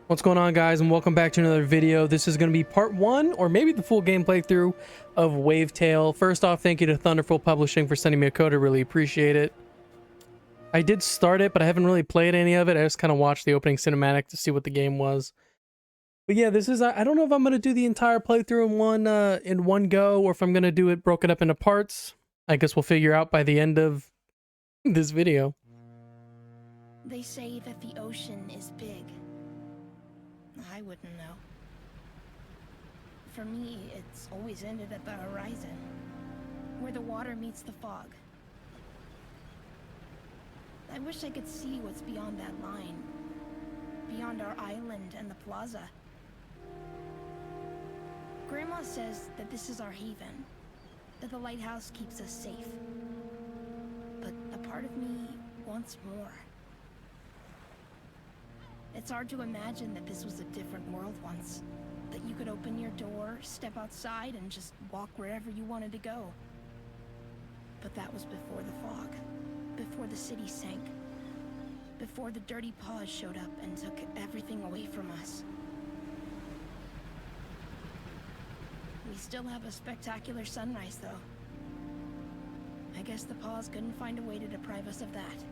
What's going on, guys, and welcome back to another video. This is going to be part one, or maybe the full game playthrough of Wavetale. First off, thank you to Thunderful Publishing for sending me a code. I really appreciate it. I did start it, but I haven't really played any of it. I just kind of watched the opening cinematic to see what the game was. But yeah, this is, I don't know if I'm going to do the entire playthrough in one go, or if I'm going to do it broken up into parts. I guess we'll figure out by the end of this video. They say that the ocean is big. I wouldn't know. For me, it's always ended at the horizon, where the water meets the fog. I wish I could see what's beyond that line, beyond our island and the plaza. Grandma says that this is our haven, that the lighthouse keeps us safe. But a part of me wants more. It's hard to imagine that this was a different world once. That you could open your door, step outside, and just walk wherever you wanted to go. But that was before the fog. Before the city sank. Before the dirty paws showed up and took everything away from us. We still have a spectacular sunrise, though. I guess the paws couldn't find a way to deprive us of that.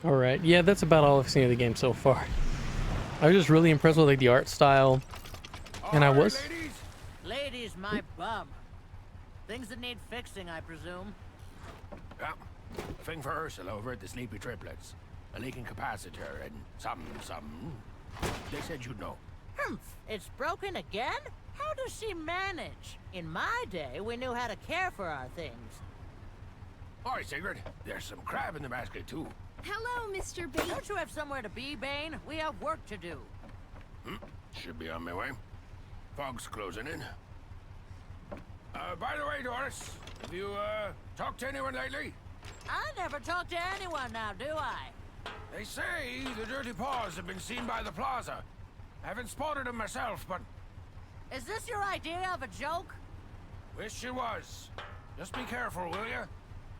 Alright, yeah, that's about all I've seen of the game so far. I was just really impressed with like the art style. And I was... Ladies, my bum. Things that need fixing, I presume. Yeah. Thing for Ursula over at the Sleepy Triplets. A leaking capacitor and something. They said you'd know. It's broken again? How does she manage? In my day, we knew how to care for our things. Oi, Sigrid. There's some crab in the basket, too. Hello, Mr. Bane. Don't you have somewhere to be, Bane? We have work to do. Should be on my way. Fog's closing in. By the way, Doris, have you, talked to anyone lately? I never talk to anyone now, do I? They say the dirty paws have been seen by the plaza. I haven't spotted them myself, but... Is this your idea of a joke? Wish it was. Just be careful, will you?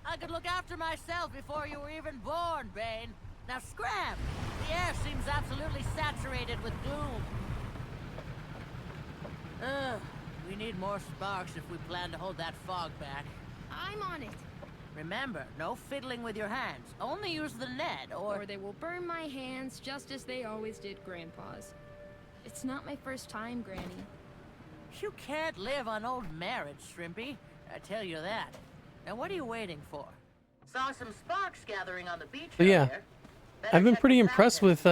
I could look after myself before you were even born, Bane. Now scram! The air seems absolutely saturated with gloom. We need more sparks if we plan to hold that fog back. I'm on it. Remember, no fiddling with your hands. Only use the net, Or they will burn my hands just as they always did Grandpa's. It's not my first time, Granny. You can't live on old marriage, Shrimpy. I tell you that. Now what are you waiting for? Saw some sparks gathering on the beach. But yeah, I've been pretty impressed with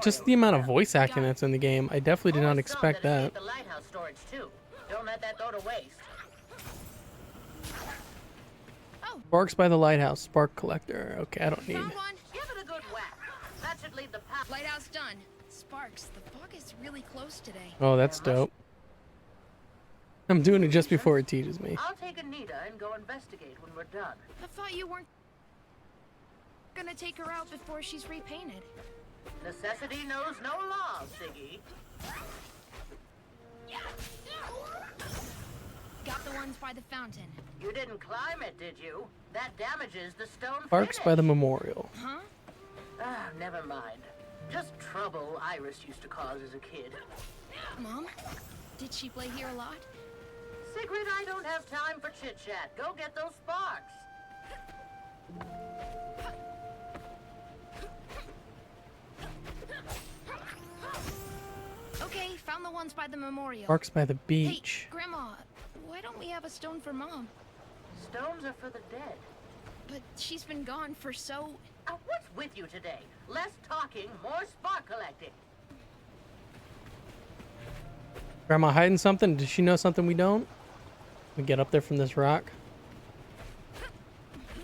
just the amount of voice acting that's in the game. I definitely did not expect that. The lighthouse storage too. Don't let that go to waste. Sparks by the lighthouse, spark collector. Okay, I don't need. Found one. Give it a good whack. That should leave the path. Lighthouse done. Sparks, the fog is really close today. Oh, that's dope. I'm doing it just before it teaches me. I'll take Anita and go investigate when we're done. I thought you weren't gonna take her out before she's repainted. Necessity knows no law, Siggy. Got the ones by the fountain. You didn't climb it, did you? That damages the stone Sparks by the memorial. Huh? Ah, never mind. Just trouble Iris used to cause as a kid. Mom? Did she play here a lot? Sigrid, I don't have time for chit-chat. Go get those sparks. Okay, found the ones by the memorial. Sparks by the beach. Hey, Grandma, why don't we have a stone for Mom? Stones are for the dead. But she's been gone for so... What's with you today? Less talking, more spark collecting. Grandma hiding something? Does she know something we don't? We get up there from this rock.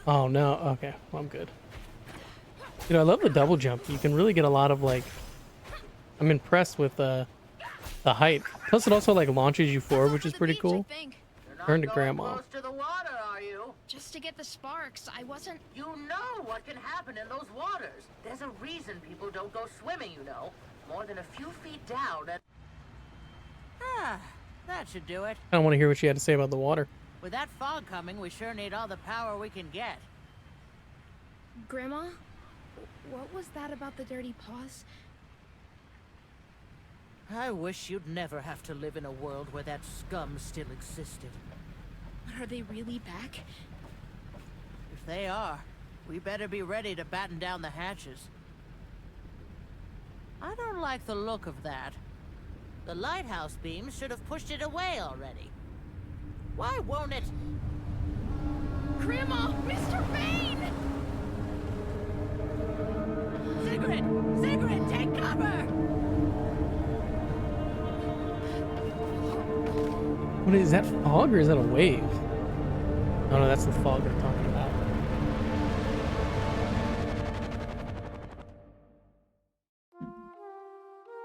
Oh no. Okay, well, I'm good. You know, I love the double jump. You can really get a lot of like. I'm impressed with the height. Plus, it also like launches you forward, which is pretty cool. Turn to Grandma. Close to the water, are you? Just to get the sparks, I wasn't... You know what can happen in those waters. There's a reason people don't go swimming, you know. More than a few feet down and... That should do it. I don't want to hear what she had to say about the water. With that fog coming, we sure need all the power we can get. Grandma, what was that about the dirty paws? I wish you'd never have to live in a world where that scum still existed. Are they really back? If they are, we better be ready to batten down the hatches. I don't like the look of that. The lighthouse beams should have pushed it away already. Why won't it? Grandma! Mr. Vane! Sigrid! Sigrid, take cover! What is that, fog or is that a wave? Oh no, that's the fog they're talking about.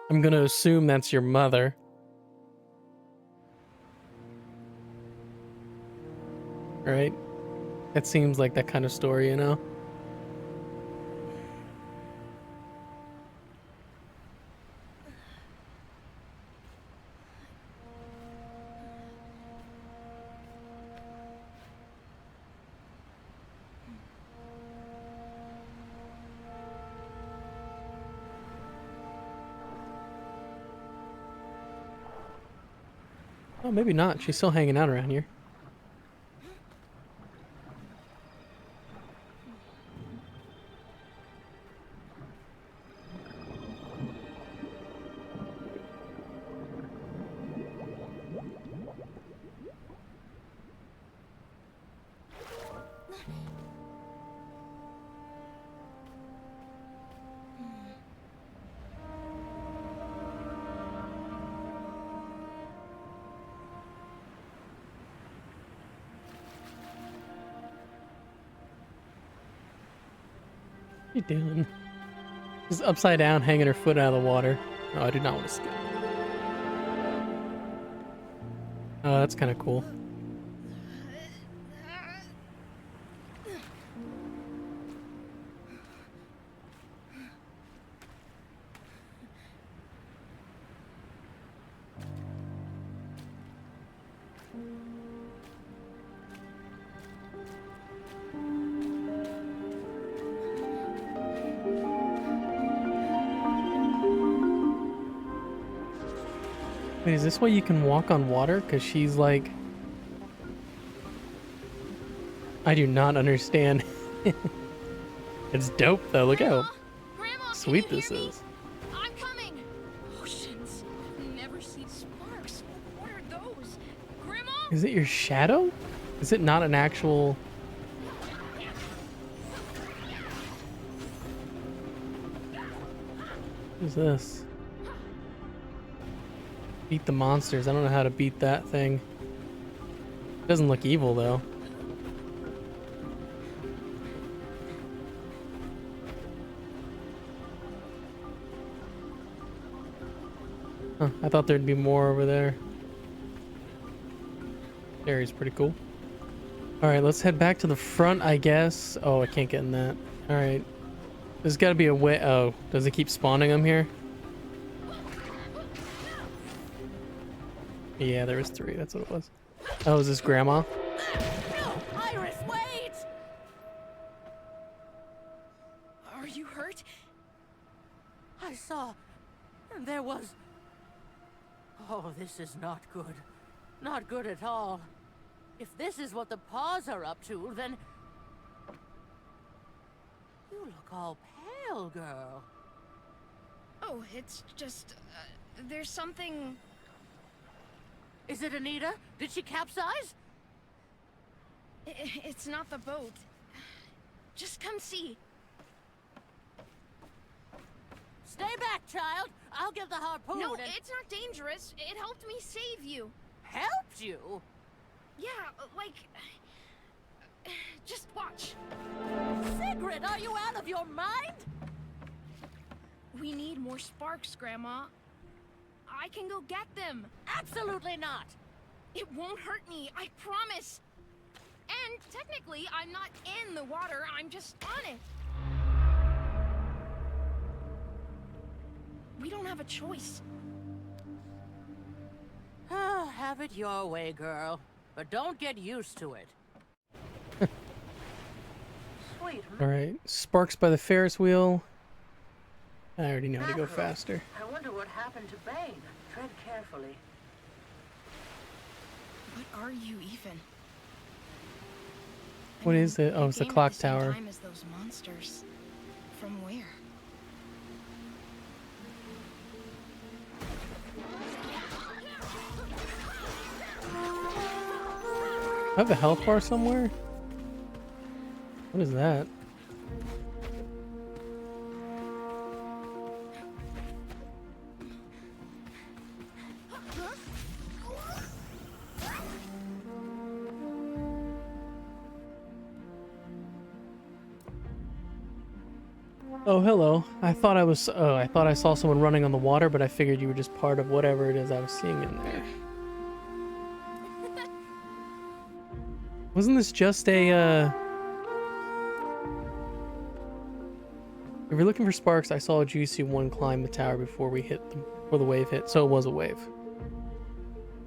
I'm gonna assume that's your mother. Right? That seems like that kind of story, you know? Oh, maybe not. She's still hanging out around here. What are you doing? She's upside down, hanging her foot out of the water. Oh, I do not want to skip. Oh, that's kind of cool. Wait, is this why you can walk on water? Because she's like... I do not understand. It's dope though, look how Grandma, sweet can you this hear me? is. I'm coming! Oceans. I've never seen sparks. What are those? Grandma? Is it your shadow? Is it not an actual... What is this? Beat the monsters. I don't know how to beat that thing. It doesn't look evil though. Huh, I thought there'd be more over there. Area's pretty cool. Alright, let's head back to the front, I guess. Oh, I can't get in that. Alright. There's gotta be a way. Oh, does it keep spawning them here? Yeah, there was 3. That's what it was. Oh, is this grandma? No! Iris, wait! Are you hurt? I saw... There was... Oh, this is not good. Not good at all. If this is what the paws are up to, then... You look all pale, girl. Oh, it's just... there's something... Is it Anita? Did she capsize? It's not the boat. Just come see. Stay back, child. I'll get the harpoon No, and... it's not dangerous. It helped me save you. Helped you? Yeah, like... Just watch. Sigrid, are you out of your mind? We need more sparks, Grandma. I can go get them. Absolutely not. It won't hurt me, I promise. And technically, I'm not in the water, I'm just on it. We don't have a choice. Have it your way, girl. But don't get used to it. Wait a minute. All right, sparks by the Ferris wheel. I already know how to go Mackerel. faster. I wonder what happened to Bane. Tread carefully. What are you even? What is it? Oh, you it's the came at clock same tower. Time as those monsters. From where? I have a health bar somewhere? What is that? Oh, hello. I thought I was, I thought I saw someone running on the water, but I figured you were just part of whatever it is I was seeing in there. Wasn't this just a, if you're looking for sparks, I saw a juicy one climb the tower before the wave hit, so it was a wave.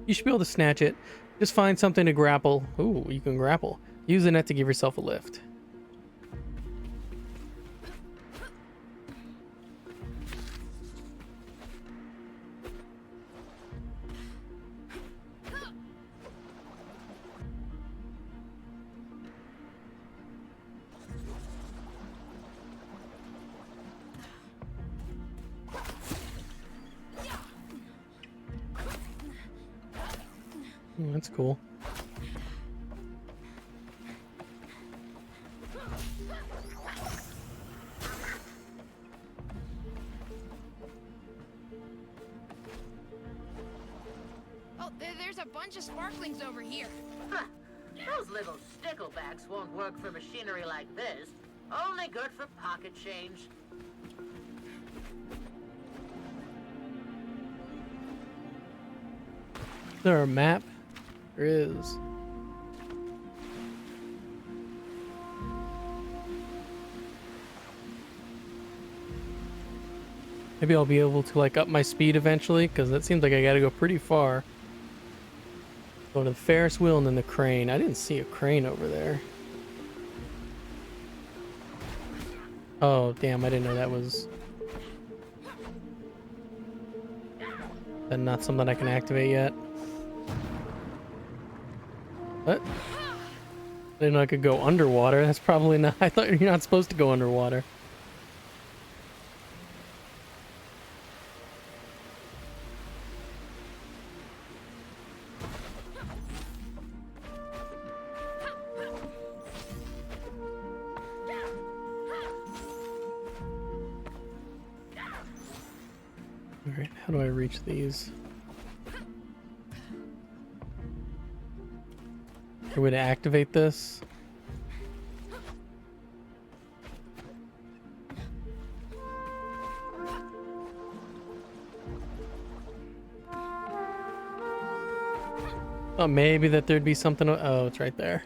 You should be able to snatch it. Just find something to grapple. Ooh, you can grapple. Use the net to give yourself a lift. That's cool. Oh, there's a bunch of sparklings over here. Huh. Those little sticklebacks won't work for machinery like this. Only good for pocket change. Is there a map? There is. Maybe I'll be able to like up my speed eventually, because that seems like I gotta go pretty far. Go to the Ferris wheel and then the crane. I didn't see a crane over there. Oh, damn, I didn't know that was... That's not something I can activate yet. What? I didn't know I could go underwater. That's probably not... I thought you're not supposed to go underwater. Alright, how do I reach these? A way to activate this? Oh, maybe that there'd be something. Oh, it's right there.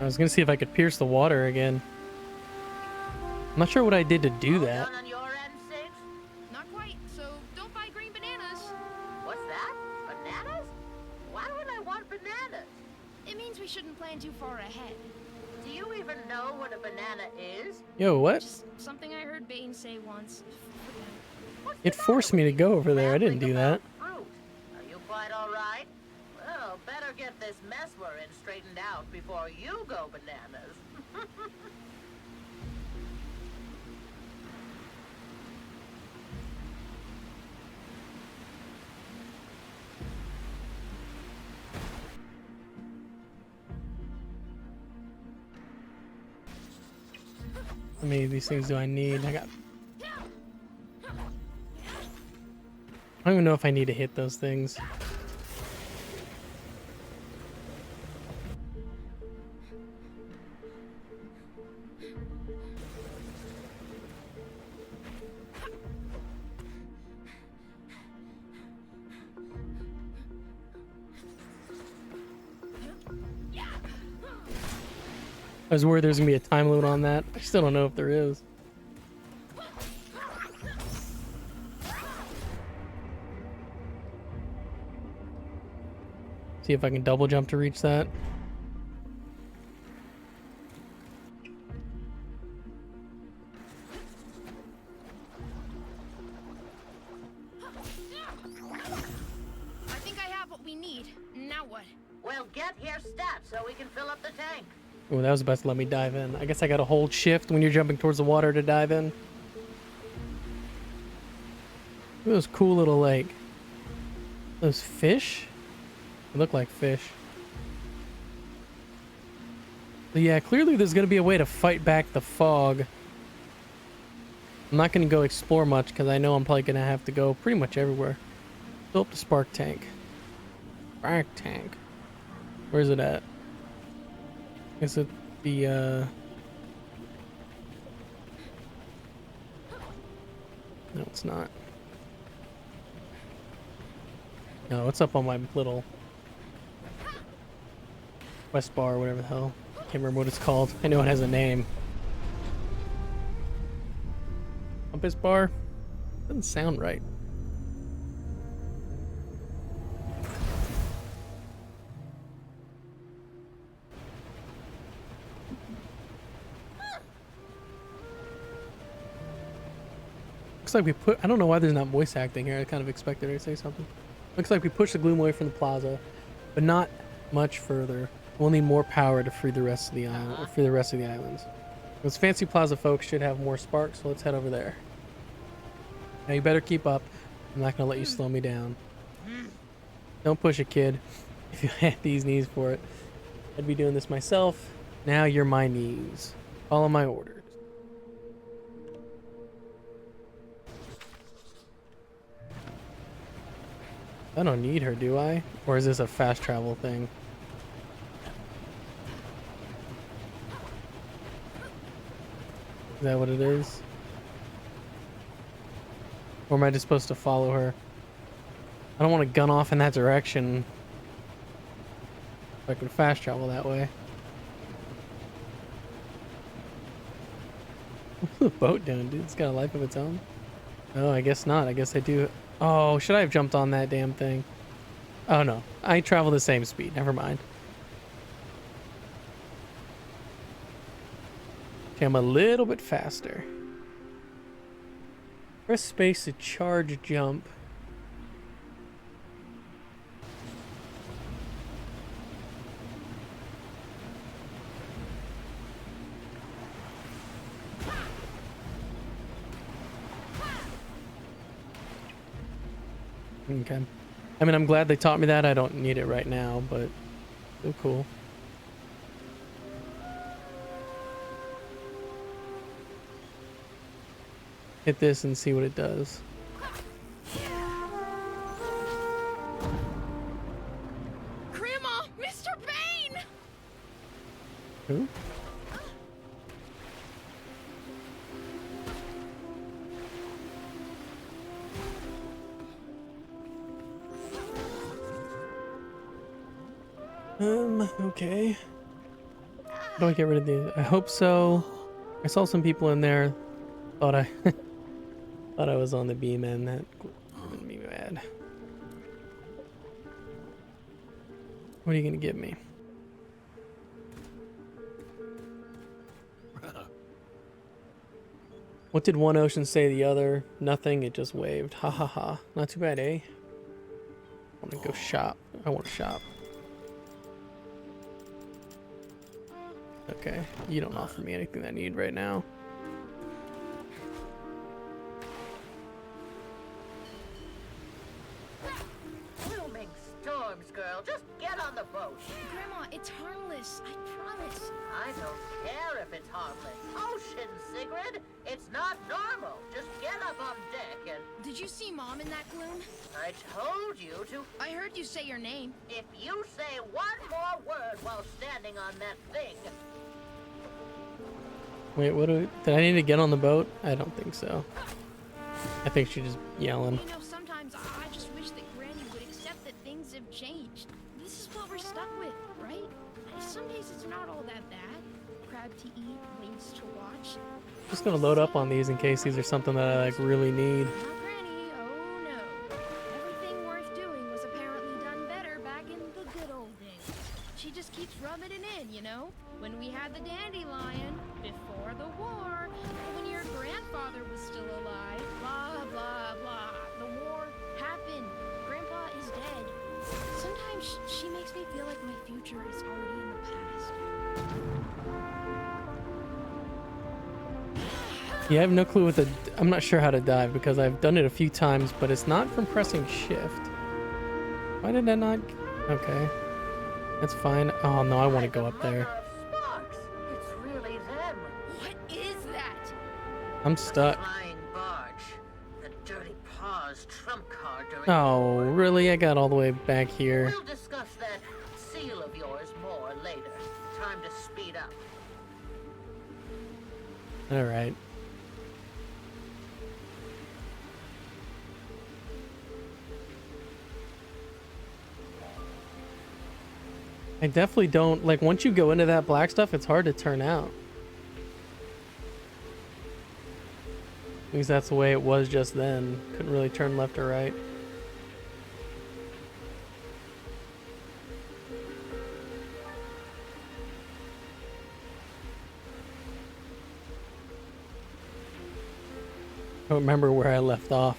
I was gonna see if I could pierce the water again. I'm not sure what I did to do that. Done on your end, Six? Not quite, so don't buy green bananas. What's that? Bananas? Why would I want bananas? It means we shouldn't plan too far ahead. Do you even know what a banana is? Yo, what? Just something I heard Bane say once. What's It the matter forced me to with go you? over there. I didn't Babbling do that. about fruit. Are you quite all right? Well, better get this mess we're in straightened out before you go bananas. How many of these things do I need? I don't even know if I need to hit those things. I was worried there's gonna be a time limit on that. I still don't know if there is. See if I can double jump to reach that. I think I have what we need. Now what? Well, get here stat so we can fill up the tank. Oh, that was best to let me dive in. I guess I gotta hold shift when you're jumping towards the water to dive in. Look at those cool little, like, those fish? They look like fish. But yeah, clearly there's gonna be a way to fight back the fog. I'm not gonna go explore much because I know I'm probably gonna have to go pretty much everywhere. Fill up the spark tank. Spark tank. Where's it at? Is it the No, it's not. No, it's up on my little quest bar or whatever the hell. Can't remember what it's called. I know it has a name. Compass bar? Doesn't sound right. Looks like we put, I don't know why there's not voice acting here. I kind of expected her to say something. Looks like we pushed the Gloom away from the plaza, but not much further. We'll need more power to free the rest of the island, or free the rest of the islands. Those fancy plaza folks should have more sparks, so let's head over there. Now you better keep up. I'm not gonna let you slow me down. Don't push it, kid. If you had these knees for it, I'd be doing this myself. Now you're my knees. Follow my orders. I don't need her, do I? Or is this a fast travel thing? Is that what it is? Or am I just supposed to follow her? I don't want to gun off in that direction. If I could fast travel that way. What's the boat doing, dude? It's got a life of its own. Oh, I guess not. I guess I do. Oh, should I have jumped on that damn thing? Oh no, I travel the same speed. Never mind. Okay, I'm a little bit faster. Press space to charge jump. Okay. I mean, I'm glad they taught me that. I don't need it right now, but still cool. Hit this and see what it does. Grandma! Mr. Bane! Who? Okay. How do I get rid of these? I hope so. I saw some people in there. Thought I thought I was on the beam end. That made me mad. What are you gonna give me? What did one ocean say to the other? Nothing, it just waved. Ha ha ha. Not too bad, eh? I want to go shop. I want to shop. Okay, you don't offer me anything I need right now. Blooming storms, girl. Just get on the boat. Grandma, it's harmless. I promise. I don't care if it's harmless. Ocean, Sigrid. It's not normal. Just get up on deck and... Did you see Mom in that gloom? I told you to... I heard you say your name. If you say one more word while standing on that thing... Wait, what did I need to get on the boat? I don't think so. I think she's just yelling. You know, sometimes I just wish that Granny would accept that things have changed. This is what we're stuck with, right? Some days it's not all that bad. crab to eat, waves to watch. Just gonna load up on these in case these are something that I like really need. Not Granny, oh no. Everything worth doing was apparently done better back in the good old days. She just keeps rubbing it in, you know? When we had the dandelion, before the war, when your grandfather was still alive, blah, blah, blah. The war happened. Grandpa is dead. Sometimes she makes me feel like my future is already in the past. Yeah, I have no clue what the... I'm not sure how to dive because I've done it a few times, but it's not from pressing shift. Why did I not... Okay. That's fine. Oh, no, I want to go up there. Sparks! It's really them. What is that? I'm stuck. Flying barge. The dirty paws trump card during Oh, really? I got all the way back here. We'll discuss that seal of yours more later. Time to speed up. All right. I definitely don't... Like, once you go into that black stuff, it's hard to turn out. At least that's the way it was just then. Couldn't really turn left or right. I don't remember where I left off.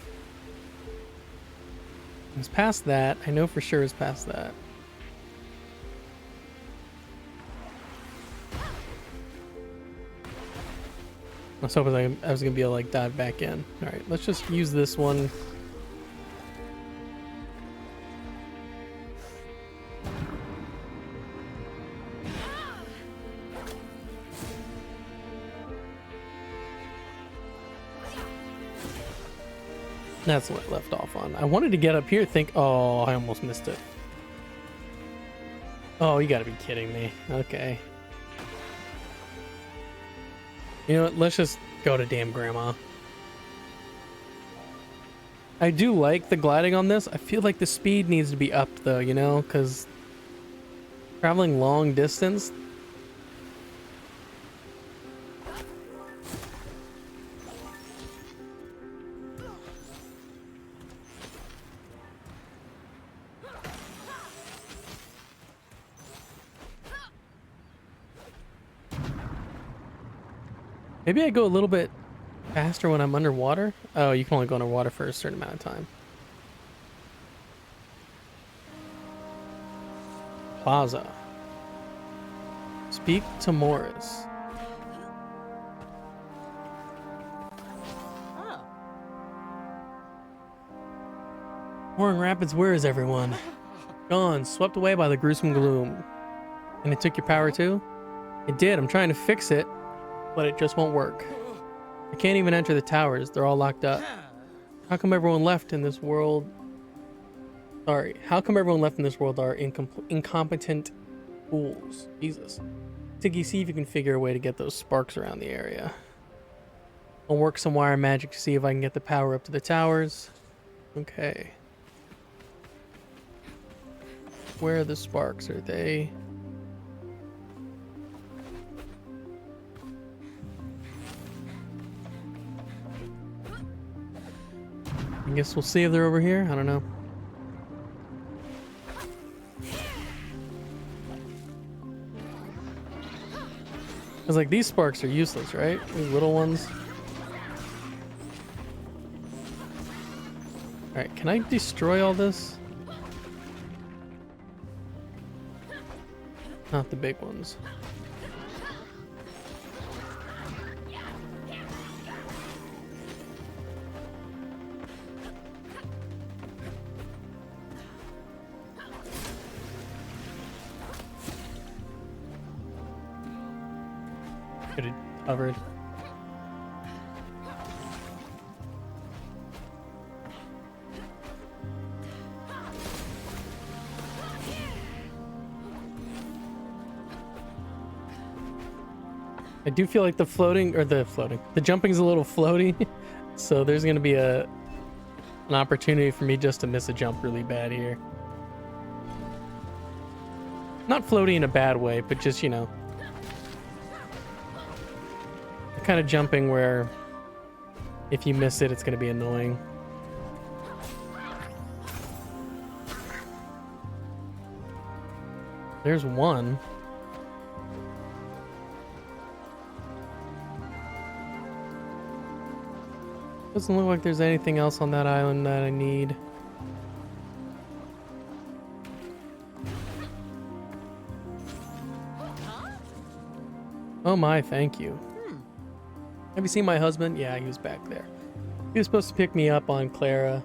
It was past that. I know for sure it was past that. I was hoping I was gonna be able to like dive back in. All right, let's just use this one. That's what I left off on. I wanted to get up here, oh, I almost missed it. Oh, you gotta be kidding me. Okay. You know what? Let's just go to damn grandma. I do like the gliding on this. I feel like the speed needs to be up though, you know, because traveling long distance. Maybe I go a little bit faster when I'm underwater. Oh, you can only go underwater for a certain amount of time. Plaza. Speak to Morris. Oh. Warren Rapids, where is everyone? Gone, swept away by the gruesome gloom. And it took your power too? It did. I'm trying to fix it, but it just won't work. I can't even enter the towers. They're all locked up. How come everyone left in this world? Sorry. How come everyone left in this world are incompetent fools? Jesus. Tiggy, see if you can figure a way to get those sparks around the area. I'll work some wire magic to see if I can get the power up to the towers. Okay. Where are the sparks? Are they... I guess we'll see if they're over here. I don't know. I was like, these sparks are useless, right? These little ones. Alright, can I destroy all this? Not the big ones. Could have covered. I do feel like the jumping's a little floaty, so there's gonna be an opportunity for me just to miss a jump really bad here. Not floaty in a bad way, but just, you know. kind of jumping where if you miss it, it's going to be annoying. There's one. Doesn't look like there's anything else on that island that I need. Oh my, thank you. Have you seen my husband? Yeah, he was back there. He was supposed to pick me up on Clara.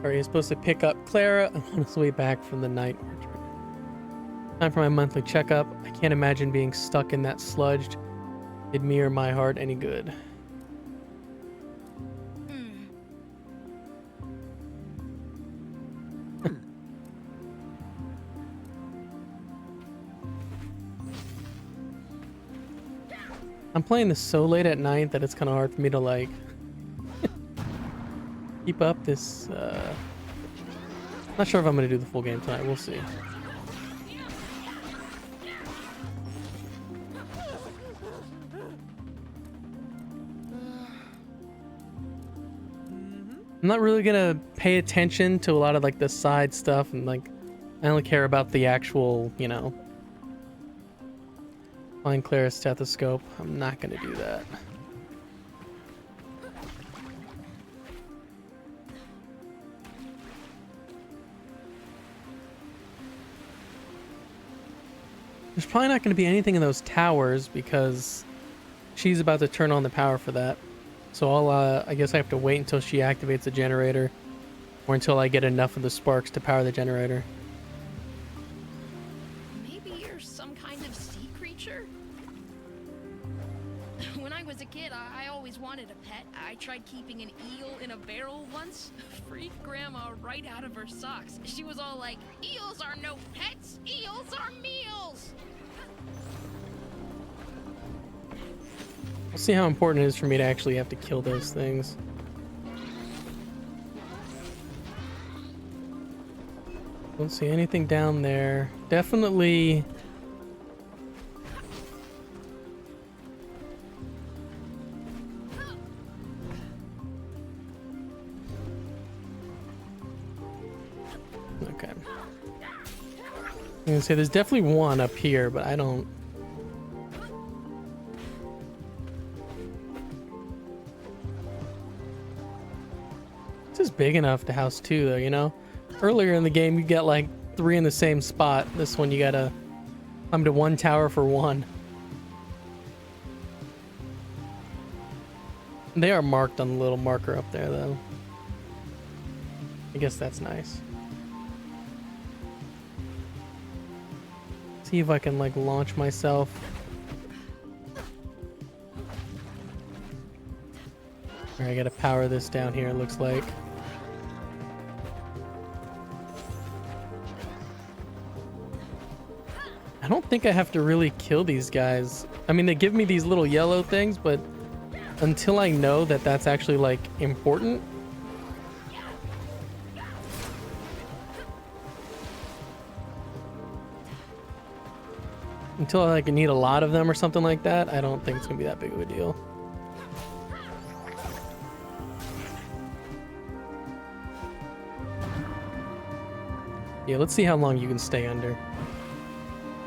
Or he was supposed to pick up Clara on his way back from the night orchard. Time for my monthly checkup. I can't imagine being stuck in that sludge. Did me or my heart any good? I'm playing this so late at night that it's kind of hard for me to like keep up this. Not sure if I'm gonna do the full game tonight. We'll see. I'm not really gonna pay attention to a lot of like the side stuff, and like I only care about the actual, you know, find Clara's stethoscope. I'm not gonna do that. There's probably not gonna be anything in those towers because she's about to turn on the power for that. So I guess I have to wait until she activates the generator, or until I get enough of the sparks to power the generator. Maybe you're some kind of sea creature? When I was a kid, I always wanted a pet. I tried keeping an eel in a barrel once. Freaked Grandma right out of her socks. She was all like, "Eels are no pets, eels are meals!" We'll see how important it is for me to actually have to kill those things. Don't see anything down there. Definitely. Okay. I'm gonna say there's definitely one up here, but I don't. This is big enough to house two, though, you know? Earlier in the game, you get like 3 in the same spot. This one, you gotta come to one tower for one. They are marked on the little marker up there, though. I guess that's nice. See if I can, like, launch myself. Alright, I gotta power this down here, it looks like. I don't think I have to really kill these guys. I mean, they give me these little yellow things, but until I know that that's actually, like, important. Until I, like, need a lot of them or something like that, I don't think it's gonna be that big of a deal. Yeah, let's see how long you can stay under.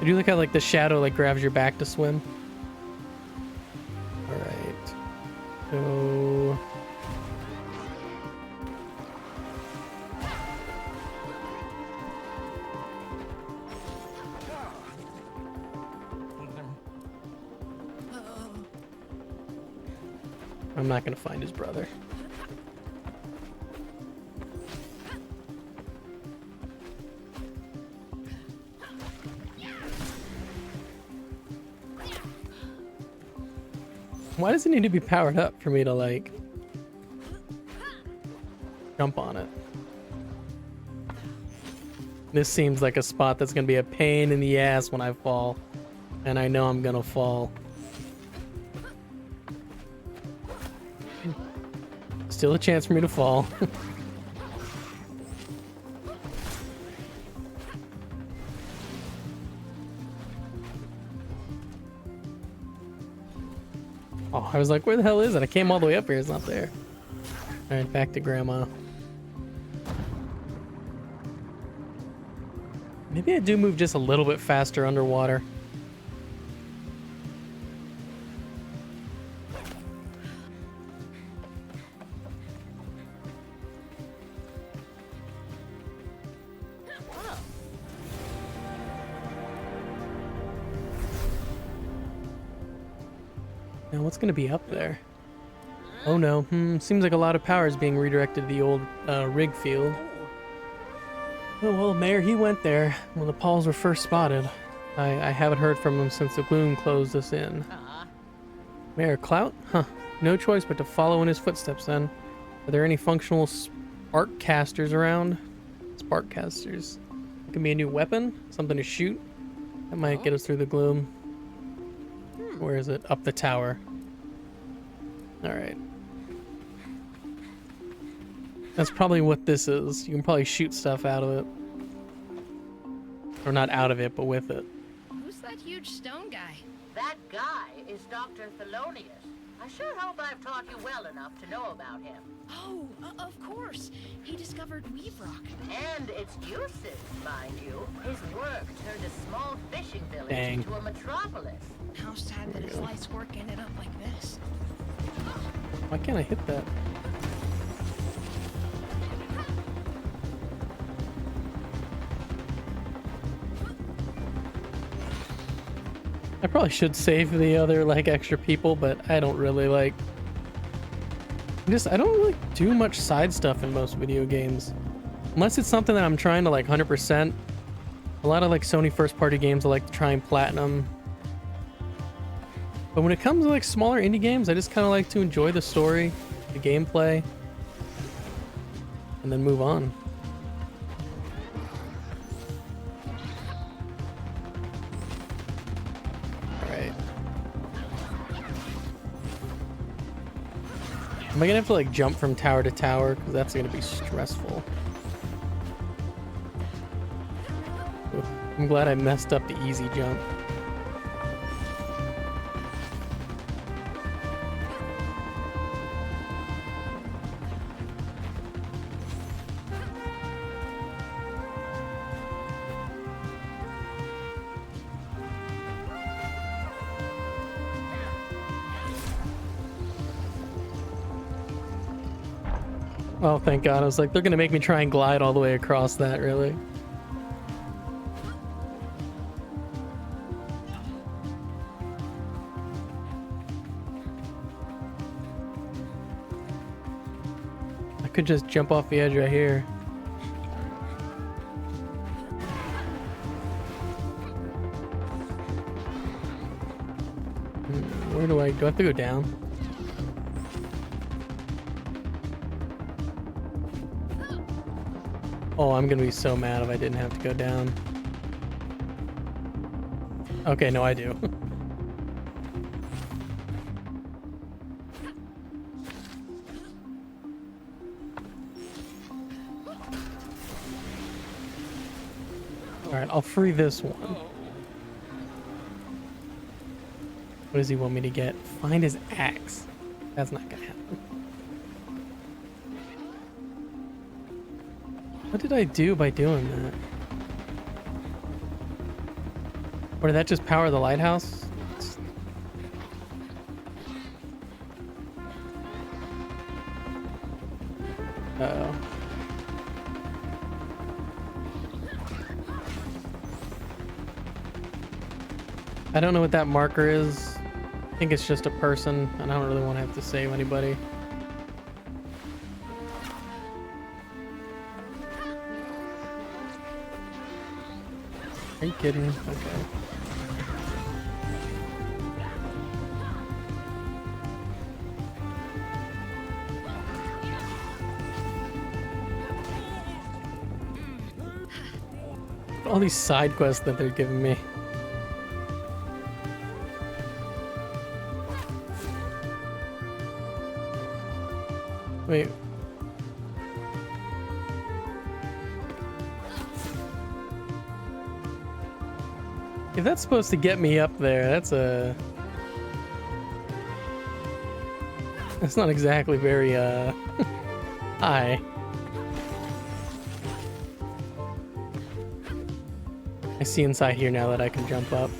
I do look how like the shadow like grabs your back to swim. All right. So I'm not gonna find his brother. Why does it need to be powered up for me to, like, jump on it? This seems like a spot that's gonna be a pain in the ass when I fall. And I know I'm gonna fall. Still a chance for me to fall. Oh, I was like, where the hell is it? I came all the way up here. It's not there. All right, back to Grandma. Maybe I do move just a little bit faster underwater. Now, what's going to be up there? Oh no, seems like a lot of power is being redirected to the old rig field. Oh well, Mayor, he went there when the Pauls were first spotted. I haven't heard from him since the Gloom closed us in. Mayor Clout? Huh, no choice but to follow in his footsteps then. Are there any functional spark casters around? Spark casters. Can be a new weapon? Something to shoot? That might get us through the Gloom. Where is it? Up the tower. Alright. That's probably what this is. You can probably shoot stuff out of it. Or not out of it, but with it. Who's that huge stone guy? That guy is Dr. Thelonious. I sure hope I've taught you well enough to know about him. Oh, of course. He discovered Weave Rock. And its uses, mind you. His work turned a small fishing village Dang. into a metropolis. How sad that his life's work ended up like this. Why can't I hit that? I probably should save the other like extra people, but I don't really like I don't really do much side stuff in most video games. Unless it's something that I'm trying to like 100%. A lot of like Sony first party games I like to try and platinum. But when it comes to like smaller indie games, I just kind of like to enjoy the story, the gameplay, and then move on. Alright. Am I gonna have to like jump from tower to tower? Because that's gonna be stressful. Oof. I'm glad I messed up the easy jump. Oh, thank God. I was like, they're going to make me try and glide all the way across that, really. I could just jump off the edge right here. Where do I have to go down? Oh, I'm gonna be so mad if I didn't have to go down. Okay, no, I do. Alright, I'll free this one. What does he want me to get? Find his axe. That's not gonna happen. What did I do by doing that? Or did that just power the lighthouse? Uh-oh. I don't know what that marker is. I think it's just a person, and I don't really want to have to save anybody. Are you kidding? Okay. All these side quests that they're giving me. Wait. If that's supposed to get me up there, that's a... That's not exactly very, high. I see inside here now that I can jump up.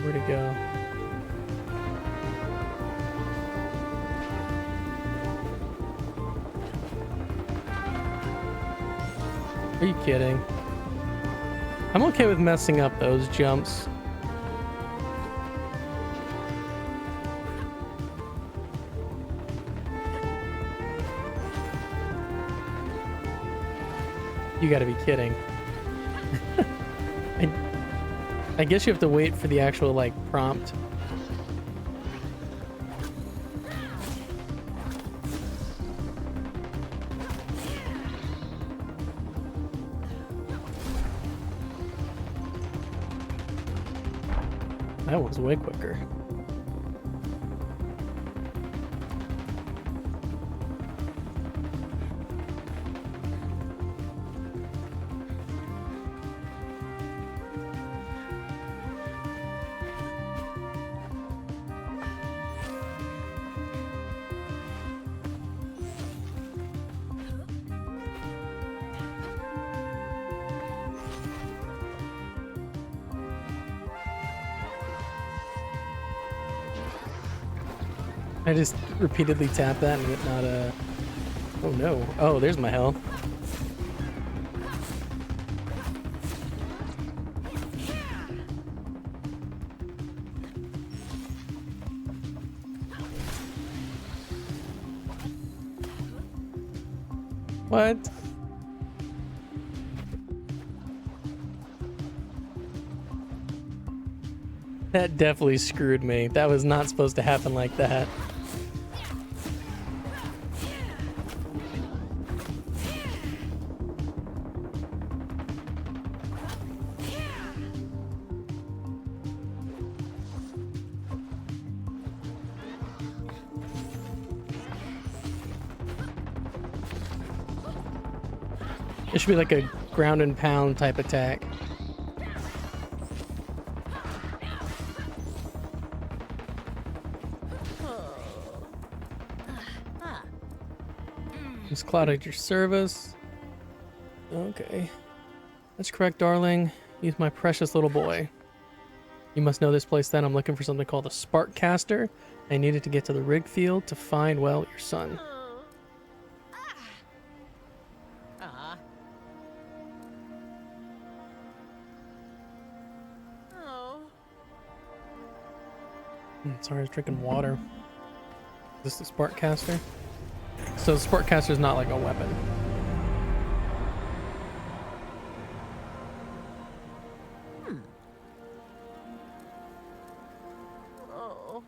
Where'd it go? Are you kidding? I'm okay with messing up those jumps. You gotta be kidding. I guess you have to wait for the actual, like, prompt. That was way quicker. I just repeatedly tap that and it not oh no. Oh, there's my health. What? That definitely screwed me. That was not supposed to happen like that. It should be like a ground and pound type attack. Just Cloud at your service. Okay. That's correct, darling. He's my precious little boy. You must know this place then. I'm looking for something called a spark caster. I needed to get to the rig field to find, well, your son. Sorry, I was drinking water. Is this the spark caster? So the spark caster is not like a weapon. Oh.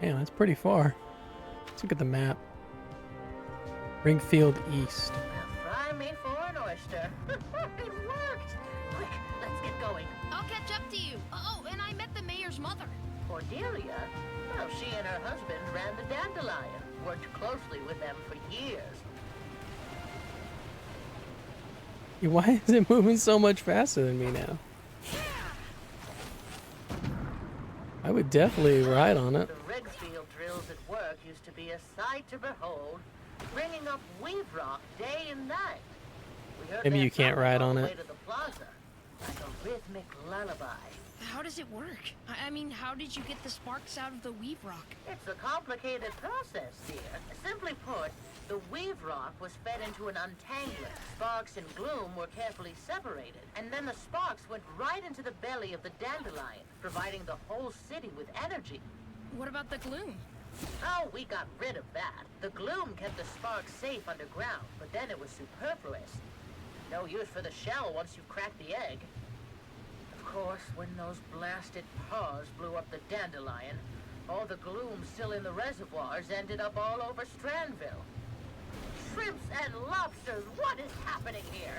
Yeah, that's pretty far. Let's look at the map. Ringfield East. Now fry me for an oyster. It worked! Quick, let's get going. I'll catch up to you. Oh, and I met the mayor's mother. Cordelia? Well, she and her husband ran the Dandelion. Worked closely with them for years. Why is it moving so much faster than me now? I would definitely ride on it. The Ridgefield drills at work used to be a sight to behold, bringing up weave rock day and night. We heard Maybe their you can't thunder ride all on the it. way to the plaza, like a rhythmic lullaby. How does it work? I mean, how did you get the sparks out of the weave rock? It's a complicated process, dear. Simply put, the weave rock was fed into an untangler. Sparks and Gloom were carefully separated, and then the sparks went right into the belly of the Dandelion, providing the whole city with energy. What about the Gloom? Oh, we got rid of that. The Gloom kept the sparks safe underground, but then it was superfluous. No use for the shell once you've cracked the egg. Of course, when those blasted paws blew up the Dandelion, all the Gloom still in the reservoirs ended up all over Strandville. Shrimps and lobsters, what is happening here?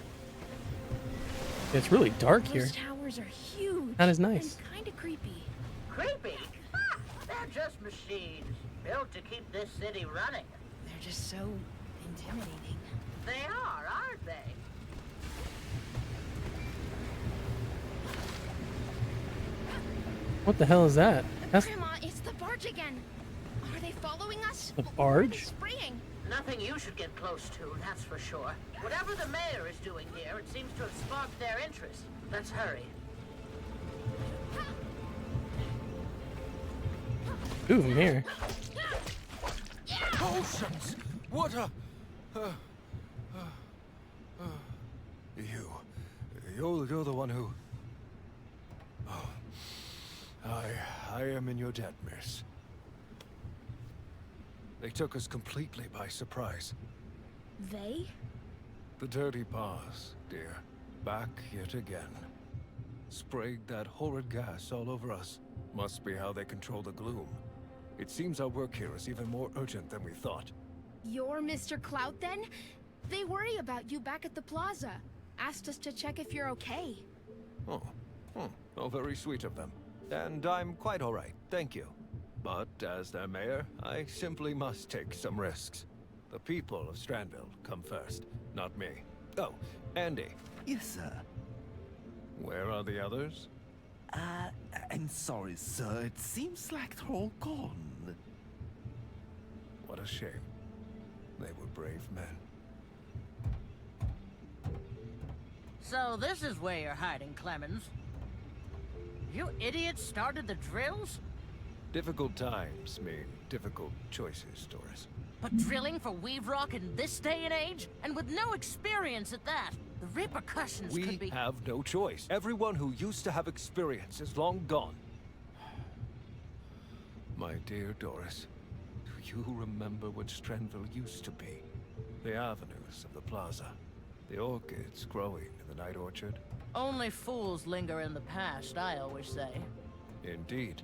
It's really dark here. Those towers are huge. That is nice. And kind of creepy. Creepy? Ah, they're just machines, built to keep this city running. They're just so intimidating. They are, aren't they? What the hell is that? That's Grandma, it's the barge again. Are they following us? the What are they barge? spraying? Nothing you should get close to, that's for sure. Whatever the mayor is doing here, it seems to have sparked their interest. Let's hurry. Ooh, from here. Potions! What a... You're the one who... Oh. I am in your debt, miss. They took us completely by surprise. They? The dirty paws, dear. Back yet again. Sprayed that horrid gas all over us. Must be how they control the gloom. It seems our work here is even more urgent than we thought. You're Mr. Clout then? They worry about you back at the plaza. Asked us to check if you're okay. Oh, oh, very sweet of them. And I'm quite all right, thank you. But as their mayor, I simply must take some risks. The people of Strandville come first, not me. Oh, Andy. Yes, sir. Where are the others? I'm sorry, sir. It seems like they're all gone. What a shame. They were brave men. So this is where you're hiding, Clemens. You idiots started the drills? Difficult times mean difficult choices, Doris. But drilling for Weave Rock in this day and age? And with no experience at that? The repercussions We could be... have no choice. Everyone who used to have experience is long gone. My dear Doris, do you remember what Strandville used to be? The avenues of the plaza. The orchids growing in the night orchard. Only fools linger in the past, I always say. Indeed.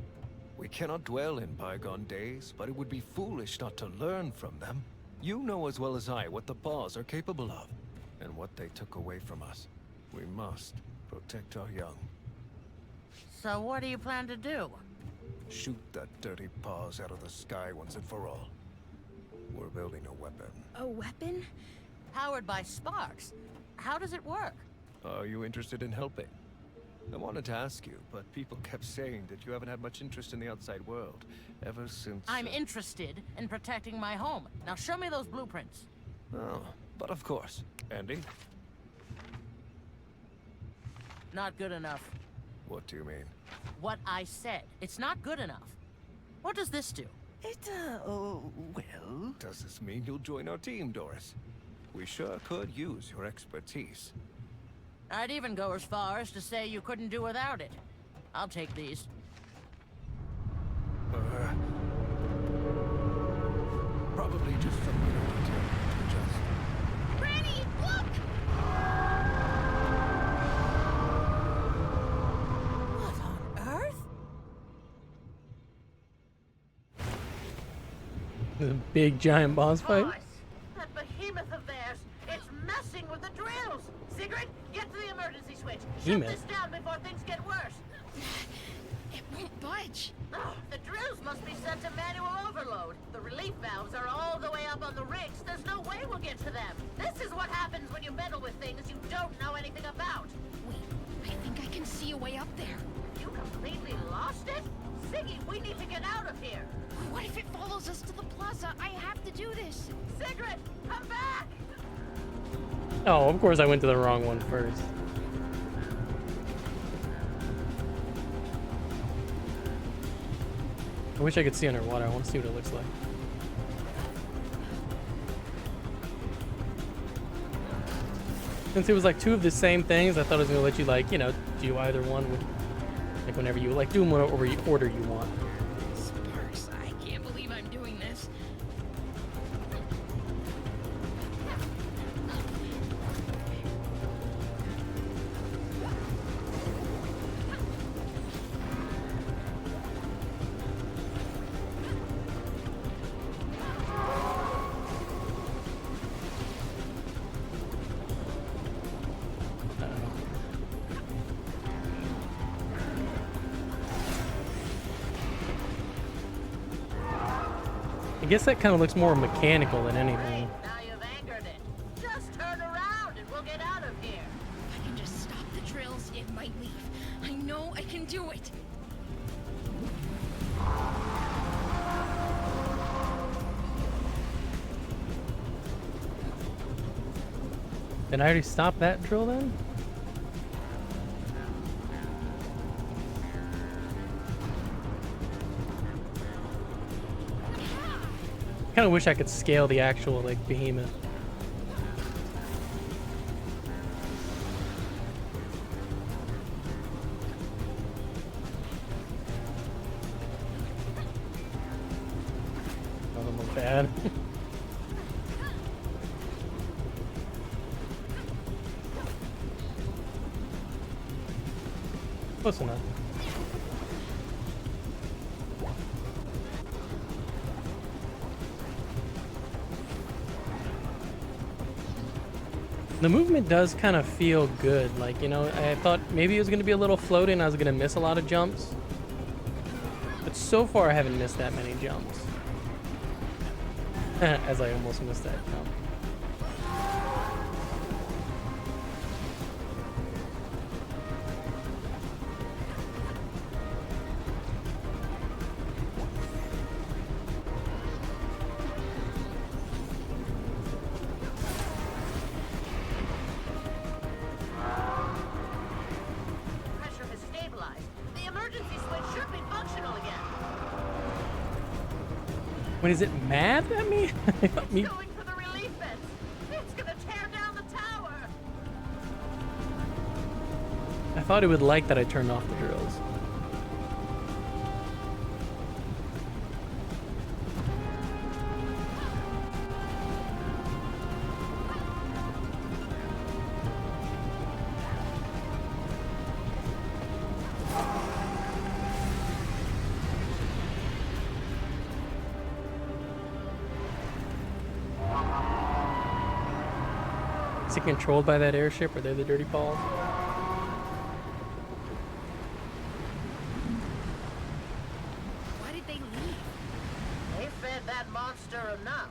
We cannot dwell in bygone days, but it would be foolish not to learn from them. You know as well as I what the Paws are capable of, and what they took away from us. We must protect our young. So what do you plan to do? Shoot that dirty Paws out of the sky once and for all. We're building a weapon. A weapon? Powered by sparks. How does it work? Are you interested in helping? I wanted to ask you, but people kept saying that you haven't had much interest in the outside world ever since... I'm interested in protecting my home. Now show me those blueprints. Oh, but of course. Andy? Not good enough. What do you mean? What I said. It's not good enough. What does this do? Well... Does this mean you'll join our team, Doris? We sure could use your expertise. I'd even go as far as to say you couldn't do without it. I'll take these. Probably just some little detail to adjust. Granny, look! What on earth? The big giant boss fight. Boss, that behemoth of theirs, it's messing with the drills. Sigrid, get to the emergency switch. Shut Behemoth? this down before things get worse. It won't budge. Oh, the drills must be set to manual overload. The relief valves are all the way up on the rigs. There's no way we'll get to them. This is what happens when you meddle with things you don't know anything about. Wait, I think I can see a way up there. You completely lost it? Siggy, we need to get out of here. What if it follows us to the plaza? I have to do this. Sigrid, come back! Oh, of course I went to the wrong one first. I wish I could see underwater. I want to see what it looks like. Since it was like two of the same things, I thought it was gonna let you, like, you know, do either one with, like, whenever you like do them whatever order you want. Sparks, I can't believe I'm doing this. I guess that kind of looks more mechanical than anything. Great, now you've anchored it. Just turn around and we'll get out of here. If I can just stop the drills, it might leave. I know I can do it. Did I already stop that drill then? Kind of wish I could scale the actual like behemoth. Oh, that looked bad. Close enough. The movement does kind of feel good. Like, you know, I thought maybe it was going to be a little floating. I was going to miss a lot of jumps. But so far, I haven't missed that many jumps. As I almost missed that jump. Pressure has stabilized. The emergency switch should be functional again. Wait, is it mad at me? It's going for the relief vents. It's gonna tear down the tower. I thought it would like that I turned off the drills. Is it controlled by that airship? Or they're the dirty balls? Why did they leave? They fed that monster enough.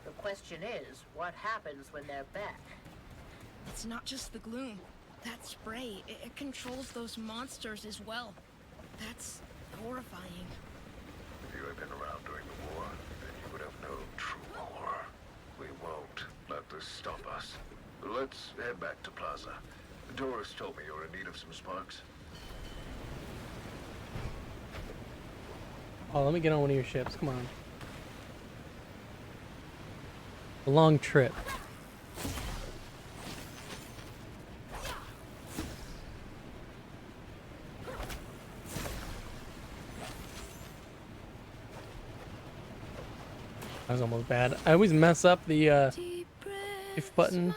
The question is, what happens when they're back? It's not just the gloom. That spray, it controls those monsters as well. That's horrifying. If you had been around during the war, then you would have known true horror. We won't let this stop us. Let's head back to Plaza. Doris told me you're in need of some sparks. Oh, let me get on one of your ships. Come on. A long trip. That was almost bad. I always mess up the if button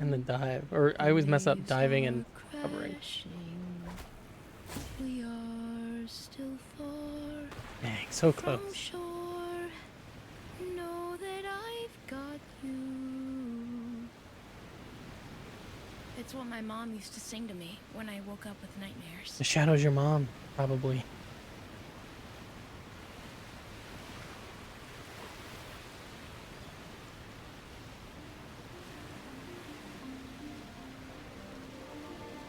and the dive, or I always mess up diving and covering. We are still far Dang, so from close. shore. Know that I've got you. It's what my mom used to sing to me when I woke up with nightmares. The shadow's your mom, probably.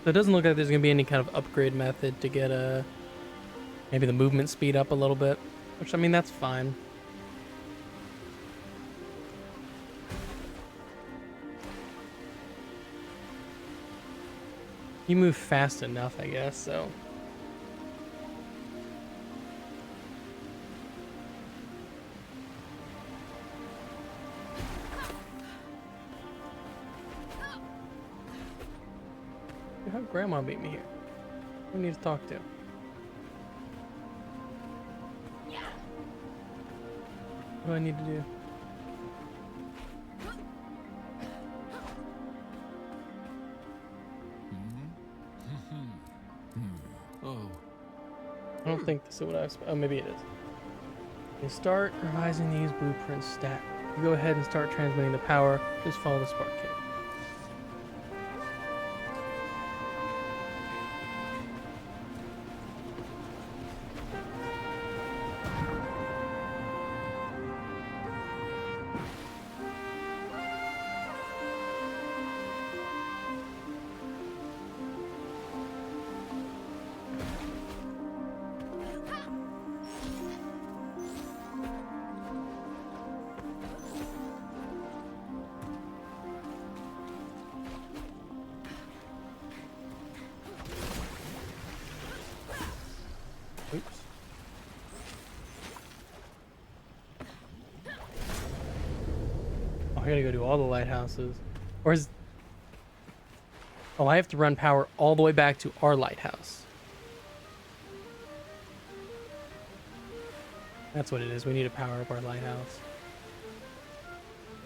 So it doesn't look like there's going to be any kind of upgrade method to get maybe the movement speed up a little bit. Which, I mean, that's fine. You move fast enough, I guess, so. How Grandma beat me here? Who need to talk to? What do I need to do? Oh, I don't think this is what I was. Oh, maybe it is. You start revising these blueprints stat. You go ahead and start transmitting the power. Just follow the spark cable. I gotta go do all the lighthouses. Or is... Oh, I have to run power all the way back to our lighthouse. That's what it is. We need to power up our lighthouse.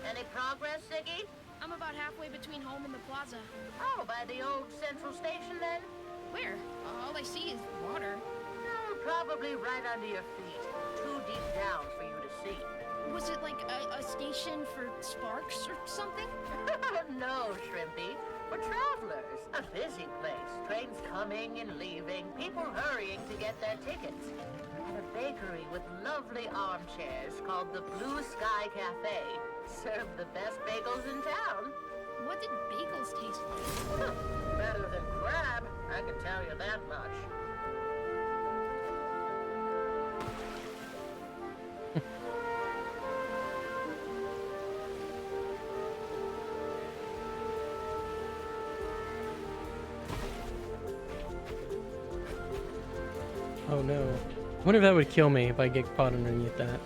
Any progress, Ziggy? I'm about halfway between home and the plaza. Oh, by the old central station then? Where? All I see is water. No, probably right under your feet. Too deep down for you to see. Was it like a station for sparks or something? No, Shrimpy. For travelers. A busy place. Trains coming and leaving. People hurrying to get their tickets. And a bakery with lovely armchairs called the Blue Sky Cafe. Serve the best bagels in town. What did bagels taste like? Better than crab, I can tell you that much. Oh no. I wonder if that would kill me if I get caught underneath that.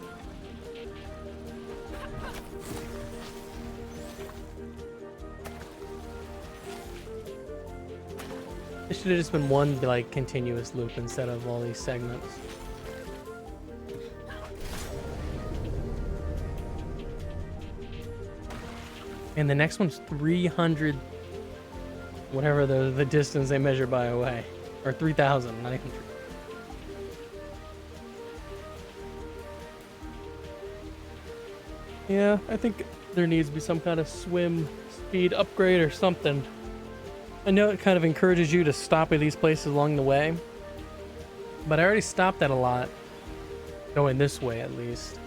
It should have just been one like continuous loop instead of all these segments. And the next one's 300, whatever the distance they measure by away, or 3,000, not even 3. Yeah, I think there needs to be some kind of swim speed upgrade or something. I know it kind of encourages you to stop at these places along the way, but I already stopped at a lot, going this way at least.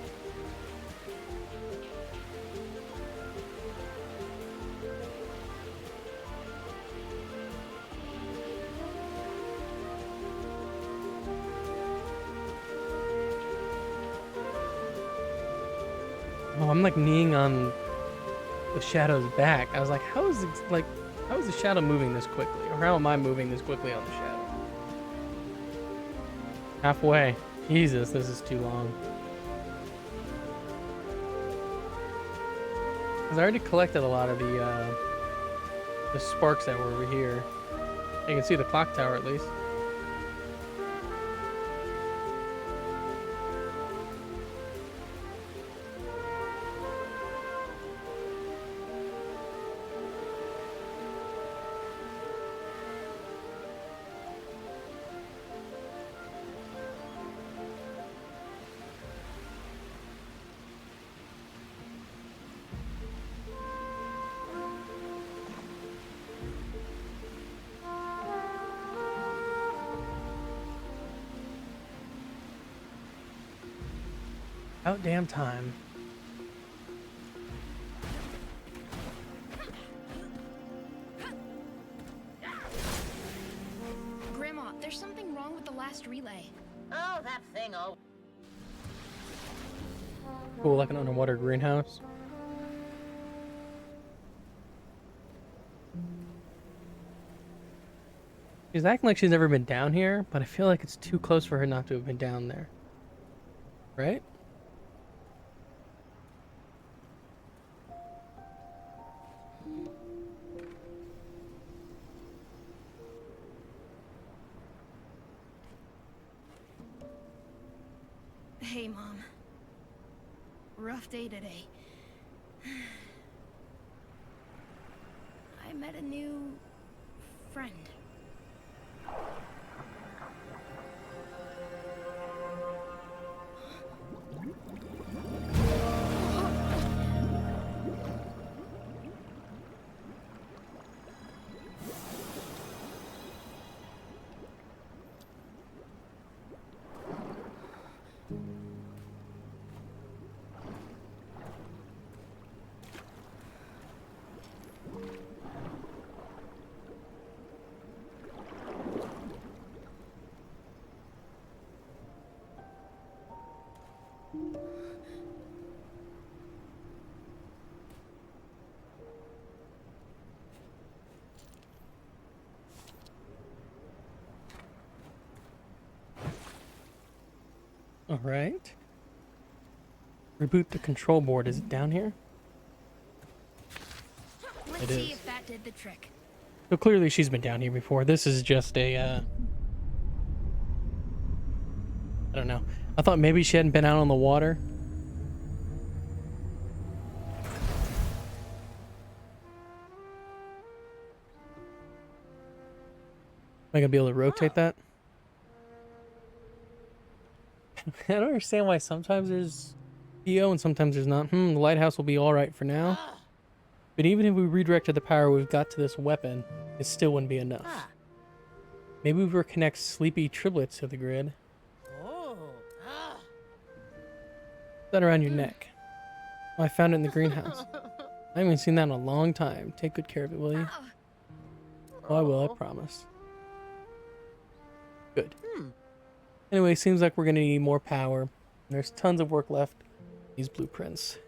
Oh, I'm like kneeing on the shadow's back. I was like, how is the shadow moving this quickly? Or how am I moving this quickly on the shadow? Halfway. Jesus, this is too long. Because I already collected a lot of the sparks that were over here. You can see the clock tower at least. About damn time. Grandma, there's something wrong with the last relay. Oh, that thing, oh. Cool, like an underwater greenhouse. She's acting like she's never been down here, but I feel like it's too close for her not to have been down there. Right? Hey, Mom. Rough day today. I met a new friend. All right. Reboot the control board. Is it down here? Let's It see is. if that did the trick. So clearly she's been down here before. This is just a, I don't know. I thought maybe she hadn't been out on the water. Am I gonna be able to rotate that? I don't understand why sometimes there's EO and sometimes there's not. The lighthouse will be alright for now. But even if we redirected the power we've got to this weapon, it still wouldn't be enough. Maybe we reconnect sleepy triplets to the grid. Put that around your neck. Oh, I found it in the greenhouse. I haven't seen that in a long time. Take good care of it, will you? Oh, I will, I promise. Good. Anyway, seems like we're gonna need more power. There's tons of work left. These blueprints.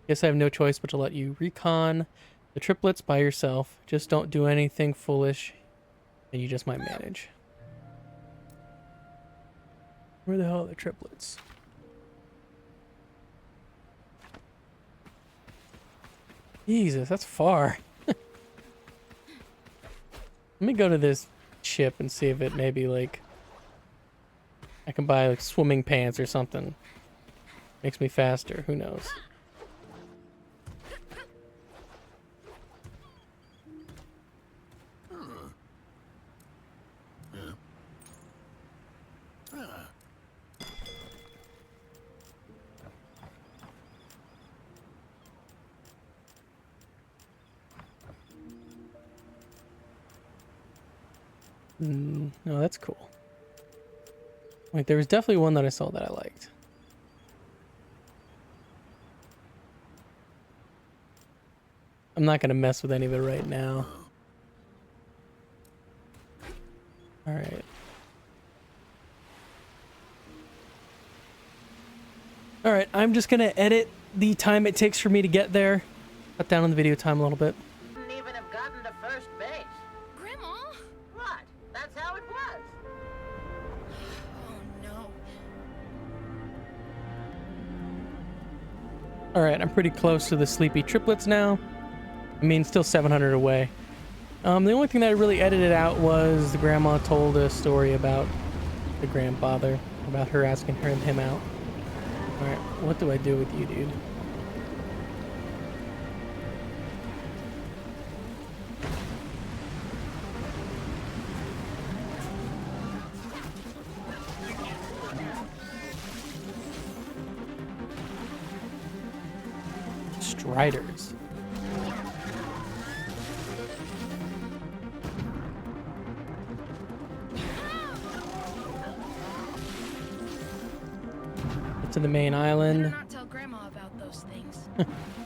Guess I have no choice but to let you recon the triplets by yourself. Just don't do anything foolish, and you just might manage. Where the hell are the triplets? Jesus, that's far. Let me go to this ship and see if it maybe like I can buy like swimming pants or something. Makes me faster, who knows. No, that's cool. Wait, there was definitely one that I saw that I liked. I'm not gonna mess with any of it right now. Alright. Alright, I'm just gonna edit the time it takes for me to get there. Cut down on the video time a little bit. Wouldn't even have gotten to first base. Grandma? What? That's how it was. Oh no. Alright, I'm pretty close to the sleepy triplets now. I mean, still 700 away. The only thing that I really edited out was the grandma told a story about the grandfather, about her asking him out. Alright, what do I do with you, dude? Striders. Get to the main island. Better not tell Grandma about those things.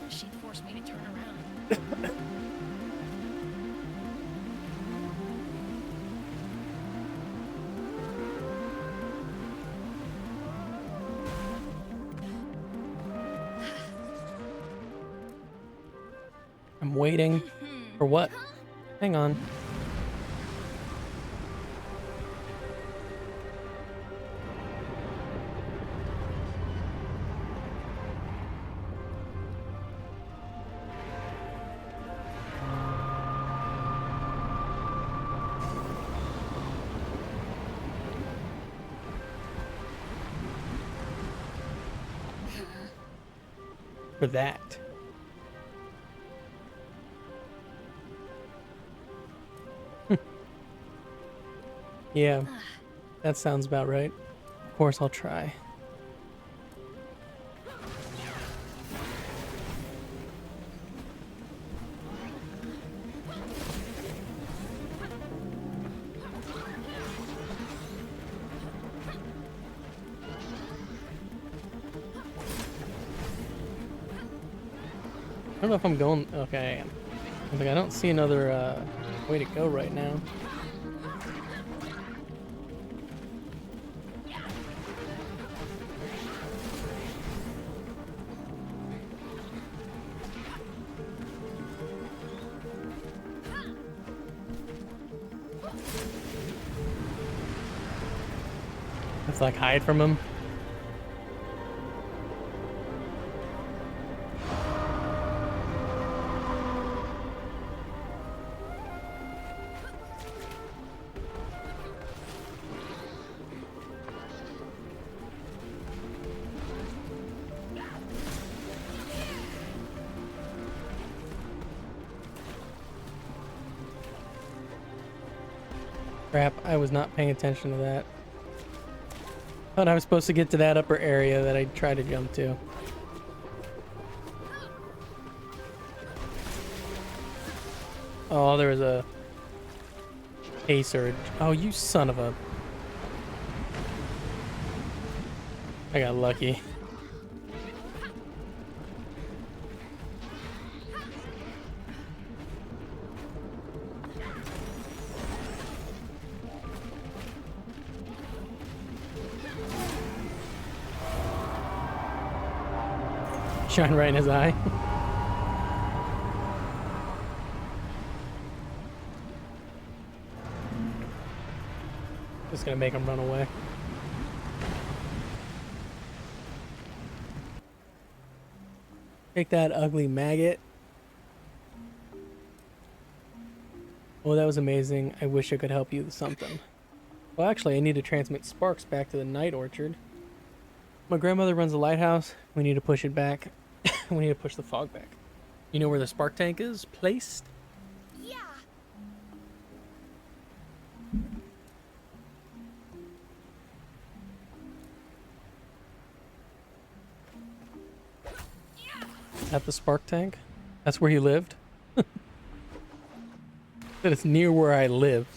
She'd force me to turn around. I'm waiting. For what? Hang on. For that. Yeah, that sounds about right. Of course, I'll try. I don't know if I'm going. Okay, I am. I don't see another way to go right now. Let's like hide from him. Crap, I was not paying attention to that. Thought I was supposed to get to that upper area that I tried to jump to. Oh, there was a pacer. Oh, you son of a... I got lucky. Shine right in his eye. Just gonna make him run away. Take that, ugly maggot. Oh, that was amazing. I wish I could help you with something. Well, actually, I need to transmit sparks back to the night orchard. My grandmother runs a lighthouse. We need to push it back. We need to push the fog back. You know where the spark tank is placed? Yeah. At the spark tank? That's where he lived? That it's near where I lived.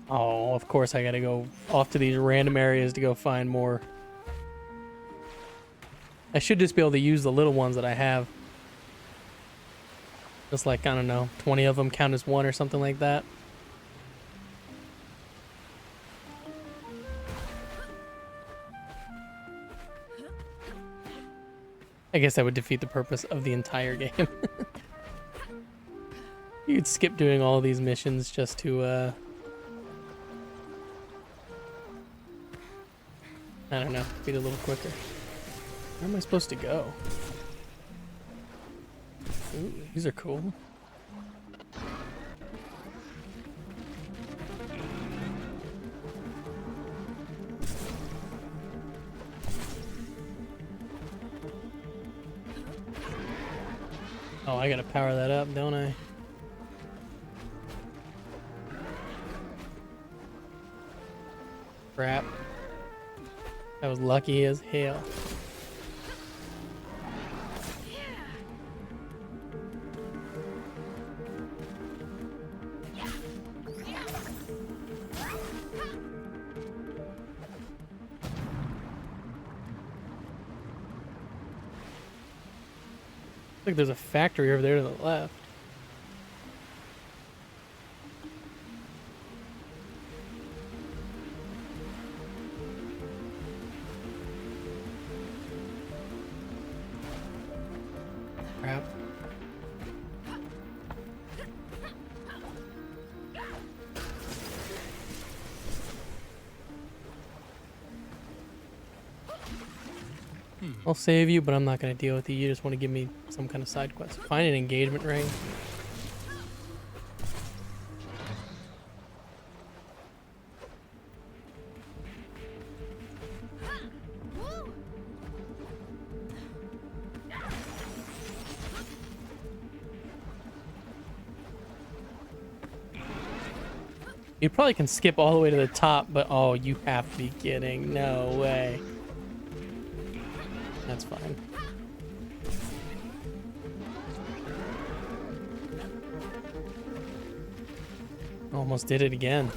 Oh, of course I gotta go off to these random areas to go find more. I should just be able to use the little ones that I have. Just like, I don't know, 20 of them count as one or something like that. I guess that would defeat the purpose of the entire game. You'd skip doing all of these missions just to, I don't know, beat a little quicker. Where am I supposed to go? Ooh, these are cool. Oh, I gotta power that up, don't I? Crap. That was lucky as hell. Looks like there's a factory over there to the left. Crap. I'll save you, but I'm not going to deal with you. You just want to give me some kind of side quest. Find an engagement ring. You probably can skip all the way to the top, but oh, you have to be kidding. No way. That's fine. Almost did it again.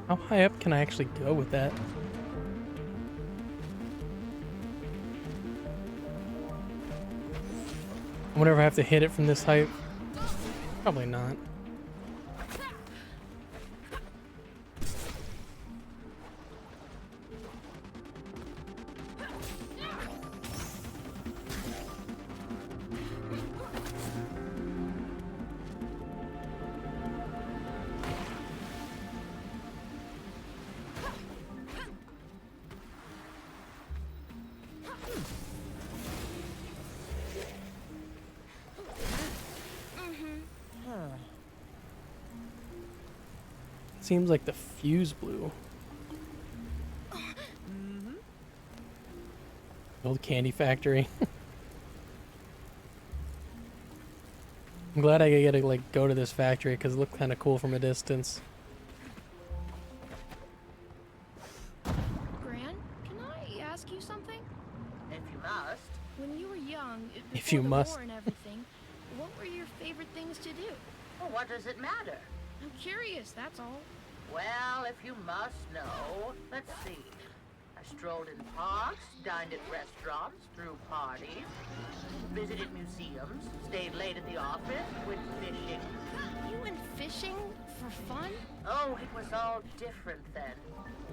How high up can I actually go with that? I wonder if I have to hit it from this height. Probably not. Seems like the fuse blew. Old candy factory. I'm glad I get to like go to this factory because it looked kind of cool from a distance. Gran, can I ask you something? If you must. When you were young, If you before the must. war and everything, what were your favorite things to do? Well, what does it matter? I'm curious, that's all. Well, if you must know, let's see. I strolled in parks, dined at restaurants, threw parties, visited museums, stayed late at the office, went fishing. You went fishing for fun? Oh, it was all different then.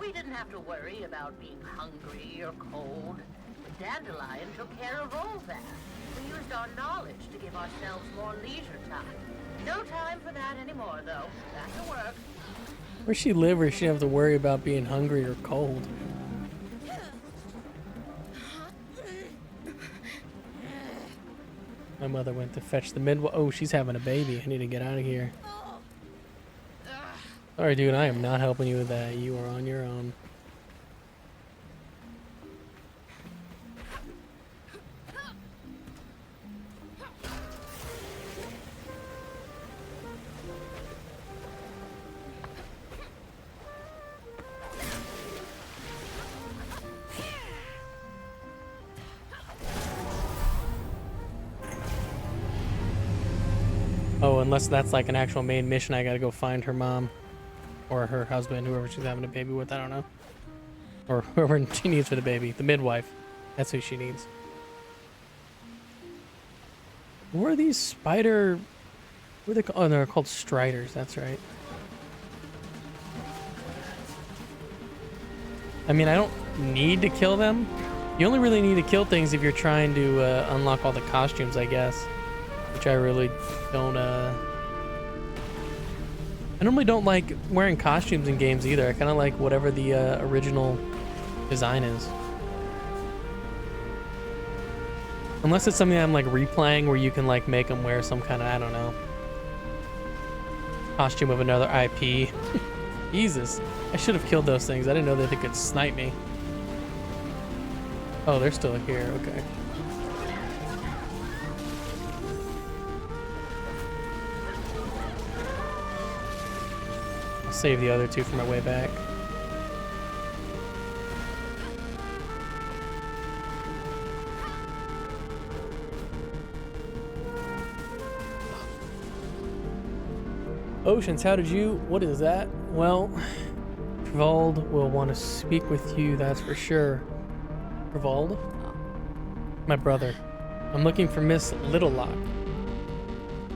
We didn't have to worry about being hungry or cold. The Dandelion took care of all that. We used our knowledge to give ourselves more leisure time. No time for that anymore, though. Back to work. Where she live where she didn't have to worry about being hungry or cold? My mother went to fetch the midwife. Oh, she's having a baby. I need to get out of here. Sorry, dude. I am not helping you with that. You are on your own. Oh, unless that's like an actual main mission, I gotta go find her mom. Or her husband, whoever she's having a baby with, I don't know. Or whoever she needs for the baby. The midwife. That's who she needs. What are these spider... What are they called? Oh, they're called striders, that's right. I mean, I don't need to kill them. You only really need to kill things if you're trying to unlock all the costumes, I guess. Which I really don't, I normally don't like wearing costumes in games either. I kind of like whatever the original design is. Unless it's something I'm like replaying where you can like make them wear some kind of, I don't know, costume of another IP. Jesus, I should have killed those things. I didn't know that they could snipe me. Oh, they're still here, okay. Save the other two for my way back. Oceans, how did you... What is that? Well, Trivald will want to speak with you, that's for sure. Trivald? My brother. I'm looking for Miss Littlelock.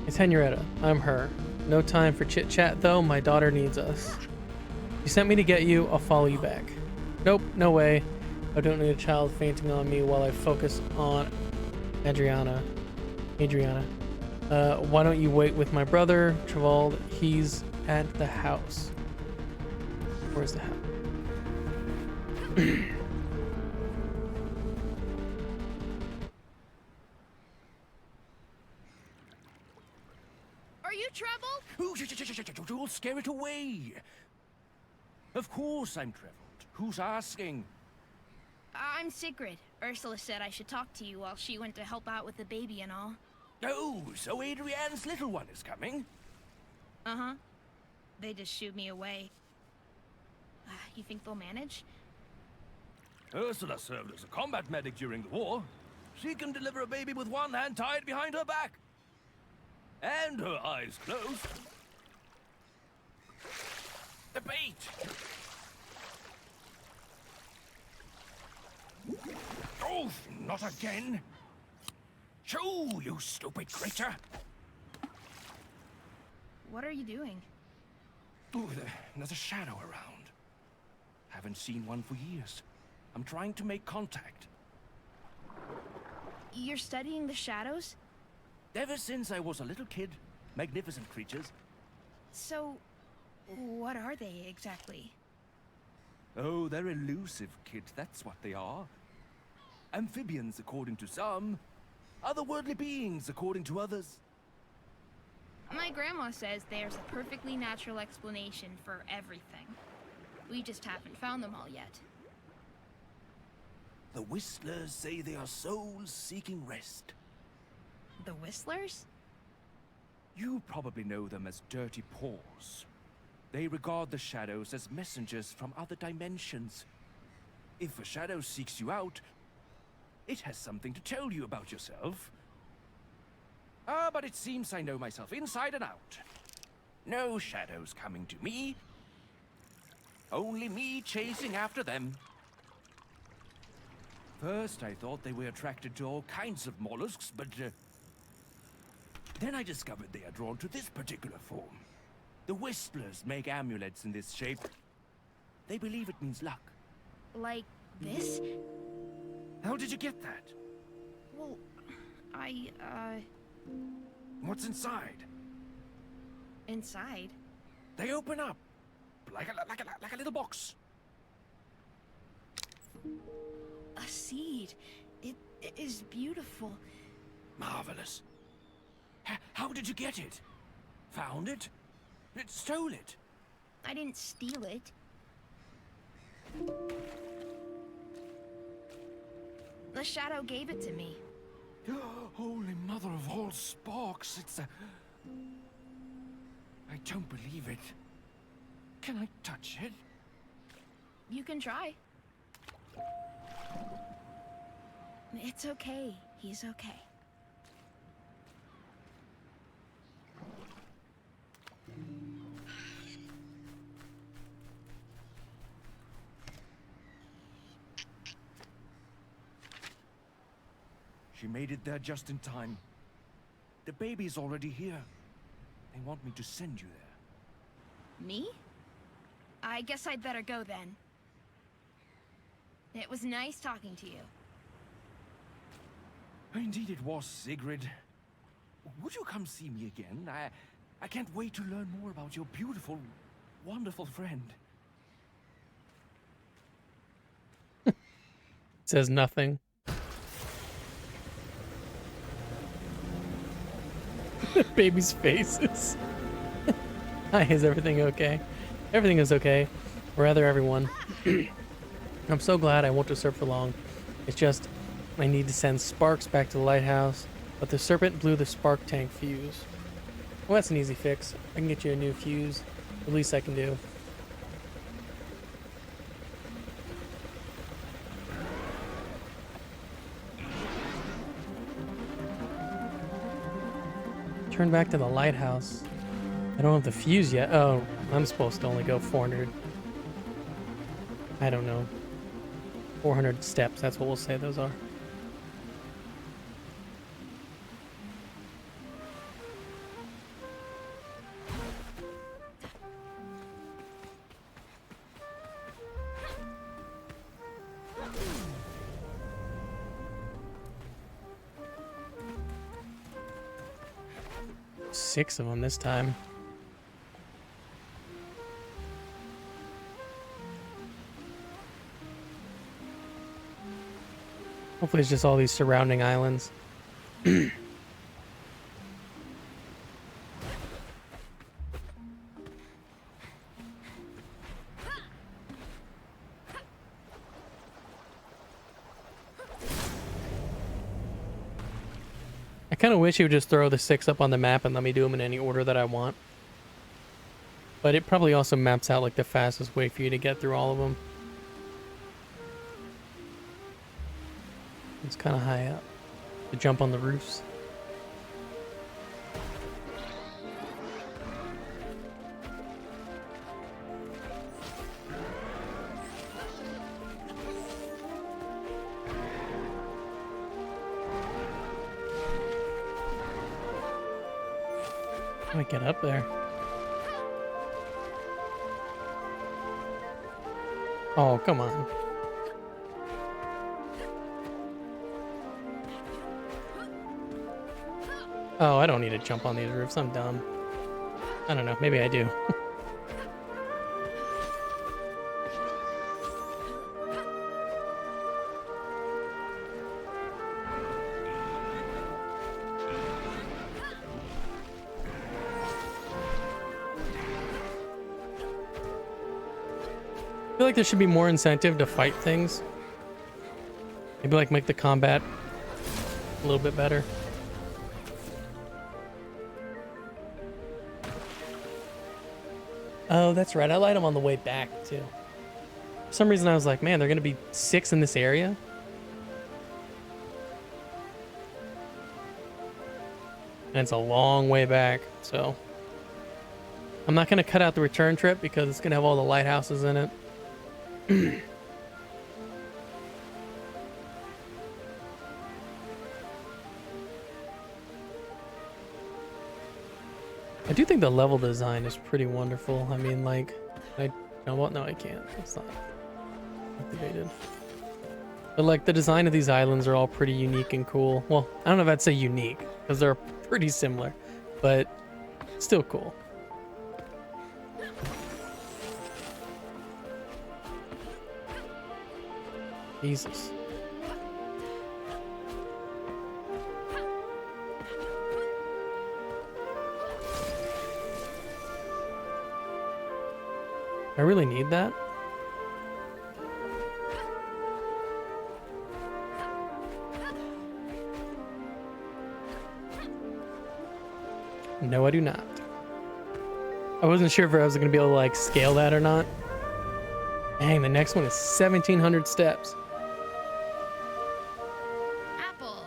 It's Henrietta. I'm her. No time for chit-chat, though. My daughter needs us. You sent me to get you. I'll follow you back. Nope, no way. I don't need a child fainting on me while I focus on Adriana. Why don't you wait with my brother, Trivald? He's at the house. Where's the house? Are you Treble? Ooh, you'll scare it away. Of course I'm Trebled. Who's asking? I'm Sigrid. Ursula said I should talk to you while she went to help out with the baby and all. Oh, so Adrian's little one is coming? Uh-huh. They just shooed me away. You think they'll manage? Ursula served as a combat medic during the war. She can deliver a baby with one hand tied behind her back. And her eyes closed. The bait! Oh, not again. Shoo, you stupid creature. What are you doing? Oh, there's a shadow around. Haven't seen one for years. I'm trying to make contact. You're studying the shadows? Ever since I was a little kid, magnificent creatures. So, what are they exactly? Oh, they're elusive, kid, that's what they are. Amphibians, according to some. Otherworldly beings, according to others. My grandma says there's a perfectly natural explanation for everything. We just haven't found them all yet. The Whistlers say they are souls seeking rest. The Whistlers? You probably know them as Dirty Paws. They regard the shadows as messengers from other dimensions. If a shadow seeks you out, it has something to tell you about yourself. But it seems I know myself inside and out. No shadows coming to me. Only me chasing after them. First, I thought they were attracted to all kinds of mollusks, but then I discovered they are drawn to this particular form. The Whistlers make amulets in this shape. They believe it means luck. Like this? How did you get that? Well, What's inside? inside? They open up like a little box. A seed. It is beautiful. Marvelous. How did you get it? Found it? Stole it? I didn't steal it. The shadow gave it to me. Holy mother of all sparks, it's a... I don't believe it. Can I touch it? You can try. It's okay. He's okay. She made it there just in time. The baby's already here. They want me to send you there. Me? I guess I'd better go then. It was nice talking to you. Indeed it was, Sigrid. Would you come see me again? I can't wait to learn more about your beautiful, wonderful friend. Says nothing. Baby's faces. Hi, is everything okay? Everything is okay. Or rather, everyone. I'm so glad I won't disturb for long. It's just, I need to send sparks back to the lighthouse, but the serpent blew the spark tank fuse. Well, that's an easy fix. I can get you a new fuse. The least I can do. Turn back to the lighthouse. I don't have the fuse yet. Oh, I'm supposed to only go 400. I don't know. 400 steps, that's what we'll say those are. Six of them this time. Hopefully it's just all these surrounding islands. I kind of wish he would just throw the 6 up on the map and let me do them in any order that I want. But it probably also maps out like the fastest way for you to get through all of them. It's kind of high up to jump on the roofs. How do I get up there? Oh, come on. Oh, I don't need to jump on these roofs. I'm dumb. I don't know. Maybe I do. I feel like there should be more incentive to fight things. Maybe like make the combat a little bit better. Oh, that's right. I light them on the way back too. For some reason I was like, man, they're gonna be 6 in this area. And it's a long way back, so I'm not gonna cut out the return trip because it's gonna have all the lighthouses in it. I do think the level design is pretty wonderful. I mean, like, can I jump out? No, I can't. It's not activated. But like, the design of these islands are all pretty unique and cool. Well, I don't know if I'd say unique because they're pretty similar, but still cool. Jesus. I really need that. No, I do not. I wasn't sure if I was going to be able to like scale that or not. Dang, the next one is 1,700 steps. Apple.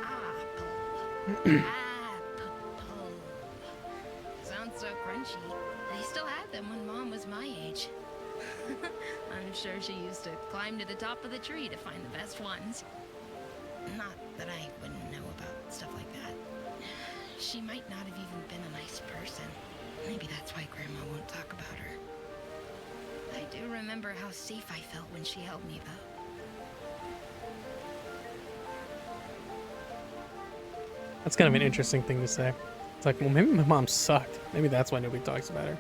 Apple. Sounds so crunchy. They still had them when Mom was my age. I'm sure she used to climb to the top of the tree to find the best ones. Not that I wouldn't know about stuff like that. She might not have even been a nice person. Maybe that's why Grandma won't talk about her. I do remember how safe I felt when she held me, though. That's kind of an interesting thing to say. It's like, well, maybe my mom sucked. Maybe that's why nobody talks about her.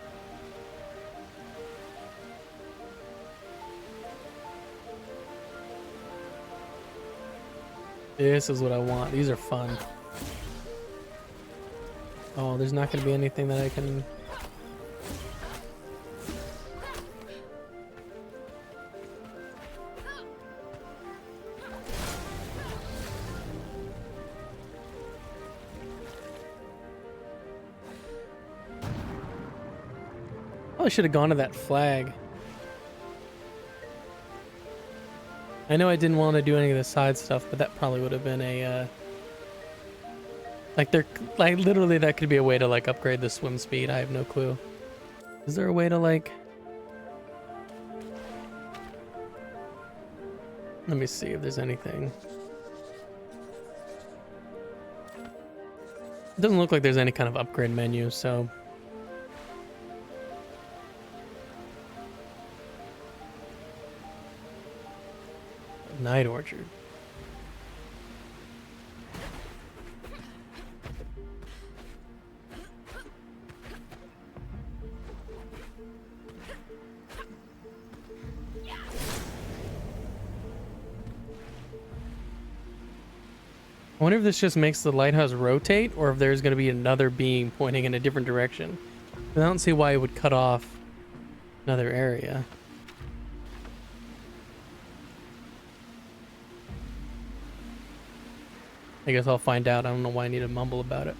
This is what I want. These are fun. Oh, there's not going to be anything that I can... I should have gone to that flag. I know I didn't want to do any of the side stuff, but that probably would have been a like literally that could be a way to like upgrade the swim speed. I have no clue. Is there a way to like... Let me see if there's anything. It doesn't look like there's any kind of upgrade menu, so... Night Orchard. I wonder if this just makes the lighthouse rotate, or if there's going to be another beam pointing in a different direction. I don't see why it would cut off another area. I guess I'll find out. I don't know why I need to mumble about it.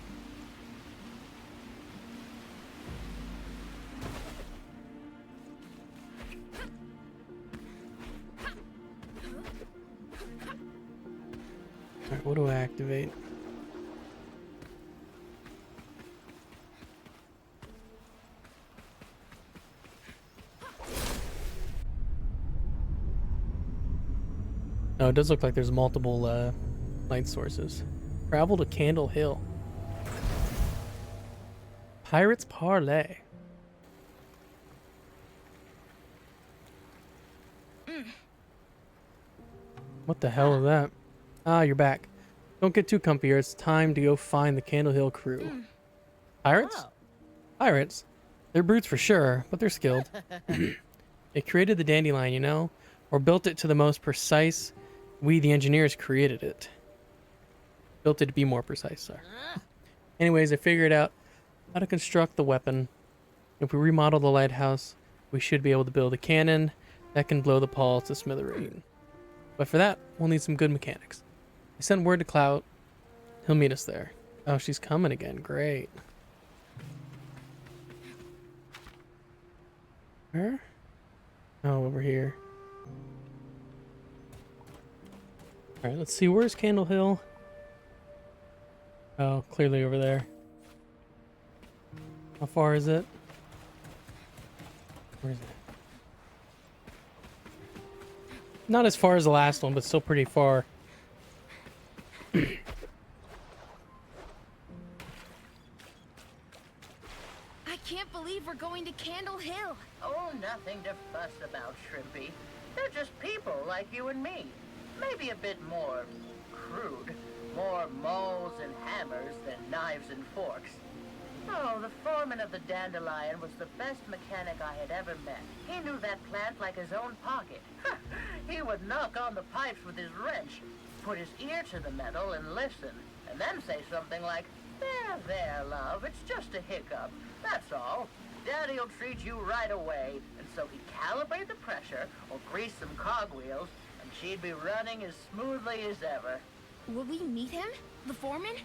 Alright, what do I activate? Oh, it does look like there's multiple light sources. Travel to Candle Hill. Pirates Parlay. What the hell is that? Ah, you're back. Don't get too comfy here. It's time to go find the Candle Hill crew. Pirates? Pirates? They're brutes for sure, but they're skilled. They created the dandelion, you know? Or built it to the most precise. We, the engineers, created it. Built it to be more precise, sorry. Anyways, I figured out how to construct the weapon. If we remodel the lighthouse, we should be able to build a cannon that can blow the pall to smithereen. But for that, we'll need some good mechanics. I sent word to Cloud. He'll meet us there. Oh, she's coming again. Great. Where? Oh, over here. Alright, let's see. Where's Candle Hill? Oh, clearly over there. How far is it? Where is it? Not as far as the last one, but still pretty far. I can't believe we're going to Candle Hill. Oh, nothing to fuss about, Shrimpy. They're just people like you and me. Maybe a bit more crude. More mauls and hammers than knives and forks. Oh, the foreman of the Dandelion was the best mechanic I had ever met. He knew that plant like his own pocket. He would knock on the pipes with his wrench, put his ear to the metal and listen, and then say something like, there, love, it's just a hiccup. That's all. Daddy'll treat you right away. And so he'd calibrate the pressure or grease some cogwheels, and she'd be running as smoothly as ever. Will we meet him? The foreman?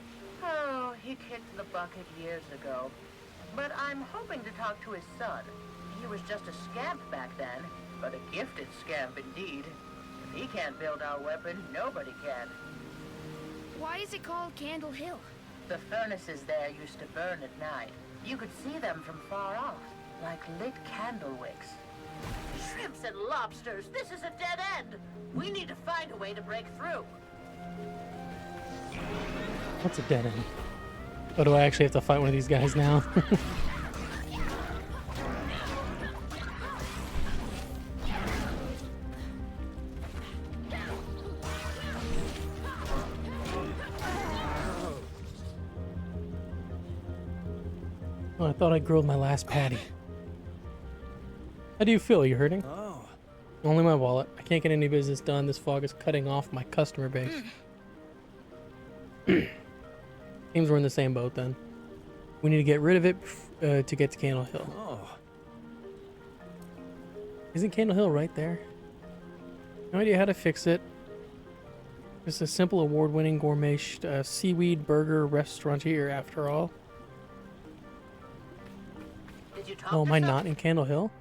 Oh, he kicked the bucket years ago. But I'm hoping to talk to his son. He was just a scamp back then, but a gifted scamp indeed. If he can't build our weapon, nobody can. Why is it called Candle Hill? The furnaces there used to burn at night. You could see them from far off, like lit candle wicks. Shrimps and lobsters, this is a dead end! We need to find a way to break through. What's a dead end? Oh, do I actually have to fight one of these guys now? Oh, I thought I grilled my last patty. How do you feel? Are you hurting? Oh. Only my wallet. I can't get any business done. This fog is cutting off my customer base. Seems we're in the same boat then. We need to get rid of it to get to Candle Hill. Oh. Isn't Candle Hill right there? No idea how to fix it. Just a simple award-winning gourmet seaweed burger restaurant here, after all. Did you talk Oh, to am I some- not in Candle Hill?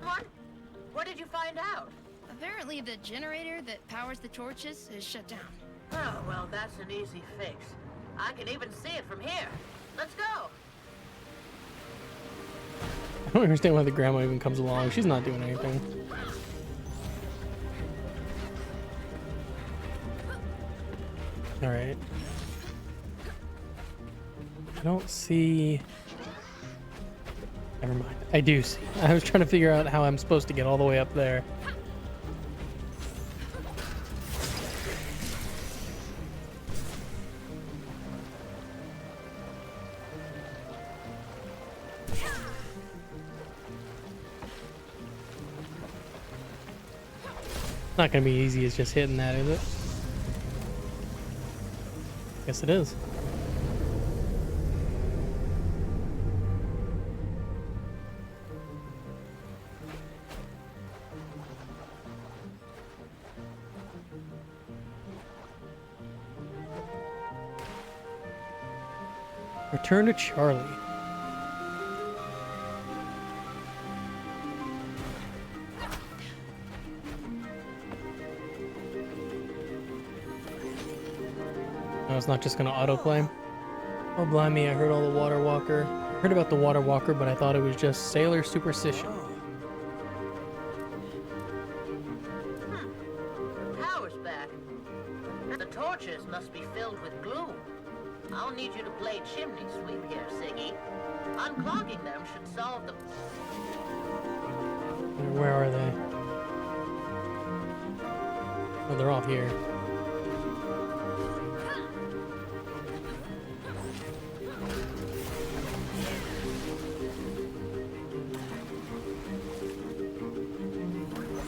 What? What did you find out? Apparently the generator that powers the torches is shut down. Oh, well, that's an easy fix. I can even see it from here. Let's go. I don't understand why the grandma even comes along. She's not doing anything. Alright. I don't see... Never mind. I do see. I was trying to figure out how I'm supposed to get all the way up there. Not gonna be easy as just hitting that, is it? Guess it is. Return to Charlie. No, it's not just gonna autoplay. Oh, blimey, I heard all the water walker. I heard about the water walker, but I thought it was just sailor superstition. The power's back. The torches must be filled with gloom. I'll need you to play chimney sweep here, Siggy. Unclogging them should solve the... Where are they? Oh, they're all here.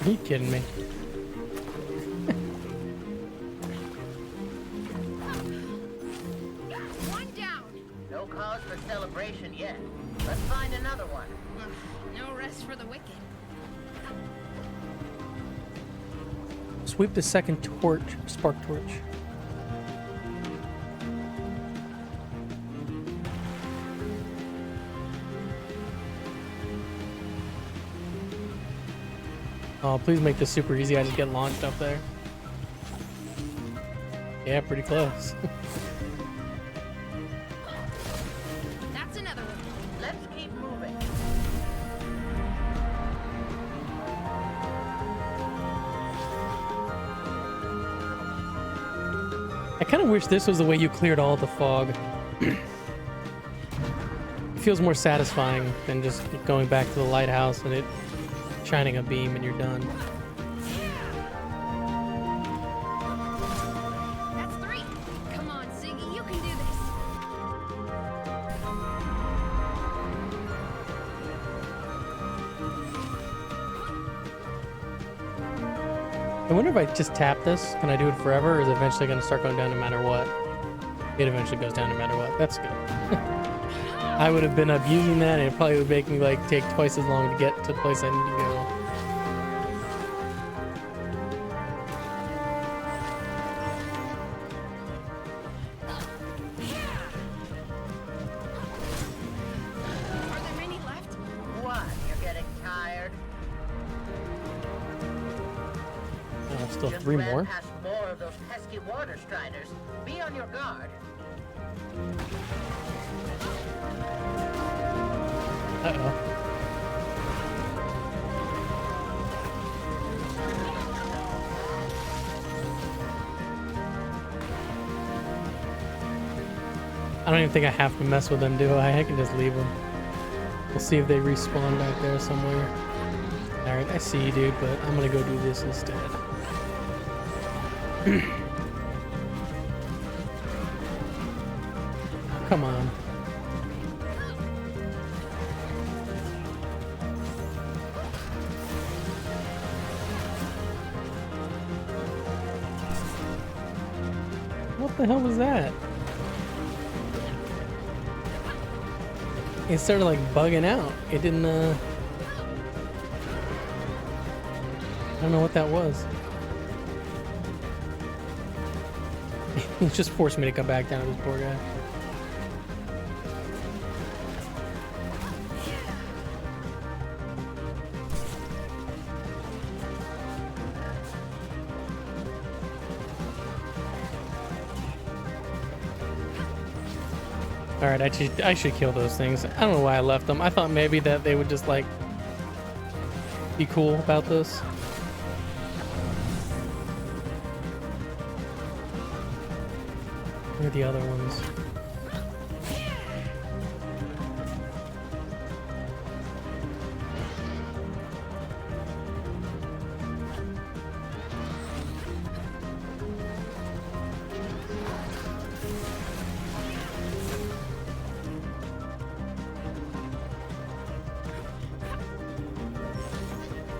Are you kidding me? One down. No cause for celebration yet. Let's find another one. No rest for the wicked. Sweep the second torch, spark torch. Oh, please make this super easy. I just get launched up there. Yeah, pretty close. That's another one. Let's keep moving. I kind of wish this was the way you cleared all the fog. It feels more satisfying than just going back to the lighthouse and it shining a beam and you're done. That's 3. Come on, Siggy, you can do this. I wonder if I just tap this, can I do it forever, or is it eventually going to start going down no matter what? It eventually goes down no matter what. That's good. I would have been abusing that, and it probably would make me like take twice as long to get to the place I need to go. Are there many left? What? You're getting tired? Oh, still Just 3 ran more. past more of those pesky water striders. Be on your guard. Uh-oh. I don't even think I have to mess with them, do I? I can just leave them. We'll see if they respawn back there somewhere. Alright, I see you, dude, but I'm gonna go do this instead. Come on. What the hell was that? It started like bugging out. It didn't, I don't know what that was. It just forced me to come back down to this poor guy. Alright, I should kill those things. I don't know why I left them. I thought maybe that they would just like be cool about this. Where are the other ones?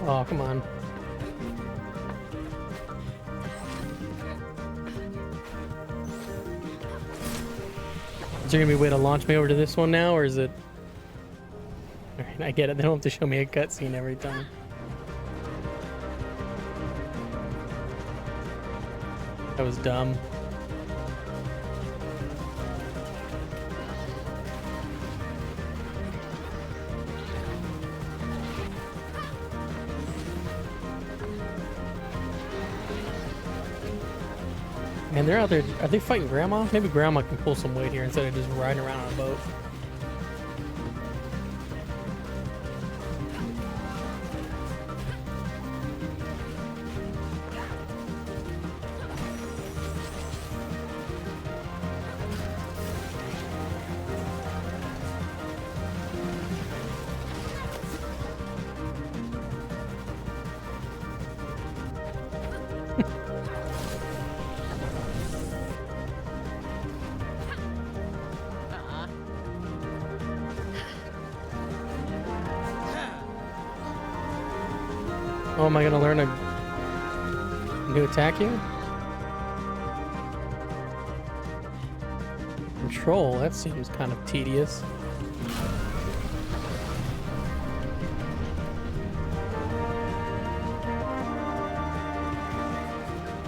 Oh, come on. Is there gonna be a way to launch me over to this one now, or is it... Alright, I get it. They don't have to show me a cutscene every time. That was dumb. Man, they're out there. Are they fighting Grandma? Maybe Grandma can pull some weight here instead of just riding around on a boat. Oh, am I gonna learn a new attack here? Control, that seems kind of tedious.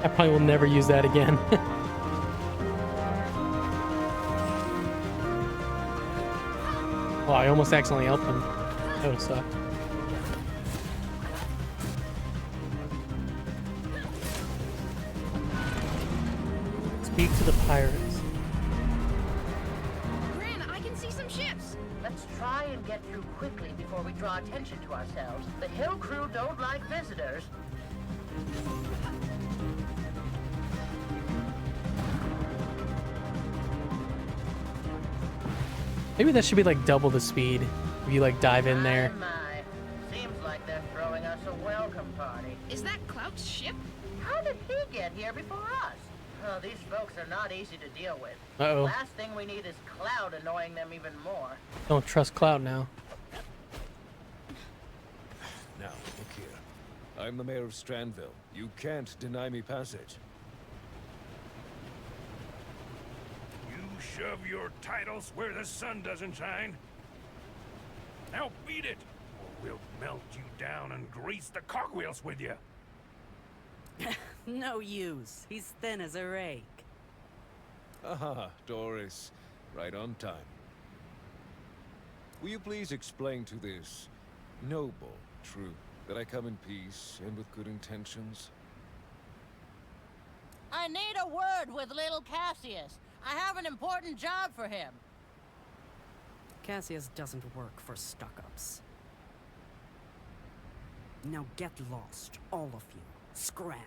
I probably will never use that again. Oh, I almost accidentally helped him. That would suck. Speak to the pirates. Gran, I can see some ships. Let's try and get through quickly before we draw attention to ourselves. The hill crew don't like visitors. Maybe that should be like double the speed if you like dive in there. My. Seems like they're throwing us a welcome party. Is that Clout's ship? How did he get here before us? Oh, these folks are not easy to deal with. Uh-oh. Last thing we need is Cloud annoying them even more. Don't trust Cloud now. Now, look here. I'm the mayor of Strandville. You can't deny me passage. You shove your titles where the sun doesn't shine. Now beat it, or we'll melt you down and grease the cogwheels with you. No use. He's thin as a rake. Aha, Doris. Right on time. Will you please explain to this noble troop that I come in peace and with good intentions? I need a word with little Cassius. I have an important job for him. Cassius doesn't work for stuck-ups. Now get lost, all of you. Scram.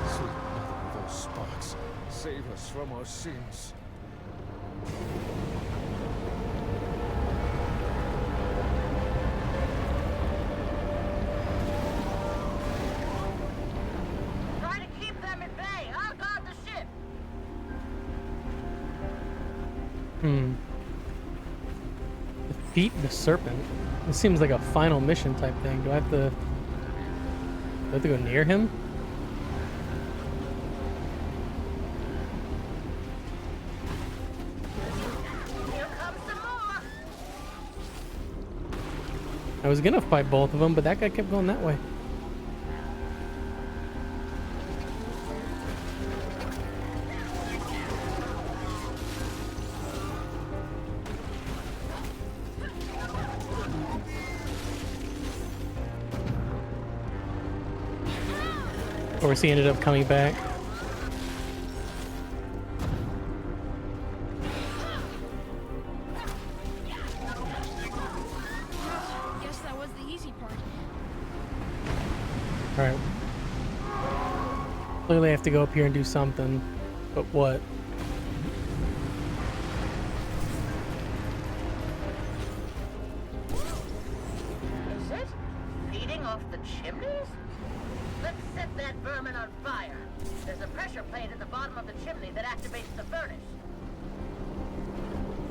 Sweet mother of those sparks, save us from our sins. Try to keep them at bay. I'll guard the ship. Defeat the serpent. This seems like a final mission type thing. Do I have to go near him? Here comes some more. I was gonna fight both of them, but that guy kept going that way. Of course, he ended up coming back. Guess that was the easy part. Alright. Clearly I have to go up here and do something. But what? Is it? Feeding off the chimneys? Let's set that vermin on fire. There's a pressure plate at the bottom of the chimney that activates the furnace.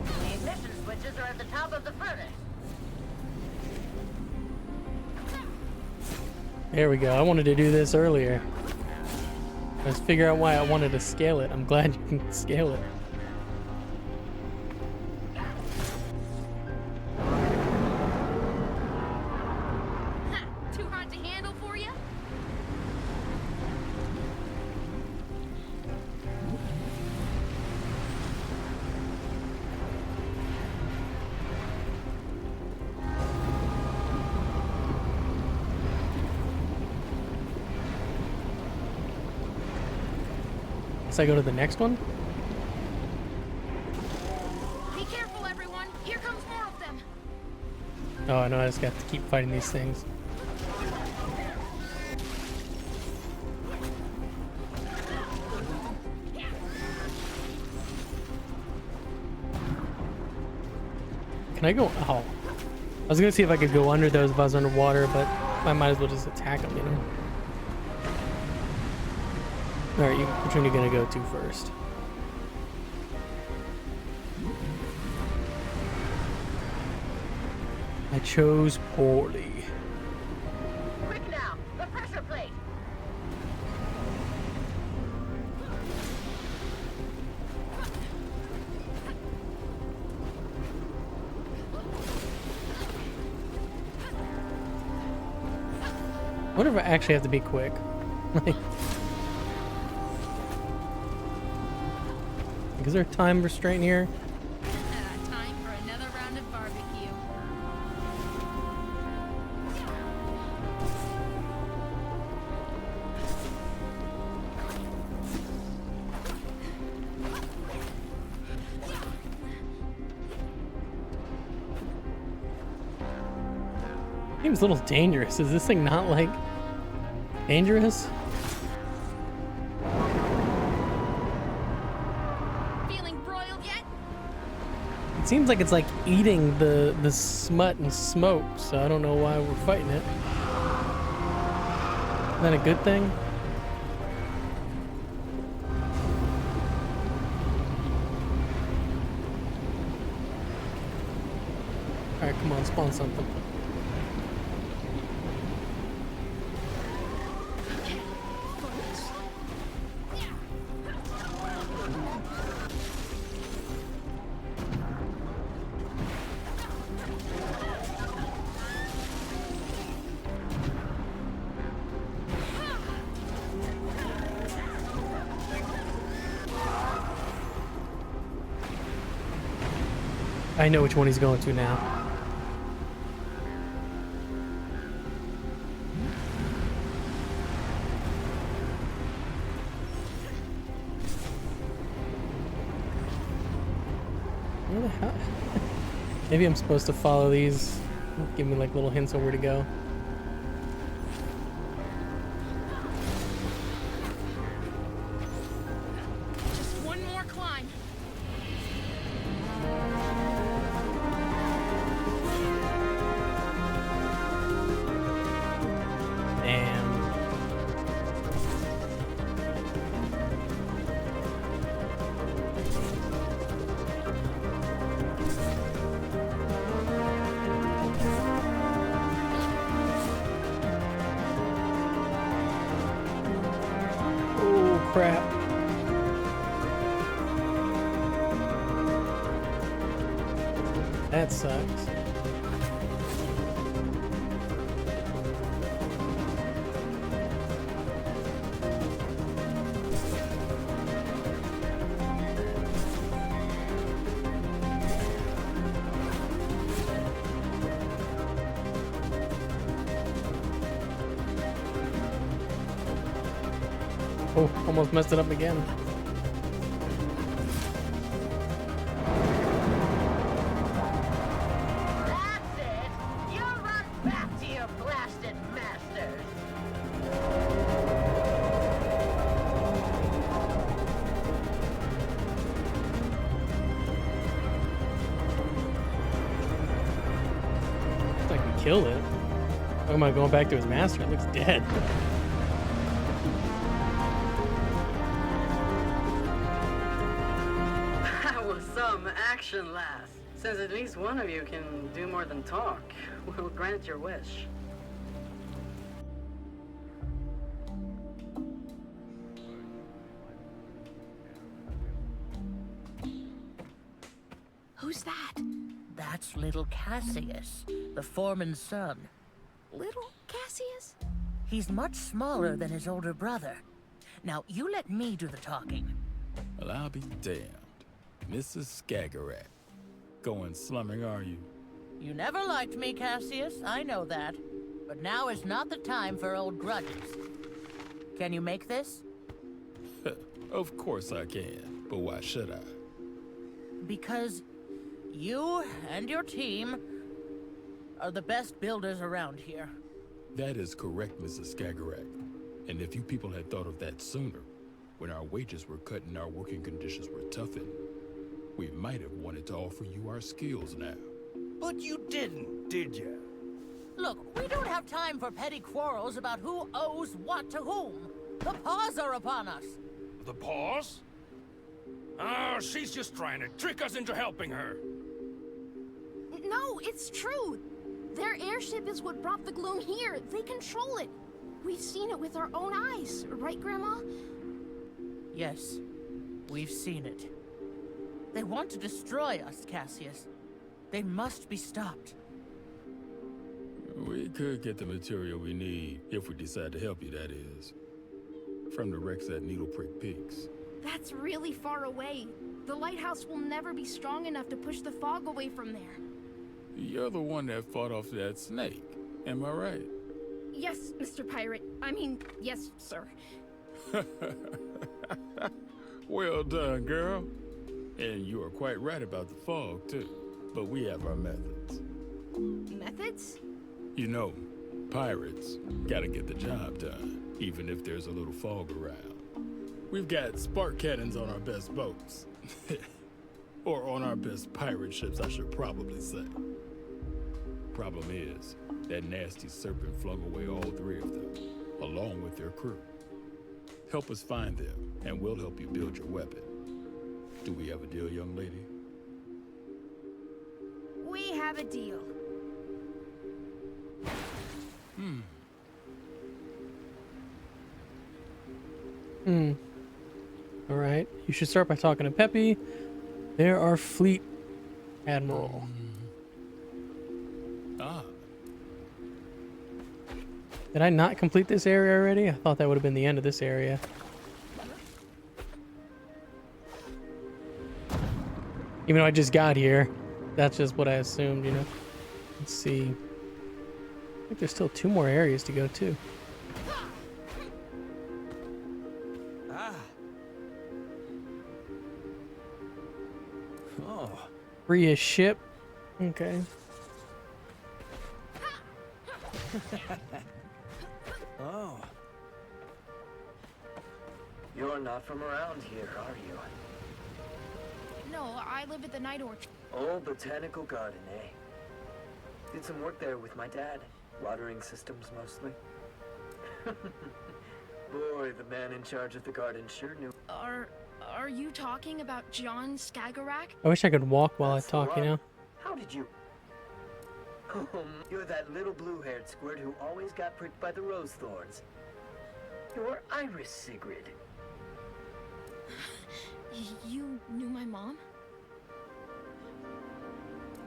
The ignition switches are at the top of the furnace. There we go. I wanted to do this earlier. Let's figure out why I wanted to scale it. I'm glad you can scale it. Ha! Too hard to handle for you? Guess I go to the next one? Be careful, everyone. Here comes more of them. Oh, I know. I just got to keep fighting these things. Can I go? Oh. was gonna see if I could go under those if I was underwater, but I might as well just attack them, you know? Alright, which one are you gonna go to first? I chose poorly. Quick now, the pressure plate. I wonder if I actually have to be quick. Like, is there a time restraint here? Time for another round of barbecue. Seems a little dangerous. Is this thing not like dangerous? Feeling broiled yet? It seems like it's like eating the smut and smoke, so I don't know why we're fighting it. Is that a good thing? Alright, come on, spawn something. I know which one he's going to now. Where the hell? Maybe I'm supposed to follow these. Give me like little hints on where to go. Just one more climb. Damn. Oh crap. That sucks. Oh, almost messed it up again. That's it. You run back to your blasted masters. Looks like we killed it. Talking about going back to his master. It looks dead. That was some action, lass. Since at least one of you can do more than talk, we'll grant your wish. Who's that? That's little Cassius, the foreman's son. Little Cassius? He's much smaller than his older brother. Now, you let me do the talking. Well, I'll be damned. Mrs. Skagerrak. Going slumming, are you? You never liked me, Cassius, I know that. But now is not the time for old grudges. Can you make this? Of course I can, but why should I? Because you and your team are the best builders around here. That is correct, Mrs. Skagerrak. And if you people had thought of that sooner, when our wages were cut and our working conditions were toughened, we might have wanted to offer you our skills now. But you didn't, did you? Look, we don't have time for petty quarrels about who owes what to whom. The paws are upon us. The paws? Oh, she's just trying to trick us into helping her. No, it's true. Their airship is what brought the Gloom here. They control it. We've seen it with our own eyes, right, Grandma? Yes, we've seen it. They want to destroy us, Cassius. They must be stopped. We could get the material we need, if we decide to help you, that is. From the wrecks at Needle Prick Peaks. That's really far away. The lighthouse will never be strong enough to push the fog away from there. You're the one that fought off that snake, am I right? Yes, Mr. Pirate. I mean, yes, sir. Well done, girl. And you are quite right about the fog, too. But we have our methods. Methods? You know, pirates gotta get the job done, even if there's a little fog around. We've got spark cannons on our best boats. Or on our best pirate ships, I should probably say. Problem is, that nasty serpent flung away all 3 of them, along with their crew. Help us find them, and we'll help you build your weapon. Do we have a deal, young lady? We have a deal. All right. You should start by talking to Pepe. They're our fleet admiral. Did I not complete this area already? I thought that would have been the end of this area. Even though I just got here, that's just what I assumed, you know. Let's see. I think there's still 2 more areas to go to. Oh. Free a ship. Okay. Oh. You're not from around here, are you? No, I live at the Night Orchard. Oh, botanical garden, eh? Did some work there with my dad. Watering systems, mostly. Boy, the man in charge of the garden sure knew. Are you talking about John Skagerrak? I wish I could walk while That's I talk, you the know? one. How did you... Oh, you're that little blue-haired squirt who always got pricked by the rose thorns. You're Iris, Sigrid. You knew my mom?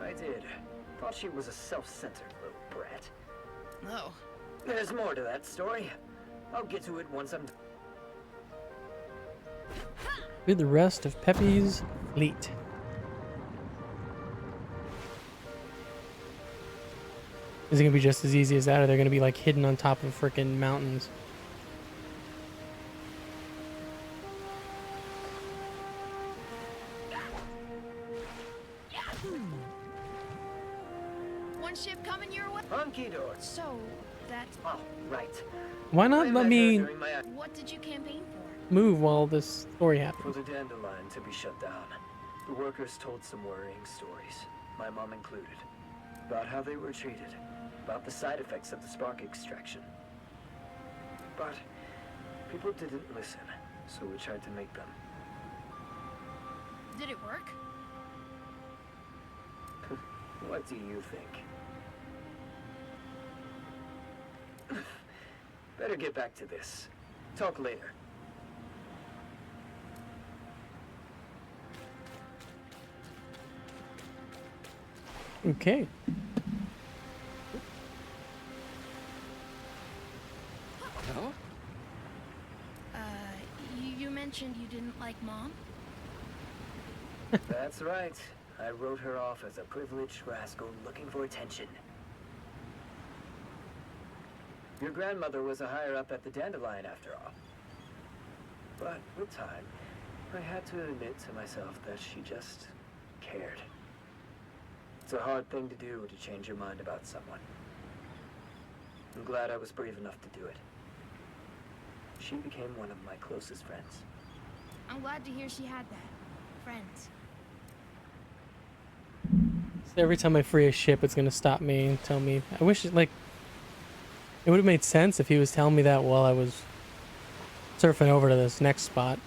I did. Thought she was a self-centered little brat. Oh. There's more to that story. I'll get to it once I'm... With the rest of Pepe's fleet. Is it gonna be just as easy as that, or they're gonna be like hidden on top of freaking mountains? One ship coming your way. Hunky doors. So, that's... Oh, right. Why not let me What did you campaign for? move while this story For happens? the dandelion to be shut down. The workers told some worrying stories, my mom included, about how they were treated, about the side effects of the spark extraction. But people didn't listen, so we tried to make them. Did it work? What do you think? Better get back to this. Talk later. Okay. No? You mentioned you didn't like Mom? That's right. I wrote her off as a privileged rascal looking for attention. Your grandmother was a higher-up at the Dandelion, after all. But with time, I had to admit to myself that she just cared. It's a hard thing to do, to change your mind about someone. I'm glad I was brave enough to do it. She became one of my closest friends. I'm glad to hear she had that. Friends. Every time I free a ship, it's gonna stop me and tell me. I wish, like, it would have made sense if he was telling me that while I was surfing over to this next spot.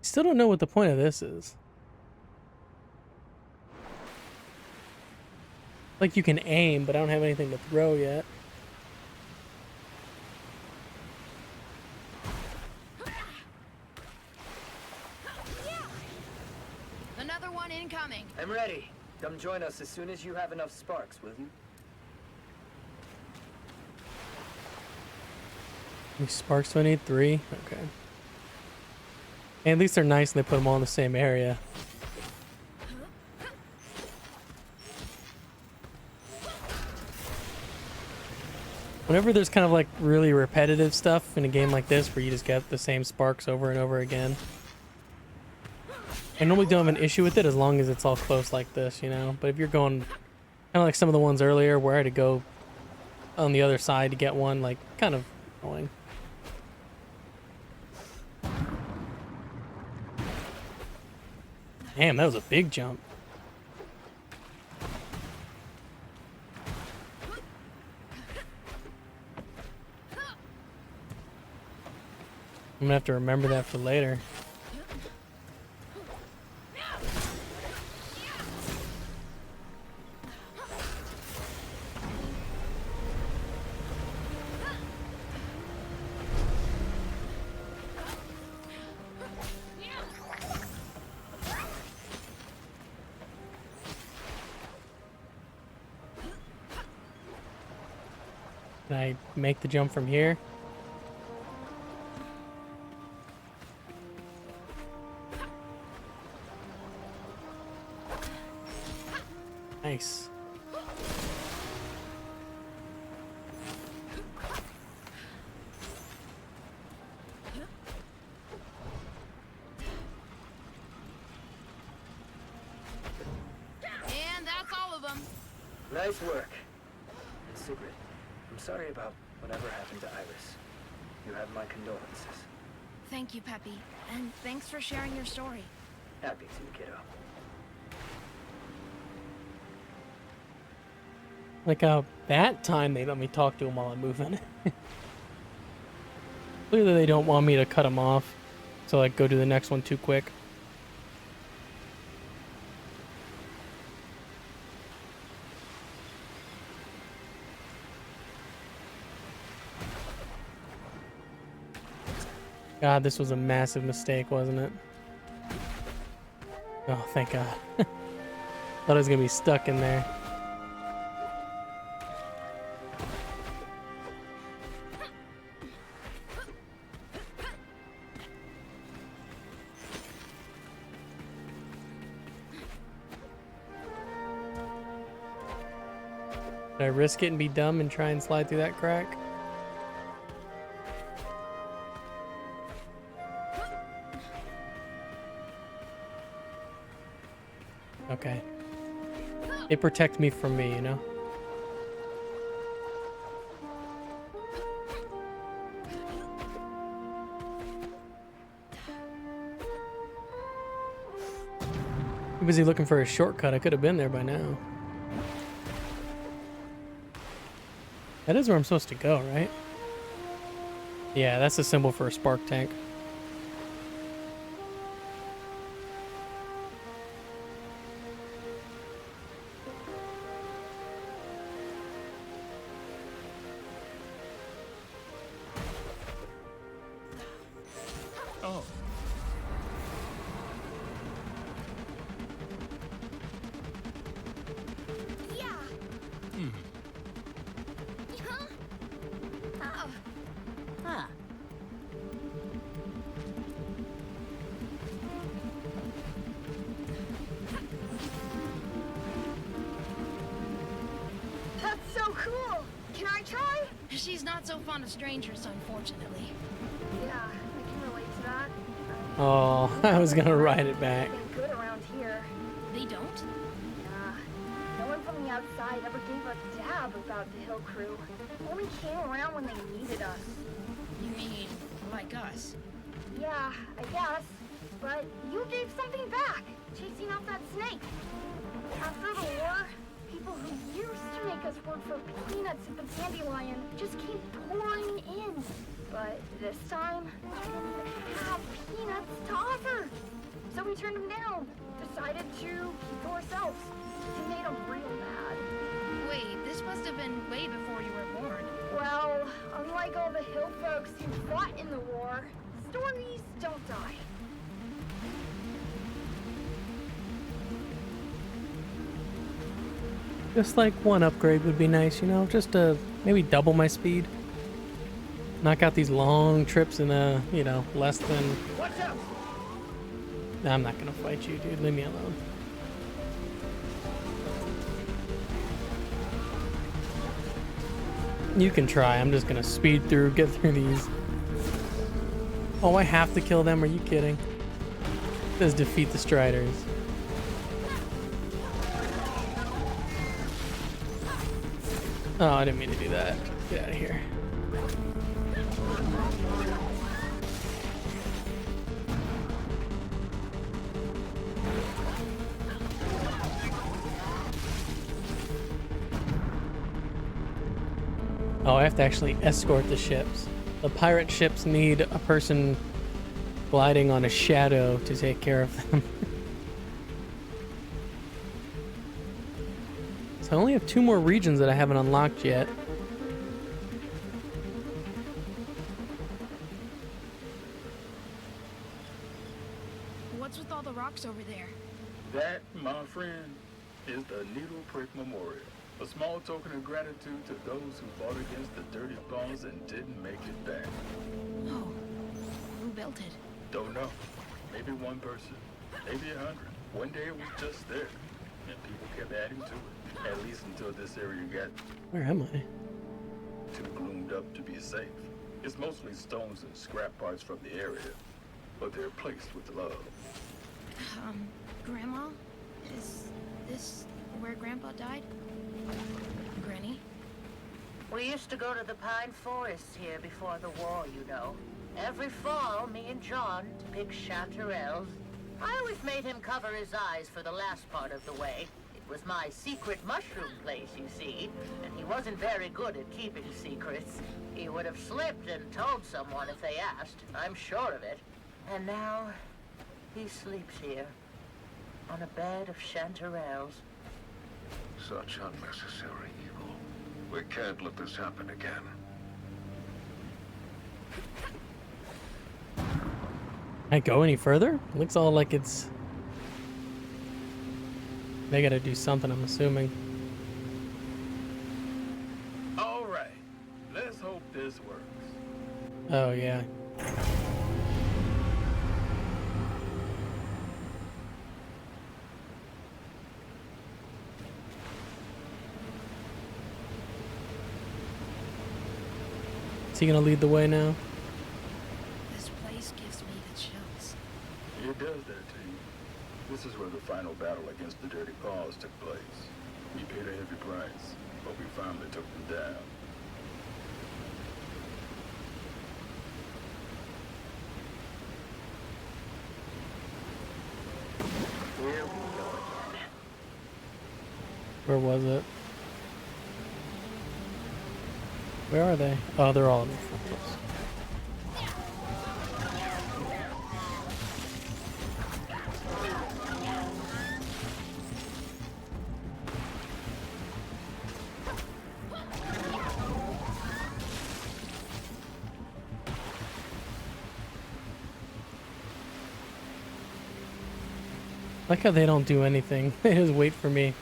Still don't know what the point of this is. Like, you can aim, but I don't have anything to throw yet. Another one incoming. I'm ready. Come join us as soon as you have enough sparks, will you? How many sparks do I need? 3? Okay. And at least they're nice and they put them all in the same area. Whenever there's kind of like really repetitive stuff in a game like this where you just get the same sparks over and over again, I normally don't have an issue with it as long as it's all close like this, you know? But if you're going kind of like some of the ones earlier where I had to go on the other side to get one, like, kind of annoying. Damn, that was a big jump. I'm gonna have to remember that for later. Can I make the jump from here? Nice. And that's all of them. Nice work. And Sigrid, I'm sorry about whatever happened to Iris. You have my condolences. Thank you, Pepe. And thanks for sharing your story. Happy to, kiddo. Like how that time they let me talk to him while I'm moving. Clearly they don't want me to cut him off, so like go to the next one too quick. God, this was a massive mistake, wasn't it? Oh, thank God. Thought I was gonna be stuck in there. Did I risk it and be dumb and try and slide through that crack? Okay. They protect me from me, you know? I'm busy looking for a shortcut. I could have been there by now. That is where I'm supposed to go, right? Yeah, that's the symbol for a spark tank. Oh. Yeah. Hmm. Huh? Oh. Huh. That's so cool. Can I try? She's not so fond of strangers, unfortunately. Yeah, I can relate to that. Oh, I was gonna ride it back. They're good around here. They don't? Yeah. No one from the outside ever gave a dab about the Hill Crew. Only came around when they needed us. You mean, like us? Yeah, I guess. But you gave something back, chasing off that snake. After the war, people who used to make us work for peanuts at the Dandelion just came pouring in. But this time, we didn't even have peanuts to offer. So we turned them down, decided to keep to ourselves. It made them real mad. Wait, this must have been way before you were born. Well, unlike all the hill folks who fought in the war, stories don't die. Just like one upgrade would be nice, you know, just to maybe double my speed. Knock out these long trips in you know, less than... Watch out! Nah, I'm not gonna fight you, dude. Leave me alone. You can try. I'm just gonna speed through, get through these. Oh, I have to kill them? Are you kidding? It says defeat the Striders. Oh, I didn't mean to do that. Get out of here. Oh, I have to actually escort the ships. The pirate ships need a person gliding on a shadow to take care of them. So I only have 2 more regions that I haven't unlocked yet. What's with all the rocks over there? That, my friend, is the Needle Prick Memorial. A small token of gratitude to those who fought against the dirty paws and didn't make it back. Oh, who built it? Don't know. Maybe one person. Maybe 100. One day it was just there. And people kept adding to it. At least until this area got... Where am I? ...too gloomed up to be safe. It's mostly stones and scrap parts from the area. But they're placed with love. Grandma? Is this where Grandpa died? Granny? We used to go to the pine forests here before the war, you know. Every fall, me and John, to pick chanterelles. I always made him cover his eyes for the last part of the way. It was my secret mushroom place, you see, and he wasn't very good at keeping secrets. He would have slipped and told someone if they asked, I'm sure of it. And now, he sleeps here, on a bed of chanterelles. Such unnecessary evil. We can't let this happen again. Can I go any further? It looks all like it's... They gotta do something, I'm assuming. All right. Let's hope this works. Oh, yeah. Is he gonna lead the way now? This place gives me the chills. It does that to you. This is where the final battle against the Dirty Paws took place. We paid a heavy price, but we finally took them down. Here we go again. Where was it? Where are they? Oh, they're all in the fortress. Like how they don't do anything. They just wait for me.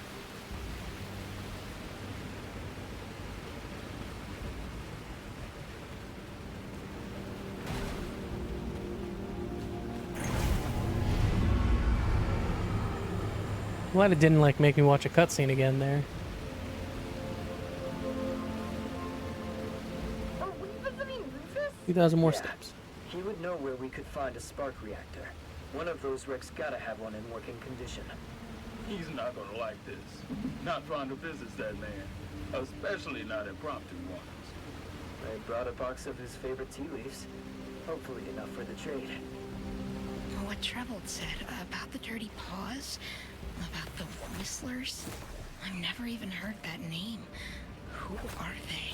Glad it didn't like make me watch a cutscene again there. Are we visiting Rufus? 2,000 more Yeah. steps. He would know where we could find a spark reactor. One of those wrecks gotta have one in working condition. He's not gonna like this. Not fond of visits, that man. Especially not impromptu ones. I brought a box of his favorite tea leaves. Hopefully enough for the trade. What Troubled said about the dirty paws, about the whistlers. I've never even heard that name. Who are they?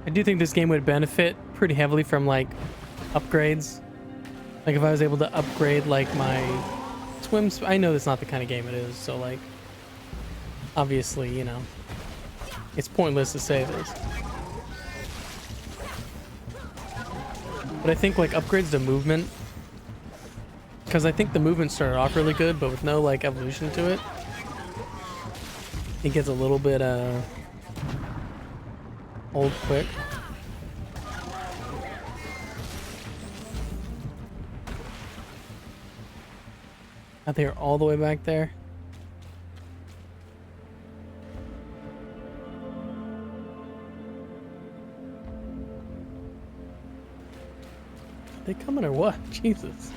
I do think this game would benefit pretty heavily from like upgrades. Like if I was able to upgrade like my swim, I know that's not the kind of game it is, so like obviously, you know, it's pointless to say this. But I think like upgrades to movement, because I think the movement started off really good, but with no like evolution to it, it gets a little bit old quick. Out there, all the way back there. Are they coming or what? Jesus.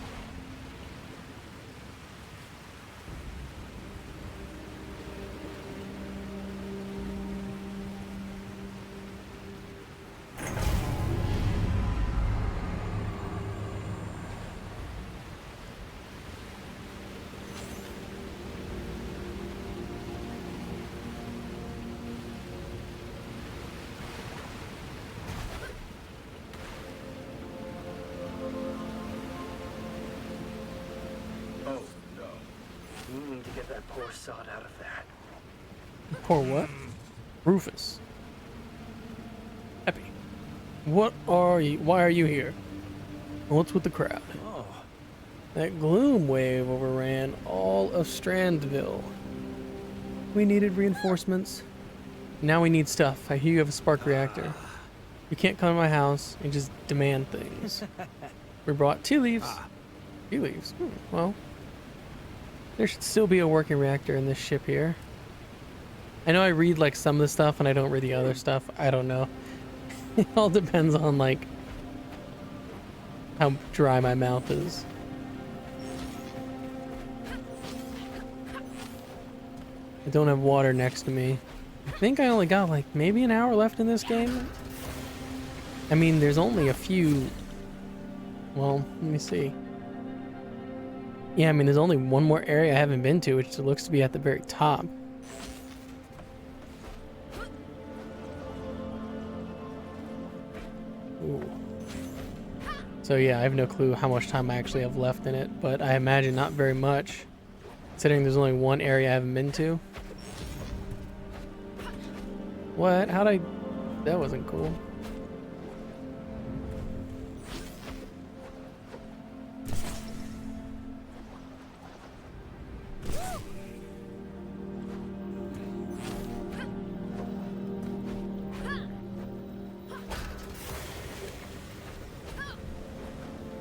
Poor sod out of there. Poor what? Rufus. Pepe. What are you? Why are you here? What's with the crowd? Oh. That Gloom wave overran all of Strandville. We needed reinforcements. Now we need stuff. I hear you have a spark reactor. You can't come to my house and just demand things. We brought tea leaves. Tea leaves? Well, there should still be a working reactor in this ship here. I know I read like some of the stuff and I don't read the other stuff. I don't know. It all depends on like how dry my mouth is. I don't have water next to me. I think I only got like maybe an hour left in this game. I mean, there's only a few. Well, let me see. Yeah, I mean, there's only one more area I haven't been to, which looks to be at the very top. Ooh. So yeah, I have no clue how much time I actually have left in it, but I imagine not very much, considering there's only one area I haven't been to. What? How'd I... That wasn't cool.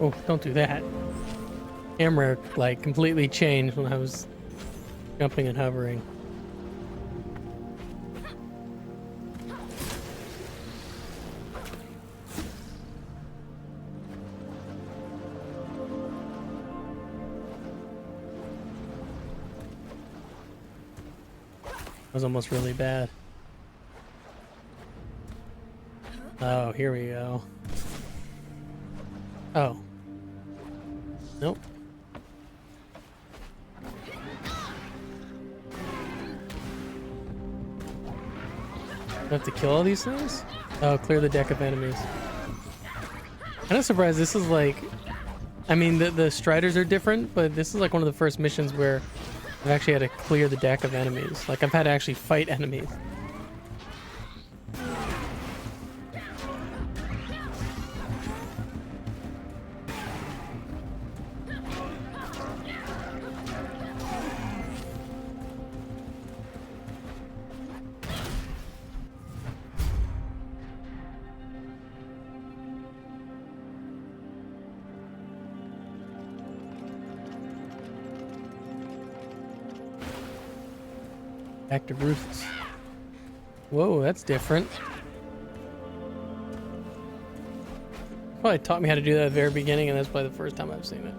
Oh, don't do that. Camera, like, completely changed when I was jumping and hovering. That was almost really bad. Oh, here we go. Oh. Nope. I have to kill all these things? Oh, clear the deck of enemies. I'm not surprised. This is like... I mean, the Striders are different, but this is like one of the first missions where I've actually had to clear the deck of enemies. Like, I've had to actually fight enemies. Active Rufus. Whoa, that's different. Probably taught me how to do that at the very beginning, and that's probably the first time I've seen it.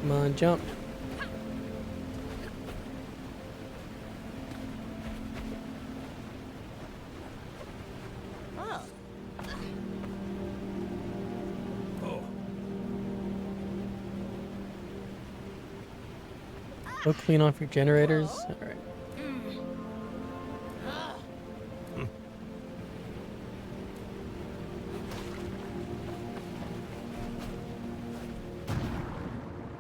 Come on, jump. Oh. Go clean off your generators. All right.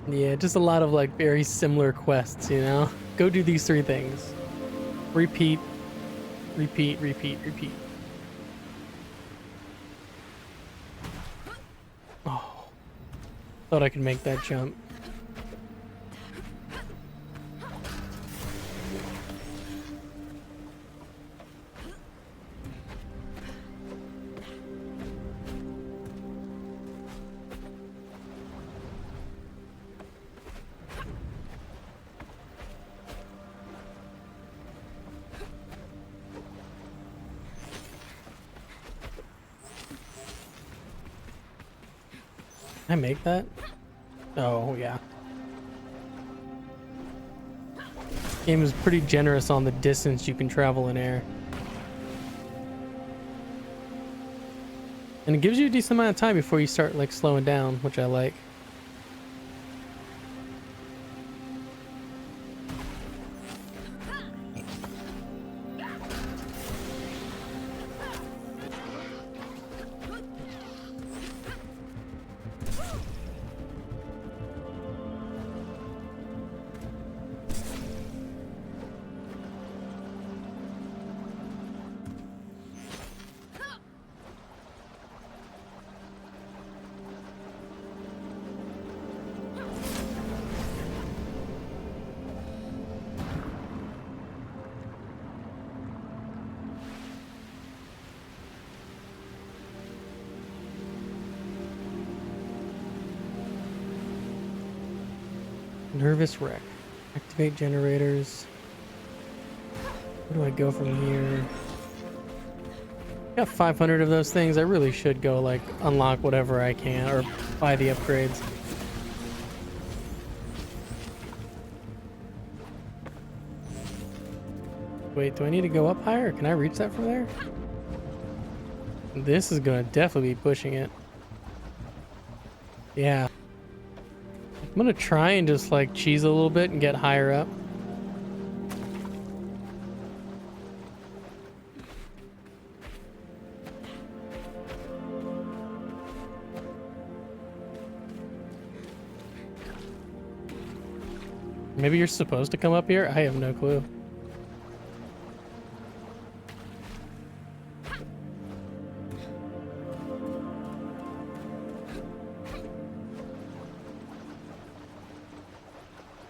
Yeah, just a lot of like very similar quests, you know? Go do these 3 things. Repeat, repeat, repeat, repeat. Oh. Thought I could make that jump. Can I make that? Oh, yeah. Game is pretty generous on the distance you can travel in air. And it gives you a decent amount of time before you start like slowing down, which I like. Nervous wreck. Activate generators. Where do I go from here? Got 500 of those things. I really should go like unlock whatever I can or buy the upgrades. Wait, do I need to go up higher? Can I reach that from there? This is gonna definitely be pushing it. Yeah. I'm gonna try and just like cheese a little bit and get higher up. Maybe you're supposed to come up here? I have no clue.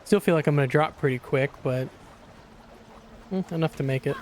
Still feel like I'm gonna drop pretty quick, but enough to make it.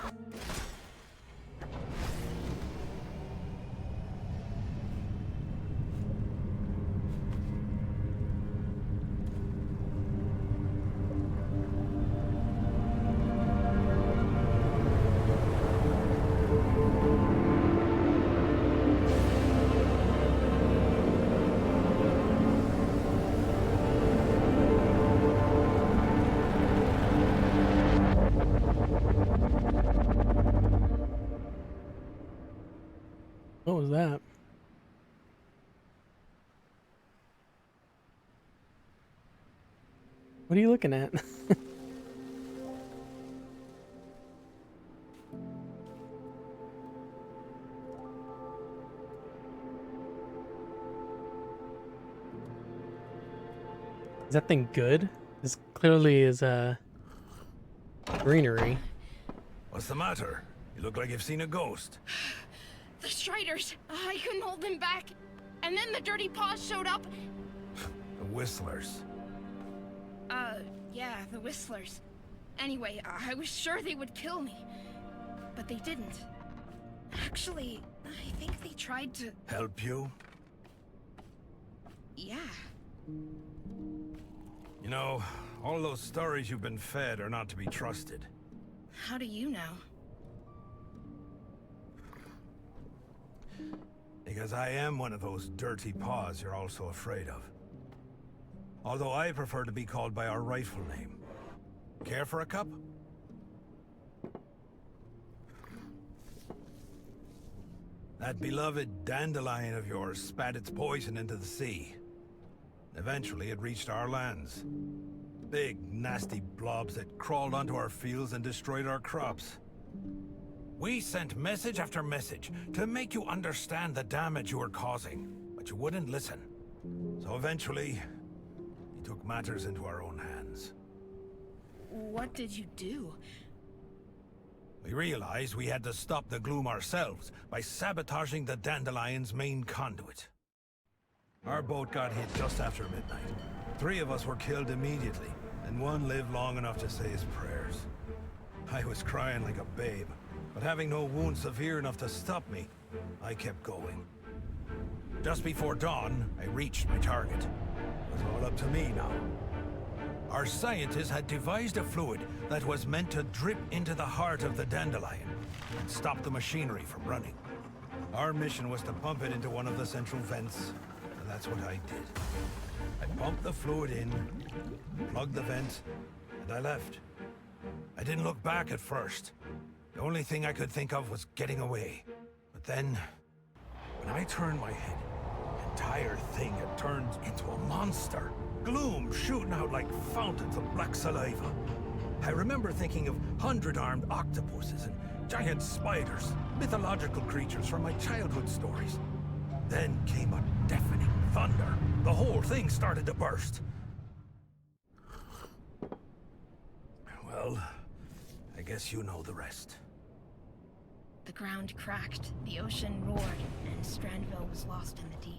What was that? What are you looking at? Is that thing good? This clearly is greenery. What's the matter? You look like you've seen a ghost. The Striders! I couldn't hold them back. And then the Dirty Paws showed up. The Whistlers. Yeah, the Whistlers. Anyway, I was sure they would kill me. But they didn't. Actually, I think they tried to... Help you? Yeah. You know, all those stories you've been fed are not to be trusted. How do you know? Because I am one of those dirty paws you're all so afraid of. Although I prefer to be called by our rightful name. Care for a cup? That beloved dandelion of yours spat its poison into the sea. Eventually, it reached our lands. Big, nasty blobs that crawled onto our fields and destroyed our crops. We sent message after message to make you understand the damage you were causing, but you wouldn't listen. So eventually, we took matters into our own hands. What did you do? We realized we had to stop the Gloom ourselves by sabotaging the Dandelion's main conduit. Our boat got hit just after midnight. 3 of us were killed immediately, and 1 lived long enough to say his prayers. I was crying like a babe, but having no wound severe enough to stop me, I kept going. Just before dawn, I reached my target. It was all up to me now. Our scientists had devised a fluid that was meant to drip into the heart of the dandelion and stop the machinery from running. Our mission was to pump it into one of the central vents, and that's what I did. I pumped the fluid in, plugged the vent, and I left. I didn't look back at first. The only thing I could think of was getting away. But then, when I turned my head, the entire thing had turned into a monster. Gloom shooting out like fountains of black saliva. I remember thinking of 100-armed octopuses and giant spiders, mythological creatures from my childhood stories. Then came a deafening thunder. The whole thing started to burst. Well, I guess you know the rest. The ground cracked, the ocean roared, and Strandville was lost in the deep.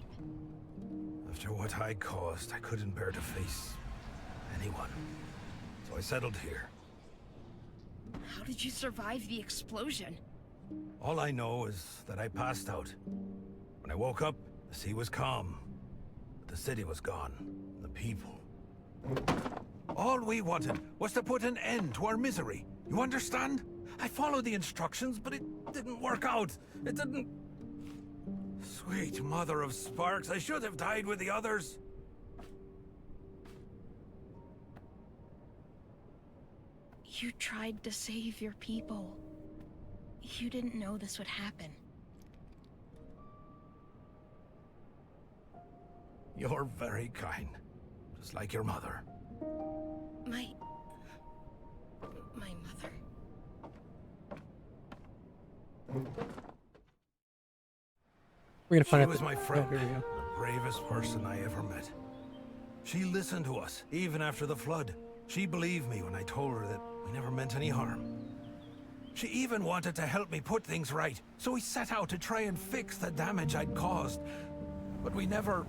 After what I caused, I couldn't bear to face anyone. So I settled here. How did you survive the explosion? All I know is that I passed out. When I woke up, the sea was calm. But the city was gone. And the people. All we wanted was to put an end to our misery. You understand? I followed the instructions, but it didn't work out. It didn't... Sweet mother of sparks, I should have died with the others. You tried to save your people. You didn't know this would happen. You're very kind. Just like your mother. My mother? We're gonna find She out. was my friend, Oh, here we go. the bravest person I ever met. She listened to us, even after the flood. She believed me when I told her that we never meant any harm. She even wanted to help me put things right, so we set out to try and fix the damage I'd caused. But we never...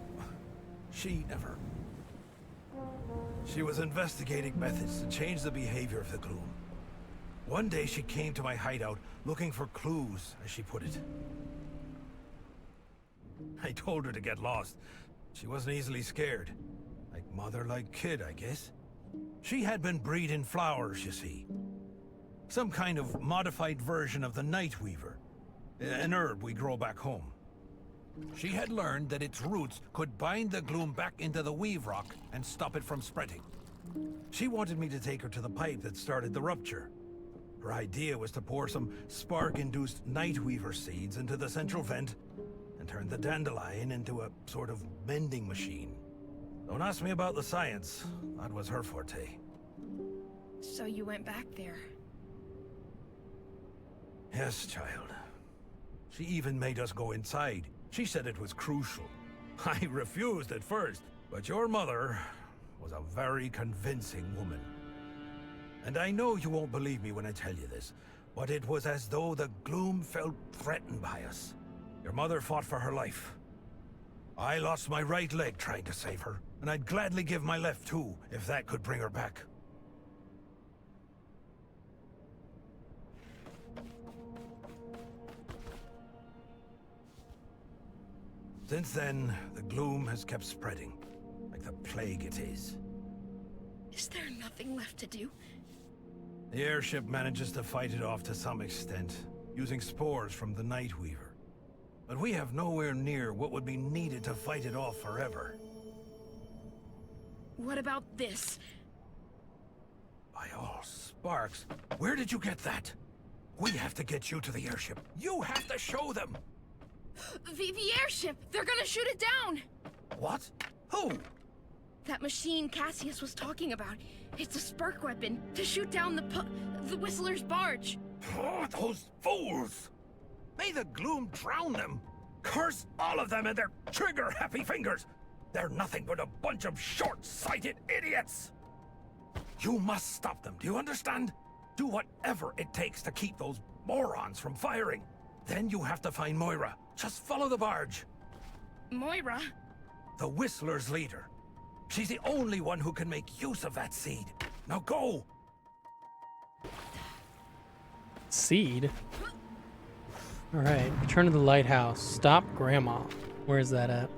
She never... She was investigating methods to change the behavior of the Gloom. One day she came to my hideout looking for clues, as she put it. I told her to get lost. She wasn't easily scared. Like mother, like kid, I guess. She had been breeding flowers, you see. Some kind of modified version of the night weaver. An herb we grow back home. She had learned that its roots could bind the Gloom back into the weave rock and stop it from spreading. She wanted me to take her to the pipe that started the rupture. Her idea was to pour some spark-induced night weaver seeds into the central vent and turn the dandelion into a sort of mending machine. Don't ask me about the science. That was her forte. So you went back there. Yes, child. She even made us go inside. She said it was crucial. I refused at first, but your mother was a very convincing woman. And I know you won't believe me when I tell you this, but it was as though the Gloom felt threatened by us. Your mother fought for her life. I lost my right leg trying to save her, and I'd gladly give my left too, if that could bring her back. Since then, the Gloom has kept spreading, like the plague it is. Is there nothing left to do? The airship manages to fight it off to some extent, using spores from the Nightweaver. But we have nowhere near what would be needed to fight it off forever. What about this? By all sparks, where did you get that? We have to get you to the airship. You have to show them! The airship! They're gonna shoot it down! What? Who? That machine Cassius was talking about. It's a spark weapon to shoot down the Whistler's barge. Oh, those fools! May the Gloom drown them! Curse all of them and their trigger-happy fingers! They're nothing but a bunch of short-sighted idiots! You must stop them, do you understand? Do whatever it takes to keep those morons from firing. Then you have to find Moira. Just follow the barge. Moira? The Whistler's leader. She's the only one who can make use of that seed. Now go! Seed? Alright, return to the lighthouse. Stop Grandma. Where is that at?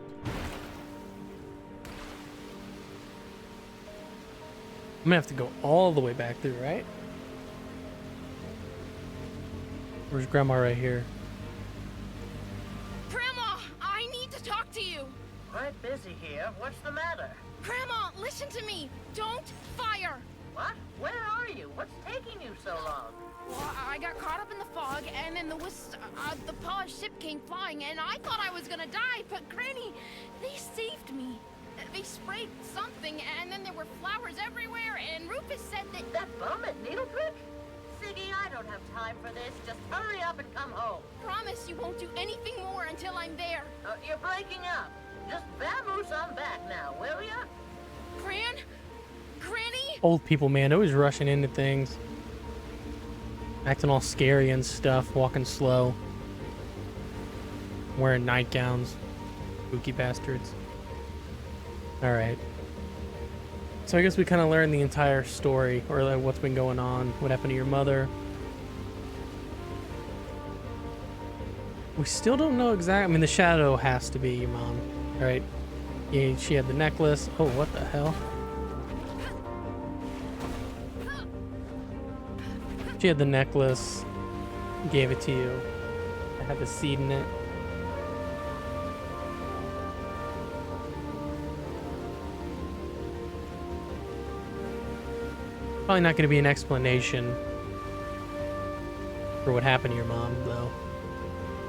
I'm gonna have to go all the way back through, right? Where's Grandma? Right here. Grandma, I need to talk to you. Quite busy here. What's the matter? Grandma, listen to me. Don't fire. What? Where are you? What's taking you so long? Well, I got caught up in the fog, and then the polished ship came flying, and I thought I was gonna die, but Granny, they saved me. They sprayed something, and then there were flowers everywhere, and Rufus said that... That bum at Needleprick? Siggy, I don't have time for this. Just hurry up and come home. Promise you won't do anything more until I'm there. You're breaking up. Just vamoose on back now, will ya? Granny? Old people, man, always rushing into things. Acting all scary and stuff, walking slow. Wearing nightgowns. Spooky bastards. Alright. So I guess we kind of learned the entire story, or like what's been going on, what happened to your mother. We still don't know exactly. I mean, the shadow has to be your mom, right? Yeah, she had the necklace. Oh, what the hell? She had the necklace, gave it to you. I had the seed in it. Probably not going to be an explanation for what happened to your mom, though.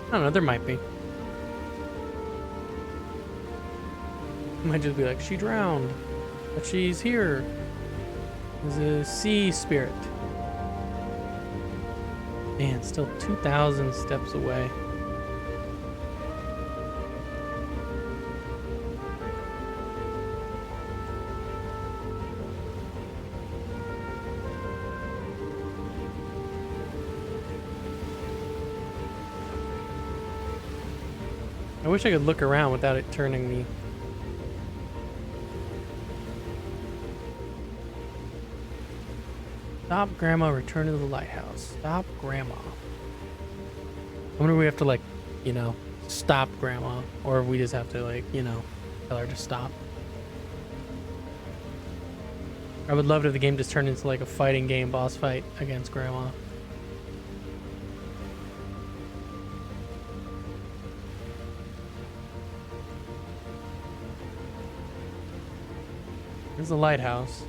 I don't know, there might be. Might just be like, she drowned, but she's here. There's a sea spirit. Man, still 2,000 steps away. I wish I could look around without it turning me. Stop Grandma, return to the lighthouse. Stop Grandma. I wonder if we have to, like, you know, stop Grandma, or if we just have to, like, you know, tell her to stop. I would love it if the game just turned into like a fighting game boss fight against Grandma. Here's the lighthouse.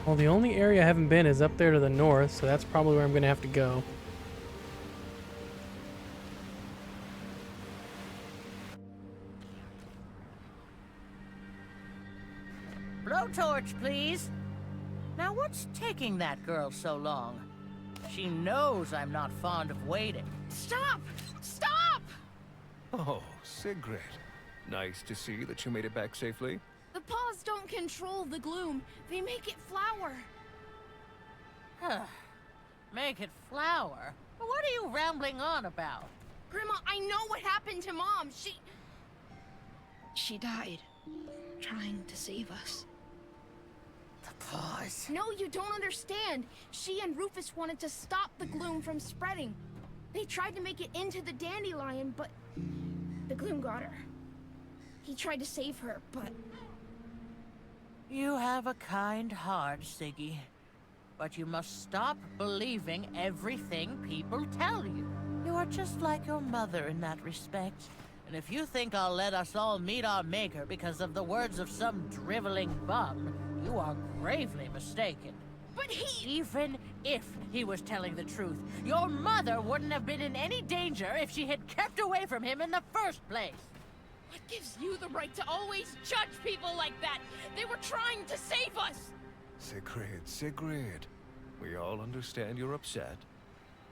Well, the only area I haven't been is up there to the north, so that's probably where I'm going to have to go. Blowtorch, please. Now, what's taking that girl so long? She knows I'm not fond of waiting. Stop! Stop! Oh, Sigrid. Nice to see that you made it back safely. The paws don't control the gloom. They make it flower. Huh. Make it flower? What are you rambling on about? Grandma, I know what happened to Mom. She died, trying to save us. The paws. No, you don't understand. She and Rufus wanted to stop the gloom from spreading. They tried to make it into the dandelion, but the Gloom got her. He tried to save her, but... You have a kind heart, Siggy. But you must stop believing everything people tell you. You are just like your mother in that respect. And if you think I'll let us all meet our maker because of the words of some driveling bum, you are gravely mistaken. But he... Even if he was telling the truth, your mother wouldn't have been in any danger if she had kept away from him in the first place. What gives you the right to always judge people like that? They were trying to save us! Sigrid. We all understand you're upset.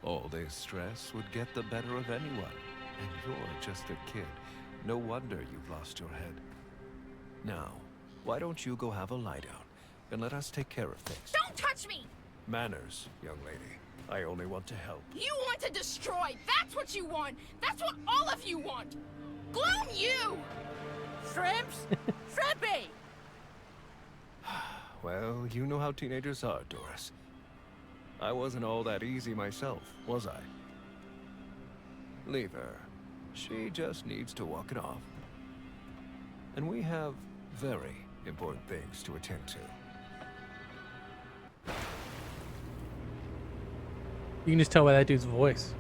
All this stress would get the better of anyone. And you're just a kid. No wonder you've lost your head. Now, why don't you go have a lie down, and let us take care of things. Don't touch me! Manners, young lady. I only want to help. You want to destroy! That's what you want! That's what all of you want! Gloom you! Shrimps? Shrimpy! Well, you know how teenagers are, Doris. I wasn't all that easy myself, was I? Leave her. She just needs to walk it off. And we have very important things to attend to. You can just tell by that dude's voice.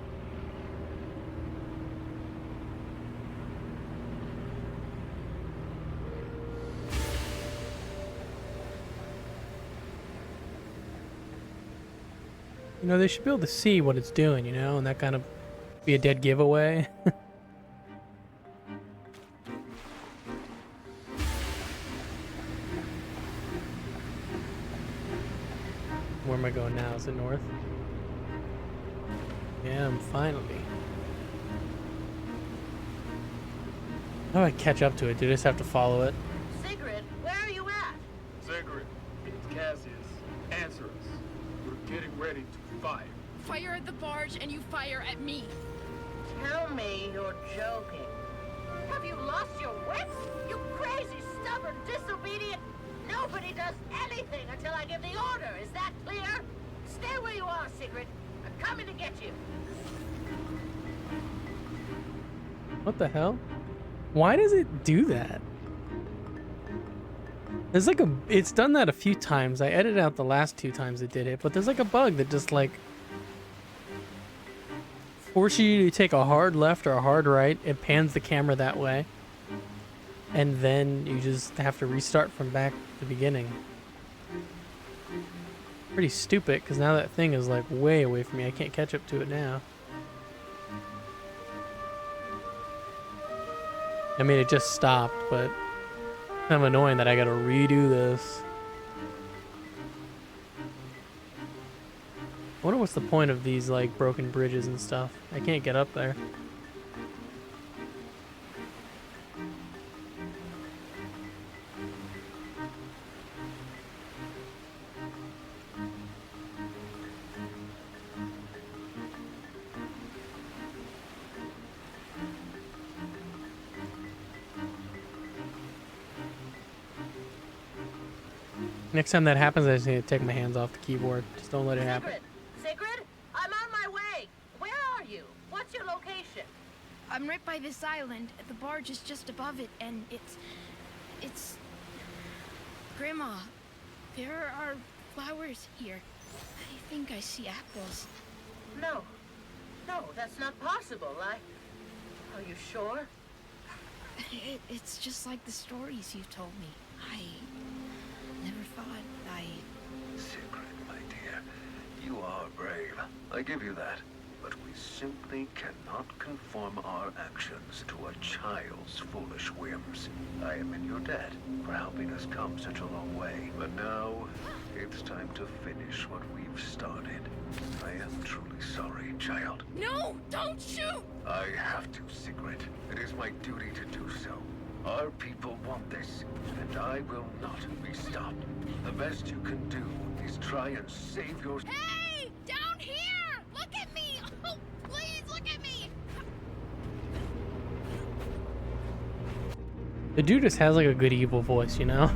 You know, they should be able to see what it's doing, you know, and that kind of be a dead giveaway. Where am I going now? Is it north? Yeah, I'm finally. How do I catch up to it? Do I just have to follow it? Sigrid, where are you at? Sigrid, it's Cassius. Answer us. We're getting ready to fight. Fire at the barge and you fire at me. Tell me you're joking. Have you lost your wits? You crazy, stubborn, disobedient... Nobody does anything until I give the order. Is that clear? Stay where you are, Sigrid. I'm coming to get you. What the hell? Why does it do that? There's like it's done that a few times. I edited out the last 2 times it did it, but there's like a bug that just like forces you to take a hard left or a hard right. It pans the camera that way. And then you just have to restart from back to the beginning. Pretty stupid, because now that thing is like way away from me. I can't catch up to it now. I mean, it just stopped, but kind of annoying that I gotta redo this. I wonder what's the point of these like broken bridges and stuff. I can't get up there. Next time that happens, I just need to take my hands off the keyboard. Just don't let it happen. Sigrid, I'm on my way. Where are you? What's your location? I'm right by this island. The barge is just above it, and it's... Grandma, there are flowers here. I think I see apples. No, that's not possible. Are you sure? It's just like the stories you've told me. I never thought Sigrid, my dear, you are brave. I give you that. But we simply cannot conform our actions to a child's foolish whims. I am in your debt for helping us come such a long way. But now, it's time to finish what we've started. I am truly sorry, child. No, don't shoot! I have to, Sigrid. It is my duty to do so. Our people want this, and I will not be stopped. The best you can do is try and save your... Hey! Down here! Look at me! Oh, please look at me! The dude just has like a good evil voice, you know?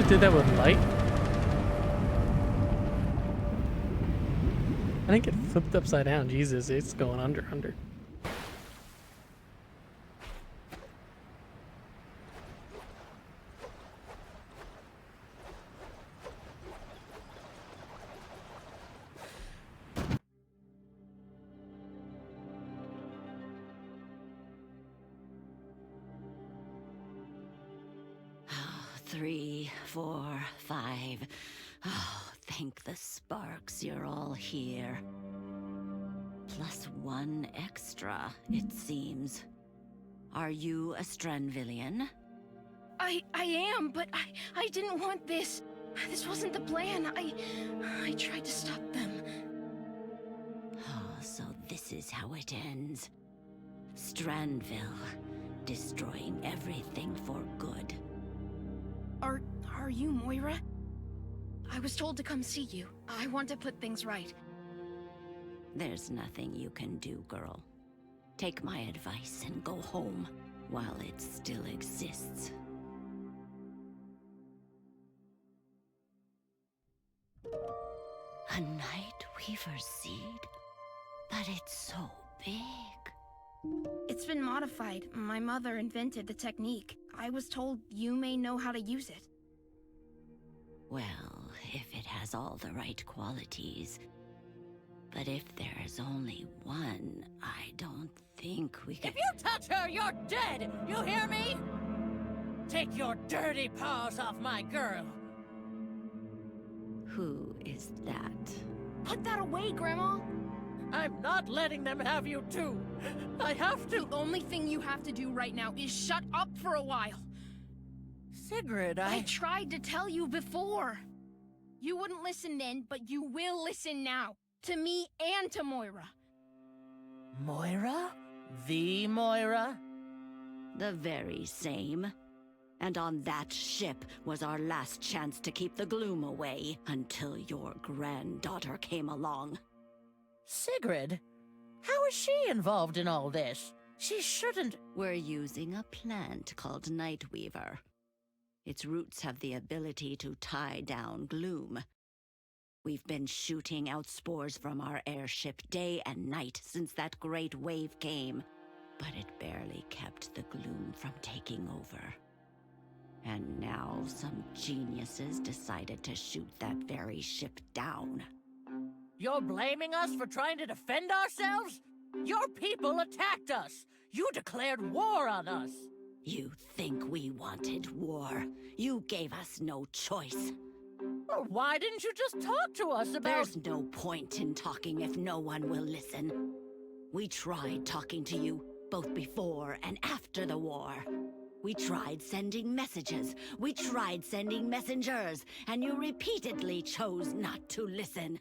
did that with light? I think it flipped upside down. Jesus, it's going under. Three, 4, 5. Oh, thank the sparks you're all here. Plus 1 extra, it seems. Are you a Stranvillian? I am, but I didn't want this. This wasn't the plan. I tried to stop them. Oh, so this is how it ends. Stranville, destroying everything for good. Are you Moira? I was told to come see you. I want to put things right. There's nothing you can do, girl. Take my advice and go home while it still exists. A Nightweaver seed? But it's so big. It's been modified. My mother invented the technique. I was told you may know how to use it. Well, if it has all the right qualities. But if there's only one, I don't think we can— If you touch her, you're dead! You hear me? Take your dirty paws off my girl! Who is that? Put that away, Grandma! I'm not letting them have you too! I have to— The only thing you have to do right now is shut up for a while! Sigrid, I tried to tell you before! You wouldn't listen then, but you will listen now. To me and to Moira. Moira? The Moira? The very same. And on that ship was our last chance to keep the Gloom away until your granddaughter came along. Sigrid? How is she involved in all this? She shouldn't— We're using a plant called Nightweaver. Its roots have the ability to tie down Gloom. We've been shooting out spores from our airship day and night since that great wave came, but it barely kept the Gloom from taking over. And now some geniuses decided to shoot that very ship down. You're blaming us for trying to defend ourselves? Your people attacked us! You declared war on us! You think we wanted war? You gave us no choice. Well, why didn't you just talk to us about— There's no point in talking if no one will listen. We tried talking to you, both before and after the war. We tried sending messages. We tried sending messengers, and you repeatedly chose not to listen.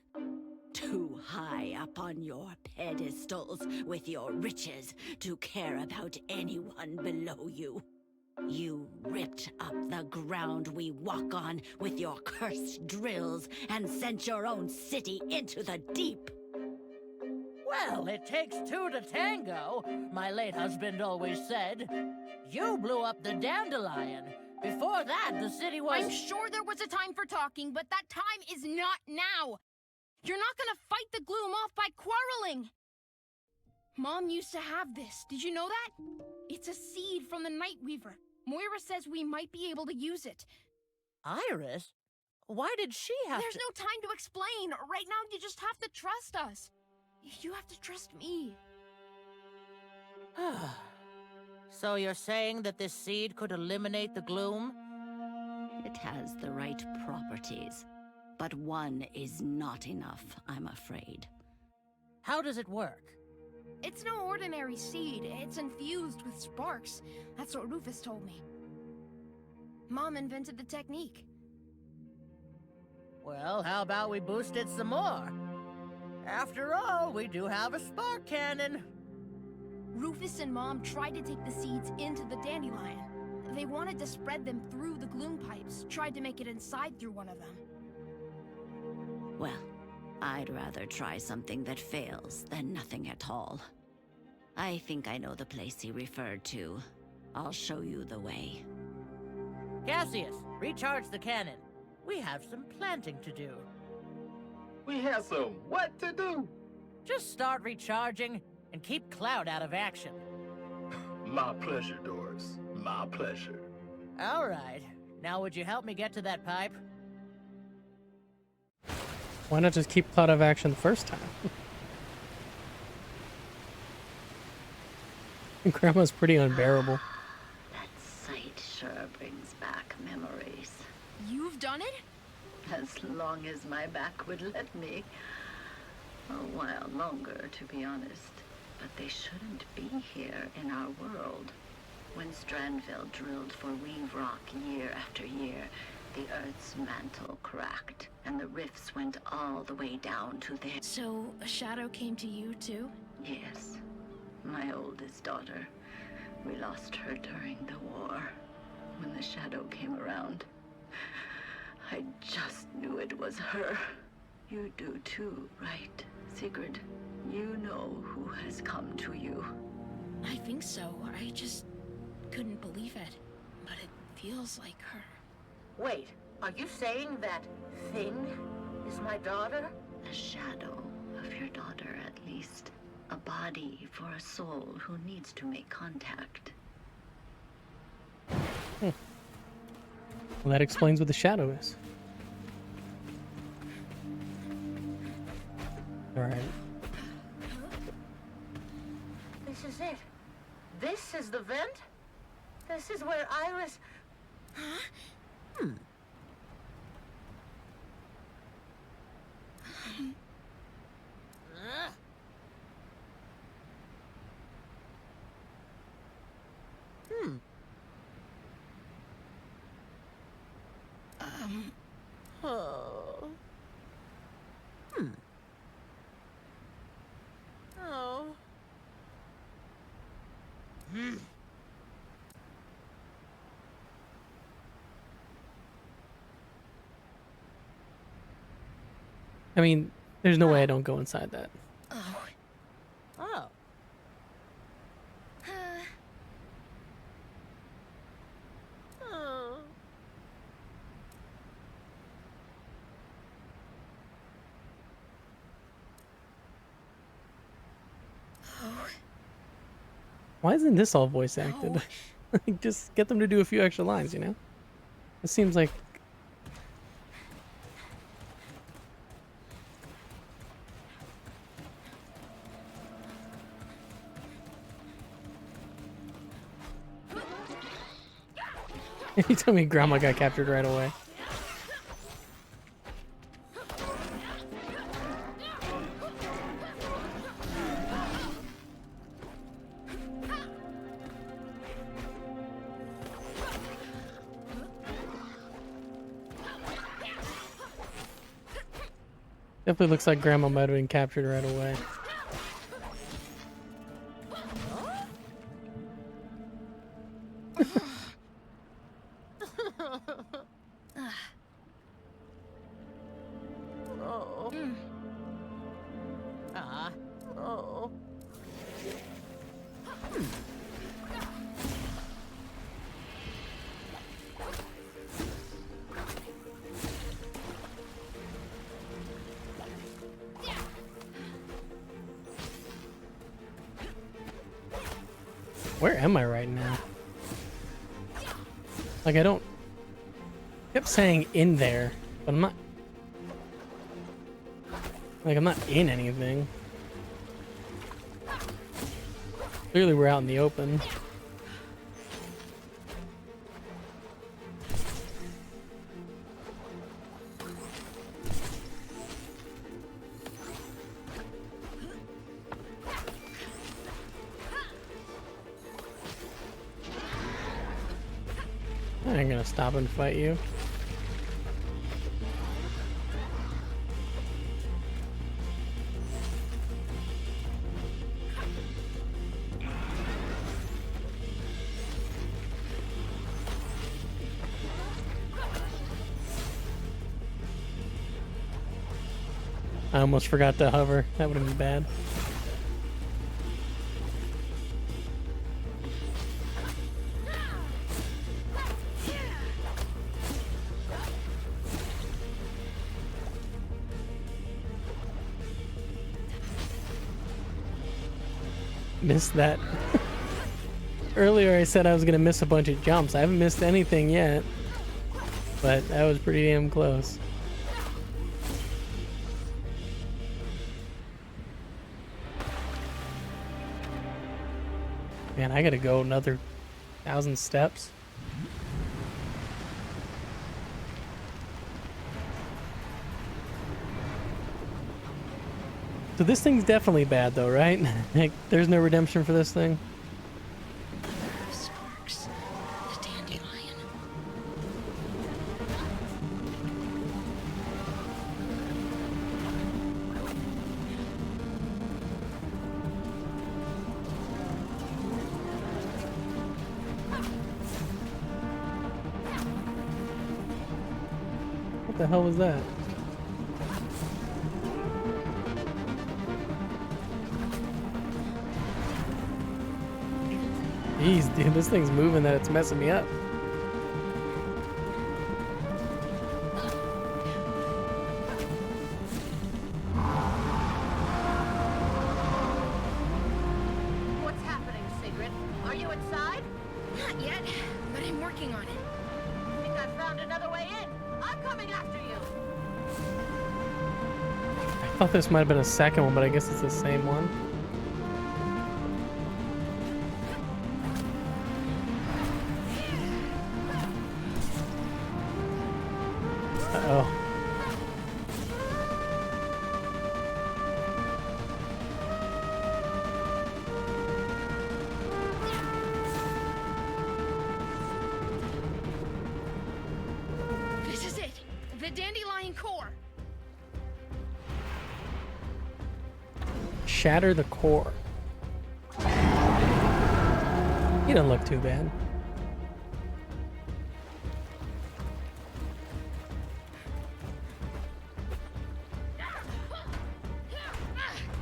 Too high up on your pedestals with your riches to care about anyone below you. You ripped up the ground we walk on with your cursed drills and sent your own city into the deep. Well, it takes two to tango, my late husband always said. You blew up the Dandelion. Before that, the city was— I'm sure there was a time for talking, but that time is not now. You're not gonna fight the Gloom off by quarreling. Mom used to have this. Did you know that? It's a seed from the Nightweaver. Moira says we might be able to use it. Iris? Why did she have There's no time to explain. Right now, you just have to trust us. You have to trust me. So you're saying that this seed could eliminate the Gloom? It has the right properties, but one is not enough, I'm afraid. How does it work? It's no ordinary seed. It's infused with sparks. That's what Rufus told me. Mom invented the technique. Well, how about we boost it some more? After all, we do have a spark cannon. Rufus and Mom tried to take the seeds into the Dandelion. They wanted to spread them through the Gloom pipes, tried to make it inside through one of them. Well, I'd rather try something that fails than nothing at all. I think I know the place he referred to. I'll show you the way. Cassius, recharge the cannon. We have some planting to do. We have some what to do? Just start recharging and keep Cloud out of action. My pleasure, Doris. My pleasure. All right. Now would you help me get to that pipe? Why not just keep Cloud out of action the first time? Grandma's pretty unbearable. That sight sure brings back memories. You've done it? As long as my back would let me. A while longer, to be honest. But they shouldn't be here in our world. When Strandville drilled for Weave Rock year after year, the Earth's mantle cracked, and the rifts went all the way down to there. So, a shadow came to you, too? Yes. My oldest daughter. We lost her during the war. When the shadow came around, I just knew it was her. You do too, right, Sigrid? You know who has come to you. I think so. I just couldn't believe it. But it feels like her. Wait, are you saying that thing is my daughter? A shadow of your daughter, at least. A body for a soul who needs to make contact. Well, that explains what the shadow is. Alright. This is it. This is the vent? This is where Iris... Huh? Oh. Oh. I mean, there's no way I don't go inside that. Oh. Oh. Oh. Why isn't this all voice acted? Like, just get them to do a few extra lines, you know? It seems like... You tell me Grandma got captured right away. Definitely looks like Grandma might have been captured right away. Oh. Oh. Where am I right now? Like, I don't... I kept saying in there, but I'm not... Like, I'm not in anything. Clearly we're out in the open. I ain't gonna stop and fight you. I almost forgot to hover. That would have been bad. missed that. Earlier I said I was gonna miss a bunch of jumps. I haven't missed anything yet, but that was pretty damn close. Man, I gotta go another 1,000 steps. So this thing's definitely bad though, right? Like, there's no redemption for this thing? Sparks. The dandelion. What the hell was that? Jeez, dude, this thing's moving that it's messing me up. What's happening, Sigrid? Are you inside? Not yet, but I'm working on it. I think I found another way in. I'm coming after you. I thought this might have been a second one, but I guess it's the same one. Uh-oh. This is it. The dandelion core. Shatter the core. He doesn't look too bad.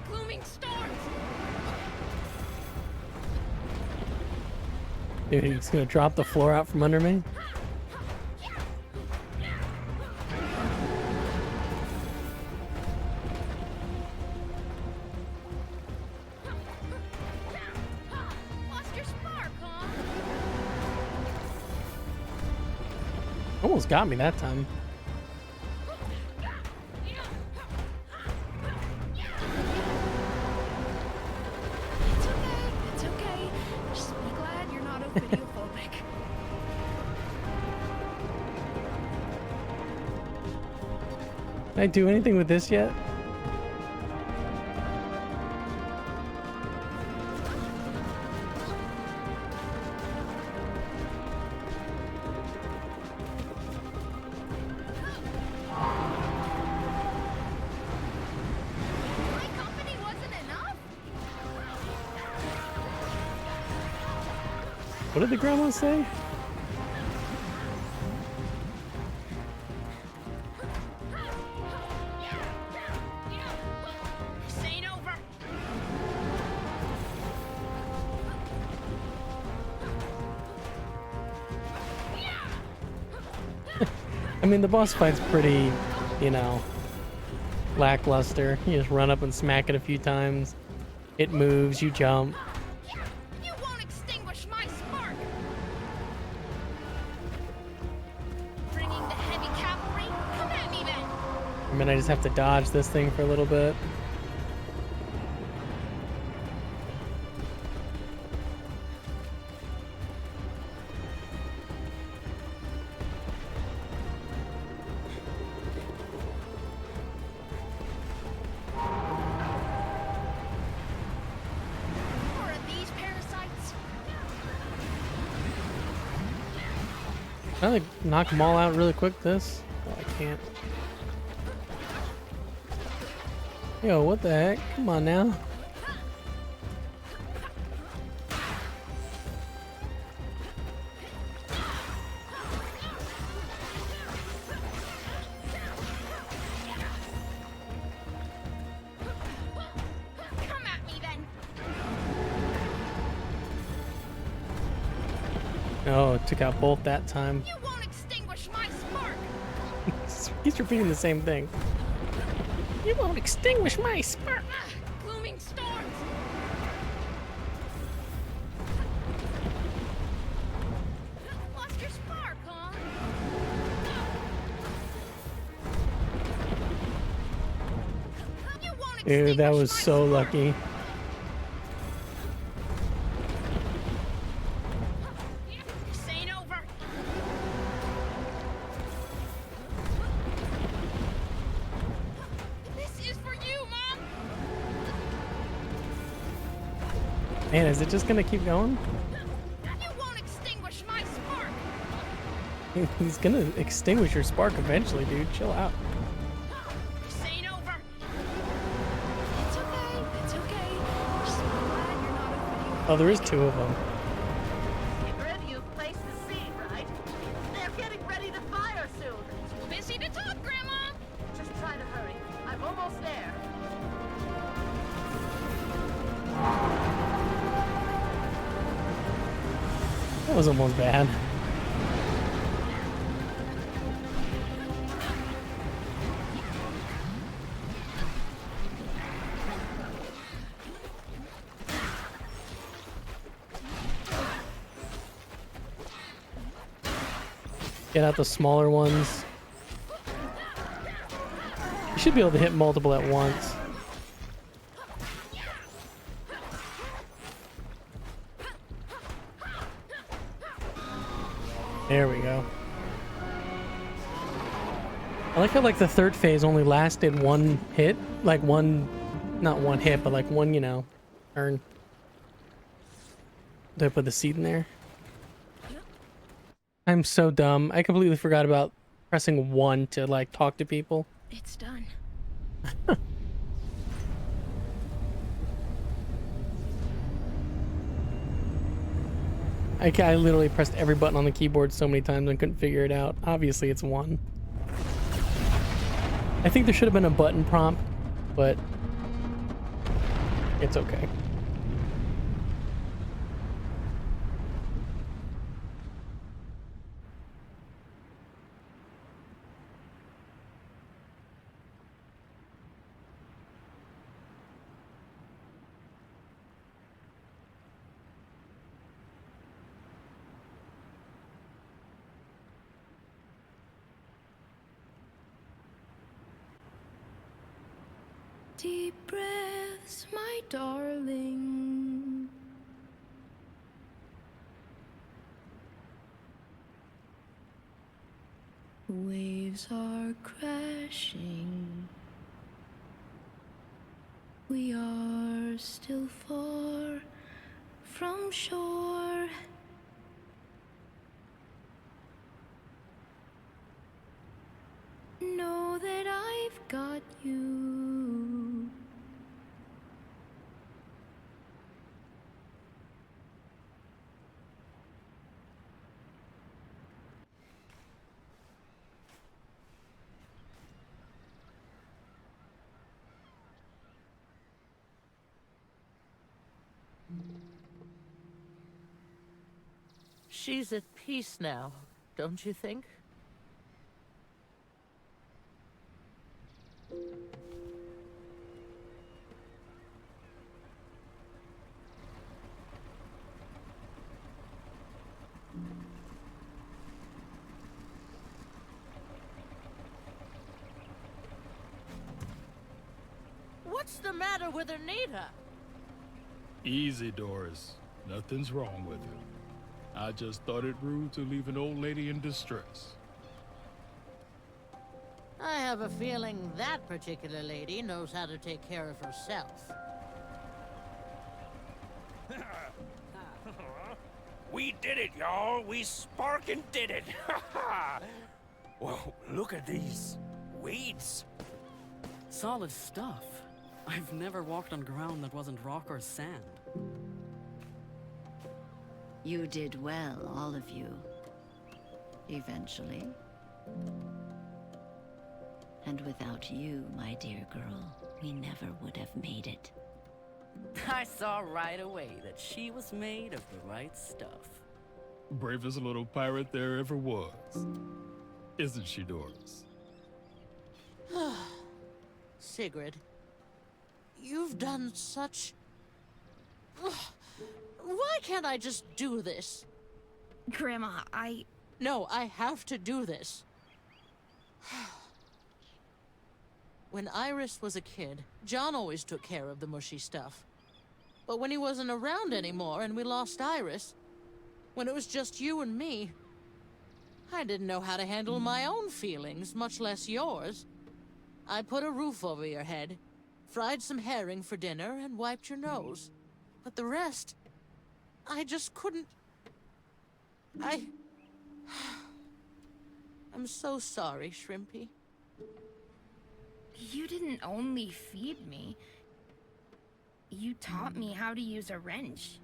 Glooming storms. Dude, he's gonna drop the floor out from under me. Lost your spark, huh? Almost got me that time. It's okay. Just be glad you're not videophobic. Can I do anything with this yet? My company wasn't enough? What did the grandma say? This ain't over. I mean, the boss fight's pretty, you know, lackluster. You just run up and smack it a few times. It moves, you jump. You won't extinguish my spark. Bringing the heavy cavalry? Come at me then. I mean, I just have to dodge this thing for a little bit. More of these parasites. Can I like knock them all out really quick this? Oh, I can't. Yo, what the heck? Come on now. Come at me then. Oh, it took out both that time. You won't extinguish my spark. He's repeating the same thing. You won't extinguish my spark. Glooming storms. Dude, that was so lucky. This ain't over. This is for you, Mom. Man, is it just gonna keep going? You won't extinguish my spark. He's gonna extinguish your spark eventually, dude. Chill out. This ain't over. It's okay. It's okay. I'm just glad you're not opening. Oh, there is 2 of them. Sigrid, you've placed the seed, right? They're getting ready to fire soon. Too busy to talk, Grandma. Just try to hurry. I'm almost there. That was almost bad. Get out the smaller ones. You should be able to hit multiple at once. There we go. I like how like the 3rd phase only lasted 1 hit, like not one hit, but like one, you know, turn. Did I put the seed in there? I'm so dumb. I completely forgot about pressing 1 to like talk to people. It's done. I literally pressed every button on the keyboard so many times and couldn't figure it out. Obviously, it's 1. I think there should have been a button prompt, but it's okay. Deep breaths, my darling. Waves are crashing. We are still far from shore. Know that I've got you. She's at peace now, don't you think? What's the matter with Anita? Easy, Doris. Nothing's wrong with her. I just thought it rude to leave an old lady in distress. I have a feeling that particular lady knows how to take care of herself. We did it, y'all. We sparkin' did it. Whoa, look at these weeds. Solid stuff. I've never walked on ground that wasn't rock or sand. You did well, all of you. Eventually. And without you, my dear girl, we never would have made it. I saw right away that she was made of the right stuff. Bravest little pirate there ever was. Isn't she, Doris? Sigrid, you've done such... Why can't I just do this? Grandma, No, I have to do this. When Iris was a kid, John always took care of the mushy stuff. But when he wasn't around anymore and we lost Iris, when it was just you and me, I didn't know how to handle my own feelings, much less yours. I put a roof over your head, fried some herring for dinner, and wiped your nose. But the rest, I just couldn't... I'm so sorry, Shrimpy. You didn't only feed me. You taught me how to use a wrench,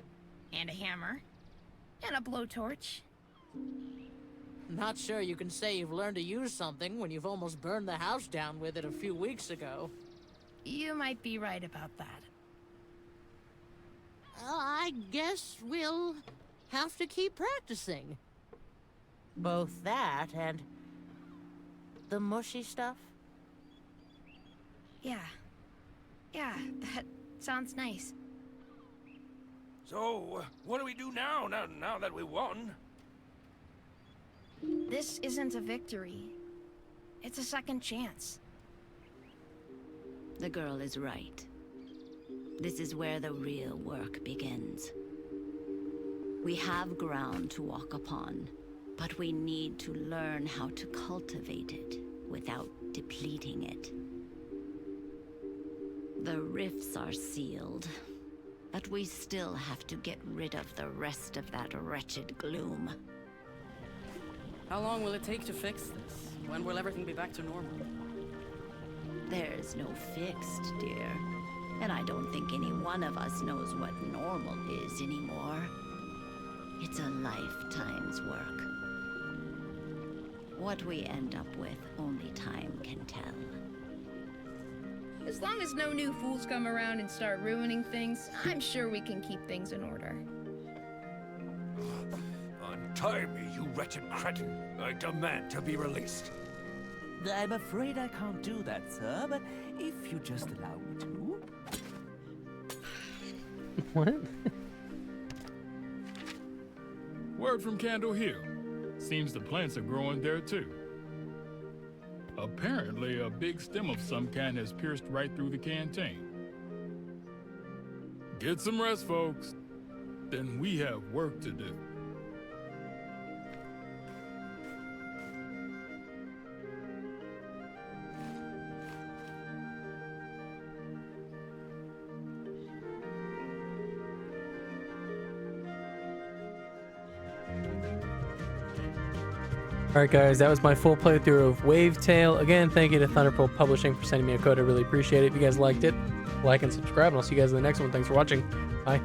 and a hammer, and a blowtorch. Not sure you can say you've learned to use something when you've almost burned the house down with it a few weeks ago. You might be right about that. I guess we'll have to keep practicing. Both that and the mushy stuff. Yeah, that sounds nice. So, what do we do now that we won? This isn't a victory. It's a second chance. The girl is right. This is where the real work begins. We have ground to walk upon, but we need to learn how to cultivate it without depleting it. The rifts are sealed, but we still have to get rid of the rest of that wretched gloom. How long will it take to fix this? When will everything be back to normal? There's no fixed, dear. And I don't think any one of us knows what normal is anymore. It's a lifetime's work. What we end up with, only time can tell. As long as no new fools come around and start ruining things, I'm sure we can keep things in order. Untie me, you wretched cretin. I demand to be released. I'm afraid I can't do that, sir, but if you just allow me to... What? Word from Candle Hill. Seems the plants are growing there too. Apparently, a big stem of some kind has pierced right through the canteen. Get some rest, folks. Then we have work to do. Alright guys, that was my full playthrough of Wavetale. Again, thank you to Thunderful Publishing for sending me a code. I really appreciate it. If you guys liked it, like and subscribe, and I'll see you guys in the next one. Thanks for watching. Bye.